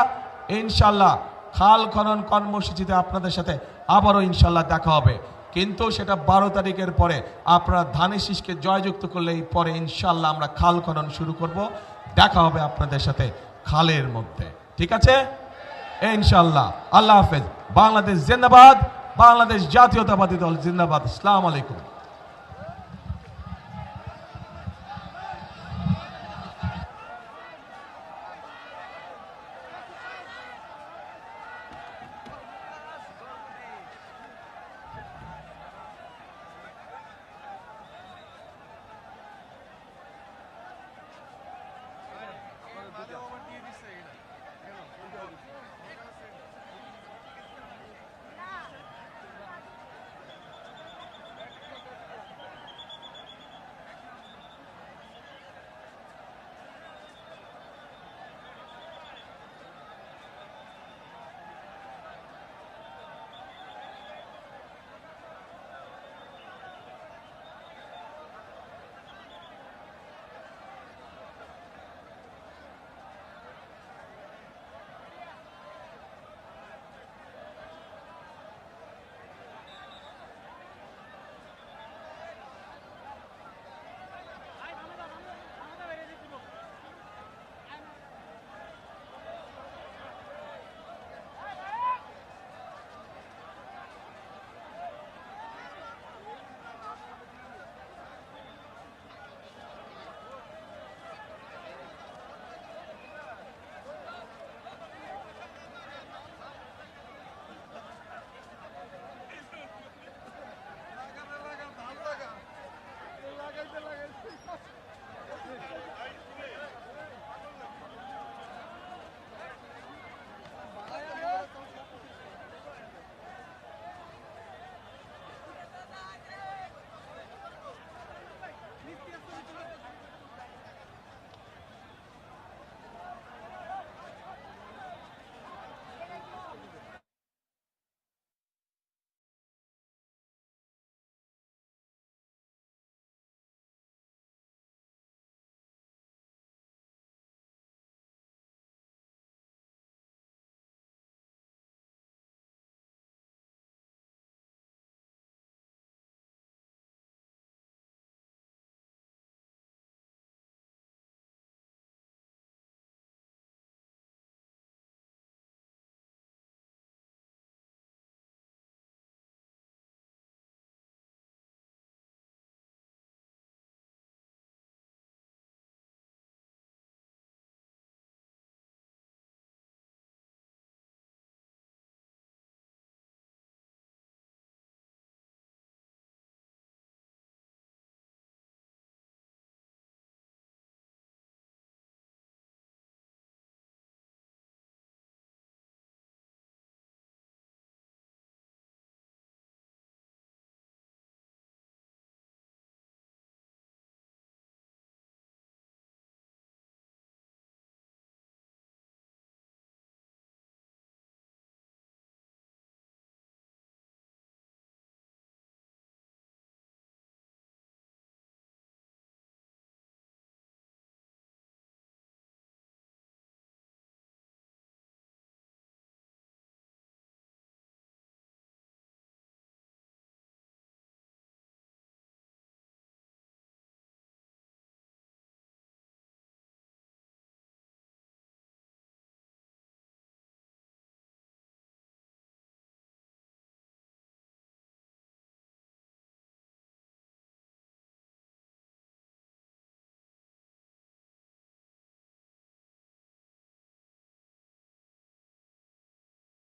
S3: ইনশাল্লাহ খাল খনন কর্মসূচিতে আপনাদের সাথে আবারও ইনশাল্লাহ দেখা হবে, কিন্তু সেটা 12 তারিখের পরে। আপনারা ধানের শীষকে জয়যুক্ত করলে এই পরে ইনশাল্লাহ আমরা খাল খনন শুরু করব। দেখা হবে আপনাদের সাথে খালের মধ্যে, ঠিক আছে ইনশাল্লাহ। আল্লাহ হাফেজ। বাংলাদেশ জিন্দাবাদ, বাংলাদেশ জাতীয়তাবাদী দল জিন্দাবাদ। আসসালামু আলাইকুম।